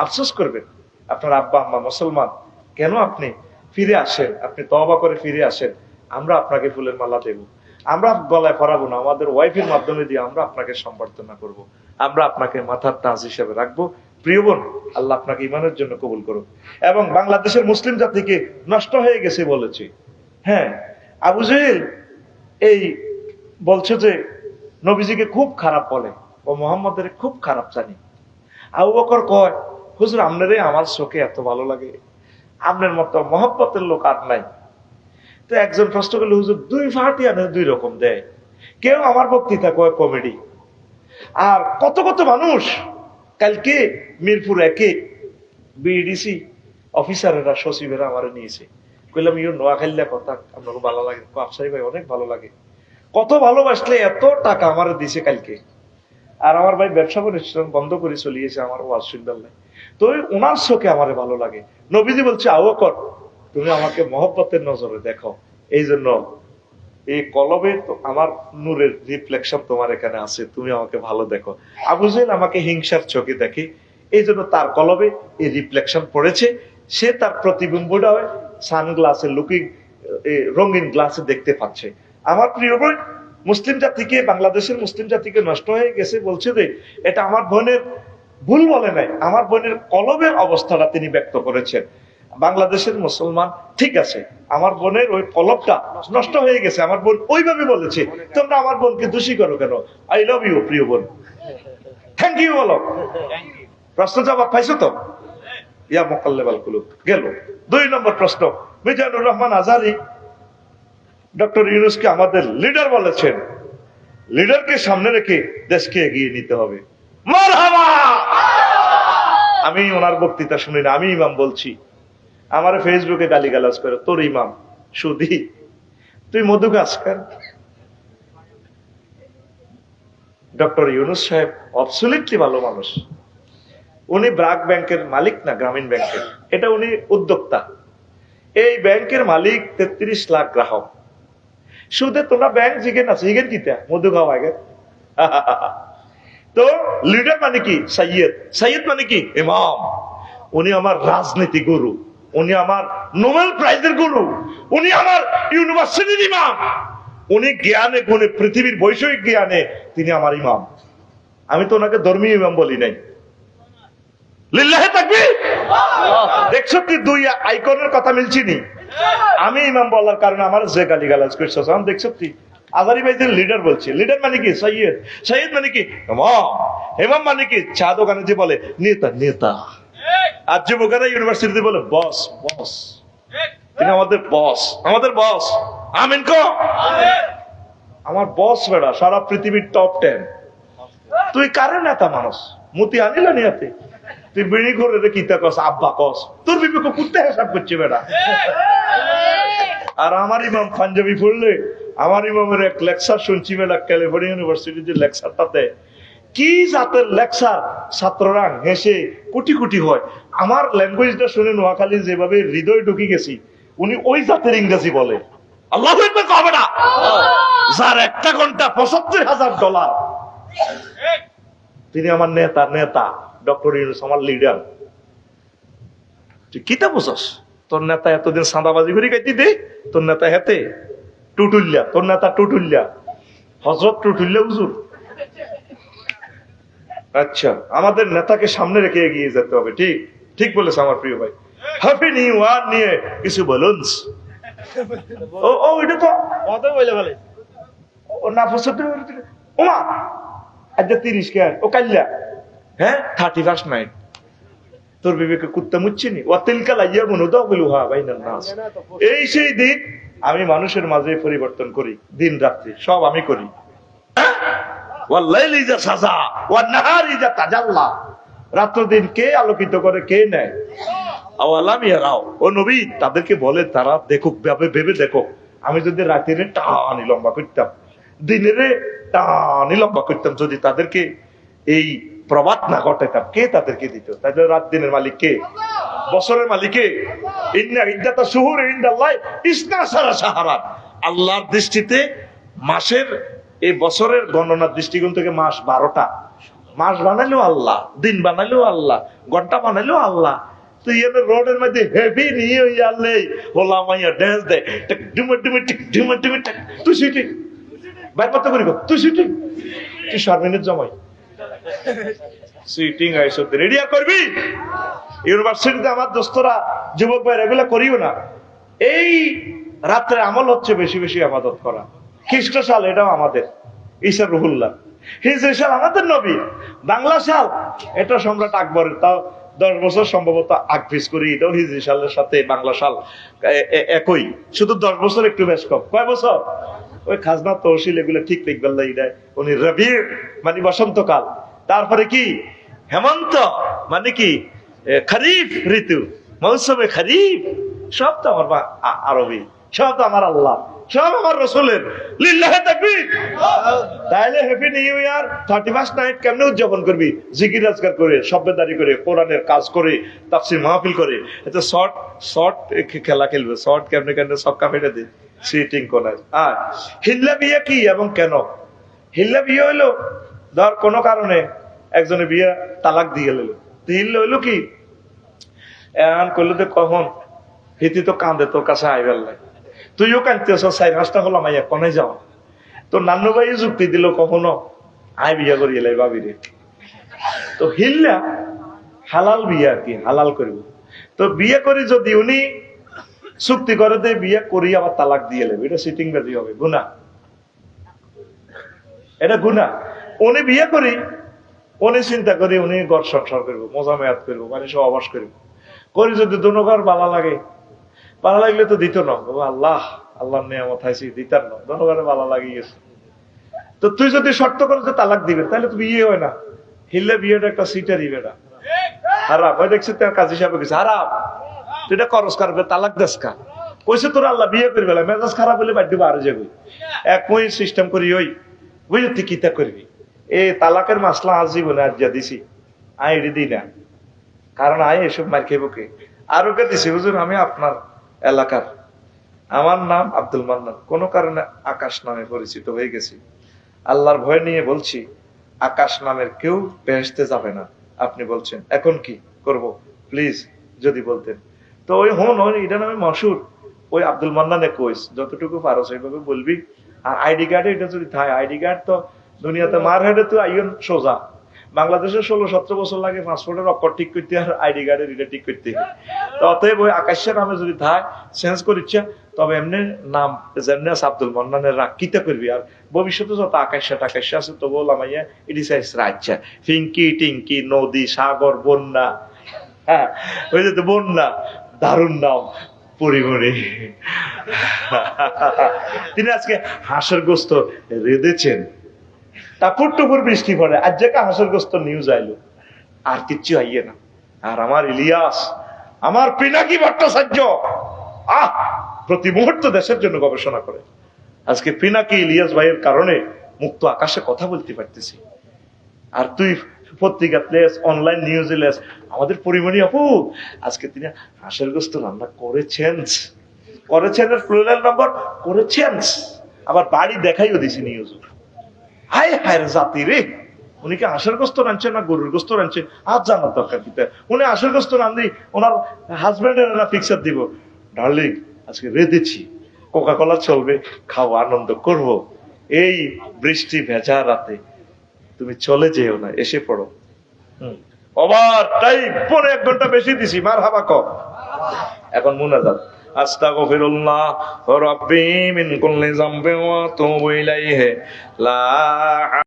আফসোস করবেন। আপনার আব্বা আম্মা মুসলমান, কেন আপনি ফিরে আসেন, আপনি তওবা করে ফিরে আসেন। আমরা আপনাকে ফুলের মালা দেব, আমরা গলায় পরাবো না, আমাদের ওয়াইফের মাধ্যমে দিয়ে আমরা আপনাকে সম্বর্ধনা করব, আমরা আপনাকে মাথার তাজ হিসেবে রাখবো। প্রিয় বোন, আল্লাহ আপনাকে ইমানের জন্য কবুল করুন। এবং বাংলাদেশের মুসলিম জাতিকে নষ্ট হয়ে গেছে বলেছে। হ্যাঁ, আবু জেহেল এই বলছে যে নবীজিকে খুব খারাপ বলে, ও মোহাম্মদের খুব খারাপ জানি। আবু বকর কয়, হুজুর আপনারে আমার চোখে এত ভালো লাগে, আপনার মতো মহব্বতের লোক আর নাই। তো একজন প্রশ্ন করলো, হুজুর 2 পার্টি আনে 2 রকম দেয়, কেউ আমার বক্তৃতা কয় কমেডি, আর কত কত মানুষ। কালকে মিরপুর 1-এ বিডিসি অফিসারেরা সচিবেরা আমার নিয়েছে, কইলাম ইউ নোয়াখাইল্লা কথা আপনাকে ভালো লাগে? আফসারি ভাই অনেক ভালো লাগে, কত ভালোবাসলে এত টাকা আমার দিছে কালকে। আর আমার ভাই ব্যবসা প্রতিষ্ঠান বন্ধ করে চলিয়েছে আমার ওয়াজ শুনবার নাই। তো ওনার চোখে আমারে ভালো লাগে। নবীজি বলছে, আবু বকর তুমি আমাকে মহব্বতের নজরে দেখো, এই জন্য এই কলবে তো আমার নূরের রিফ্লেকশন তোমার এখানে আছে, তুমি আমাকে ভালো দেখো। আবু জেহেল আমাকে হিংসার চোখে দেখে, এই জন্য তার কলবে এই রিফ্লেকশন পড়েছে, সে তার প্রতিবিম্বটা সানগ্লাসে লুকিং রঙিন গ্লাসে দেখতে পাচ্ছে। আমার প্রিয় বোন, মুসলিম জাতিকে, বাংলাদেশের মুসলিম জাতিকে নষ্ট হয়ে গেছে বলছে যে এটা আমার বোনের ভুল বলে নাই, আমার বোনের কলবের অবস্থাটা তিনি ব্যক্ত করেছেন। বাংলাদেশের মুসলমান ঠিক আছে, আমার বোনের ওই কলবটা নষ্ট হয়ে গেছে, আমার বোন ওইভাবে বলেছে, তোমরা আমার বোনকে দোষী করো কেন? আই লাভ ইউ প্রিয় বোন, থ্যাংক ইউ বলো। প্রশ্ন জবাব পাইছো তো? ইয়া মুকাল্লিবাল কুলুব গেল। 2 নম্বর প্রশ্ন, মিজানুর রহমান আজহারী ডক্টর ইউনূসকে আমাদের লিডার বলেছেন, লিডারকে সামনে রেখে দেশকে এগিয়ে নিতে হবে। মারহাবা। আমি ওনার বক্তৃতা শুনি না, আমি ইমাম বলছি। আমার ফেসবুকে গালিগালাজ করে, তোর ইমাম সুধী, তুই মধু গাছ খান। ডক্টর ইউনূস সাহেব অবসলিটলি ভালো মানুষ। উনি ব্র্যাক ব্যাংকের মালিক না, গ্রামীণ ব্যাংকের, এটা উনি উদ্যোক্তা। এই ব্যাংকের মালিক 33 লাখ গ্রাহক। সুদে তোমরা ব্যাংক জিগেন আছে, জিগেন কিতা মধু খাওয়া আগে। তো লিডার মানে কি? সৈয়দ। সৈয়দ মানে কি? ইমাম। উনি আমার রাজনীতি গুরু, উনি আমার নোবেল প্রাইজের গুরু, উনি আমার ইউনিভার্সিটির ইমাম, উনি জ্ঞানে গুণে, পৃথিবীর বৈষয়িক জ্ঞানে তিনি আমার ইমাম। আমি তো ওনাকে ধর্মীয় ইমাম বলি নাই। লিল্লাহে তাকবীর। দেখছো কি 2 আইকনের কথা মিলছি নি? আমি ইমাম বলার কারণে আমার যে গালিগালাজ করছো, দেখছো কি আজহারী ভাই লিডার বলছে। লিডার মানে কি? সৈয়দ। সৈয়দ মানে কি? ইমাম। ইমাম মানে কি? চা দোকানে যে বলে নেতা, নেতা। আর যুবকেরা ইউনিভার্সিটিতে বলে বস, বস। তিনি আমাদের বস, আমাদের বস। আমিন কো। আমার বস বেড়া, সারা পৃথিবীর টপ 10। তুই কারে নেতা মানুষ? মতি আনিল নিয়াতে তুই বিড়ি করে রে কিতা কস, আব্বা কস, তোর বিবেক কুত্তে হিসাব করছে বেড়া। আর আমার ইমাম পাঞ্জাবি পড়লে, আমার ইমামের এক লেকচার শুনছি বেলা, ক্যালিফোর্নিয়া ইউনিভার্সিটির লেকচারটাতে কি জাতের লেকচার, ছাত্ররা হেসে কোটি কোটি হয়। আমার ল্যাঙ্গুয়েজটা শুনে নোয়াখালী যেভাবে হৃদয় ঢুকে গেছি, উনি ওই জাতের ইংরেজি বলে। আল্লাহু আকবার কবে না? যার একটা ঘন্টা $৭৫,০০০। তিনি আমার নেতা, নেতা ডক্টর ইউনূস আমার লিডার। তুই কিতা বুঝস? তোর নেতা এতদিন সাদাবাজি করে গাইতি দে, তোর নেতা হেতে টুটুল্লা, তোর নেতা টুটুল্লা, হযরত টুটুল্লা হুজুর। আচ্ছা, আমাদের নেতাকে সামনে রেখে এগিয়ে যেতে হবে। ঠিক ঠিক বলেছে আমার প্রিয় ভাই। হ্যাপি নিউ ইয়ার নিয়ে কিছু বলুন। ও এটা তো কত বলে বলে ও না ফসতে ওমা আজ 30 কে ও কাল্লা, হ্যাঁ 31st নাইট। তোর বিবেকে কুত্তা মুচ্ছিনি। ও তিলকা লাইয়া মুনুদাবিলুহা বাইনান নাস। এই সেই দিন আমি মানুষের মাঝে পরিবর্তন করি, দিন রাত্রি সব আমি করি। ওয়াল্লাইলি যা সাজা ওয়ান নাহারি যা তাজাল্লা। রাত্র দিন কে আলোকিত করে, কে নেয়? আওয়ালাম ইয়ারাও, ও নবী তাদেরকে বলে তারা দেখুক, ভেবে দেখো, আমি যদি রাতের টানি লম্বা করতাম, দিনের টানি লম্বা করতাম, যদি তাদেরকে এই প্রবাদ না ঘটাইতাম, কে তাদেরকে দিত? তাহলে রাত দিনের মালিক কে? বছরের মালিক কে? ইন্না ইদ্দাতা শুহুর ইনদাল্লাহ 12 শাহরান। আল্লাহর দৃষ্টিতে মাসের, এই বছরের গণনার দৃষ্টিকোণ থেকে মাস 12টা। মাস বানাইলেও আল্লাহ, দিন বানাইলেও আল্লাহ, ঘন্টা বানাইলেও আল্লাহ। তুই এদের রোডের মধ্যে হেভি নিয়ে আনলে হোলা মাইয়া ড্যান্স দেয়, ডুমে ডুমে টিক ডুমে ডুমে টিক। তুই সিটি বাইর করতে করি, তুই সিটি, তুই শারমিনের জামাই সিটিং আইসো রেডি আর করবি। ইউনিভার্সিটিতে আমার দোস্তরা, যুবক ভাই, এগুলা করিও না। এই রাত্রে আমল হচ্ছে বেশি বেশি ইবাদত করা। খ্রিস্ট সাল এটাও আমাদের, ঈসা রুহুল্লাহ। হিজরি সাল আমাদের নবী। বাংলা সাল এটা সম্রাট আকবরের, তাও 10 বছর সম্ভবত আগপিস করি। এটাও হিজরি সালের সাথে বাংলা সাল একই, শুধু 10 বছর একটু বেশ কম। কয় বছর? ওই খাজনা তহসিল এগুলো ঠিক লিখবেন দেয় উনি। রবি মানে বসন্তকাল, তারপরে কি হেমন্ত মানে কি খরিফ ঋতু, মৌসুমে খরিফ। সব তো আমার আরবি, সব তো আমার আল্লাহ, সব আমার রসুলের। লিল্লাহে তাকবীর। তাহলে happy new year 31st night কেমনে উদযাপন করবি? জিকির আজকার করে, সভ্যদারি করে, কোরআনের কাজ করে, তাফসীর মাহফিল করে। এটা শর্ট শর্ট খেলা খেলবে, শর্ট কেমনে কেমনে ছক্কা মেরে দে সিটিং কোনায়। আর হিল্লা বিয়ে কি এবং কেন? হিল্লা বিয়ে হইলো ধর কোনো কারণে একজনে বিয়ে তালাক দিয়ে গেল, হিল্লা হইলো কি এমন করলো যে কখন হিতি তো কাঁদে তোর কাছে আইবার লাই, তুইও কাঁদতেছ, 4-5টা হলো মাইয়া কনে যাও। তো নান্নু ভাই যুক্তি দিল কখনো আয় বিয়া করি এলাই বাবিরে। তো হিল্লা হালাল বিয়ে আর কি, হালাল করব। তো বিয়ে করি যদি উনি চুক্তি করে দেয় বিয়ে করি আবার তালাক দিয়ে নেবে, এটা সিটিং বাজি হবে, গুনাহ, এটা গুনাহ। উনি বিয়ে করি, উনি চিন্তা করি উনি ঘর সংসার করবো, মজা মেয়াদ করবো, মানে সহবাস করবো, করি যদি দুনো ঘর ভালো লাগে, ভালো লাগলে তো দিত না, আল্লাহ আল্লাহর নিয়ামত হাইছি দিতার না, দুনো ঘরে ভালো লাগিয়ে গেছে। তো তুই যদি শর্ত করে যে তালাক দিবে তাহলে তো বিয়ে হয় না। হিল্লে বিয়েটা একটা সিটারই বেটা হারাম। ওই দেখছি তার কাজী সাহেব গেছে হারাম, তুই এটা করস করবে তালাক দেশ কা কইছে তোর আল্লাহ বিয়ে করবে, মেজাজ খারাপ হলে বাড়ি দিব আরো যাবি এক মই সিস্টেম করি ওই বুঝলি তুই কিতা করবি। এই তালাকের মাসলা আজ জীবনে আজ যা দিছি আই এটি দিই না, কারণ আই এসব মার খেয়ে বুকে আর ওকে দিছি হুজুর আমি আপনার এলাকার, আমার নাম আব্দুল মান্নান, কোনো কারণে আকাশ নামে পরিচিত হয়ে গেছি, আল্লাহর ভয় নিয়ে বলছি আকাশ নামের কেউ বেহেশতে যাবে না, আপনি বলছেন এখন কি করব প্লিজ যদি বলতেন। তো ওই হন এটা নামে মশুর, ওই আব্দুল মান্নানে কইস যতটুকু পারো সেইভাবে বলবি। আর আইডি কার্ডে এটা যদি থাকে, আইডি কার্ড তো দুনিয়াতে মার হেডে তো আইন সোজা, বাংলাদেশে 16-17 বছর লাগে পাসপোর্টের অক্ষর ঠিক করতে আর আইডি কার্ডের এটা ঠিক করতে। তো অতএব ওই আকাশের নামে যদি থাকে চেঞ্জ করিচ্ছে, তবে এমনি নাম যেমনি আছে আব্দুল মান্নানের রাগ কিতা করবি। আর ভবিষ্যতে যত আকাশা টাকাশা আছে তো বললাম ইটি চাইছ রাজ্যা ফিঙ্কি টিঙ্কি নদী সাগর বন্যা, হ্যাঁ ওই যে বন্যা দারুণ নাম পরিমণি। তিনি আজকে হাঁসের গোস্ত রেঁধেছেন, টাপুর টুপুর বৃষ্টি পড়ে, আজ জায়গা হাঁসের গোস্ত নিউজ আইলো, আর কিচ্ছু আইয়ে না। আর আমার ইলিয়াস, আমার পিনাকি ভট্টাচার্য প্রতি মুহূর্ত দেশের জন্য গবেষণা করে। আজকে পিনাকি ইলিয়াস ভাইয়ের কারণে মুক্ত আকাশে কথা বলতে পারতেছি। আর তুই পত্রিকাত লেস, অনলাইন নিউজে লেস, আমাদের পরিমণি আপু আজকে তিনি হাঁসের গোস্ত রান্না করেছেন, করেছেন এর প্লুরাল নাম্বার করেছেন, আবার বাড়ি দেখাইও দিছি নিউজ। হায় হায় জাতি রে, উনি কি হাঁসের গোস্ত রাঁধছে না গরুর গোস্ত রাঁধছে আজ জানার দরকার কি? উনি হাঁসের গোস্ত রাঁধি ওনার হাজবেন্ডের ফিক্সার দিব, ডার্লিং আজকে রেঁধেছি, কোকা কোলা চলবে, খাও আনন্দ করব, এই বৃষ্টি ভেজা রাতে তুমি চলে যেও না, এসে পড়ো। ওভার টাইম 1 ঘন্টা বেশি দিছি, মার হাবা ক। এখন মুনাজাত, আস্তাগফিরুল্লাহ রাব্বি মিন কুল্লি যামবিন ওয়া আতুবু ইলাইহি লা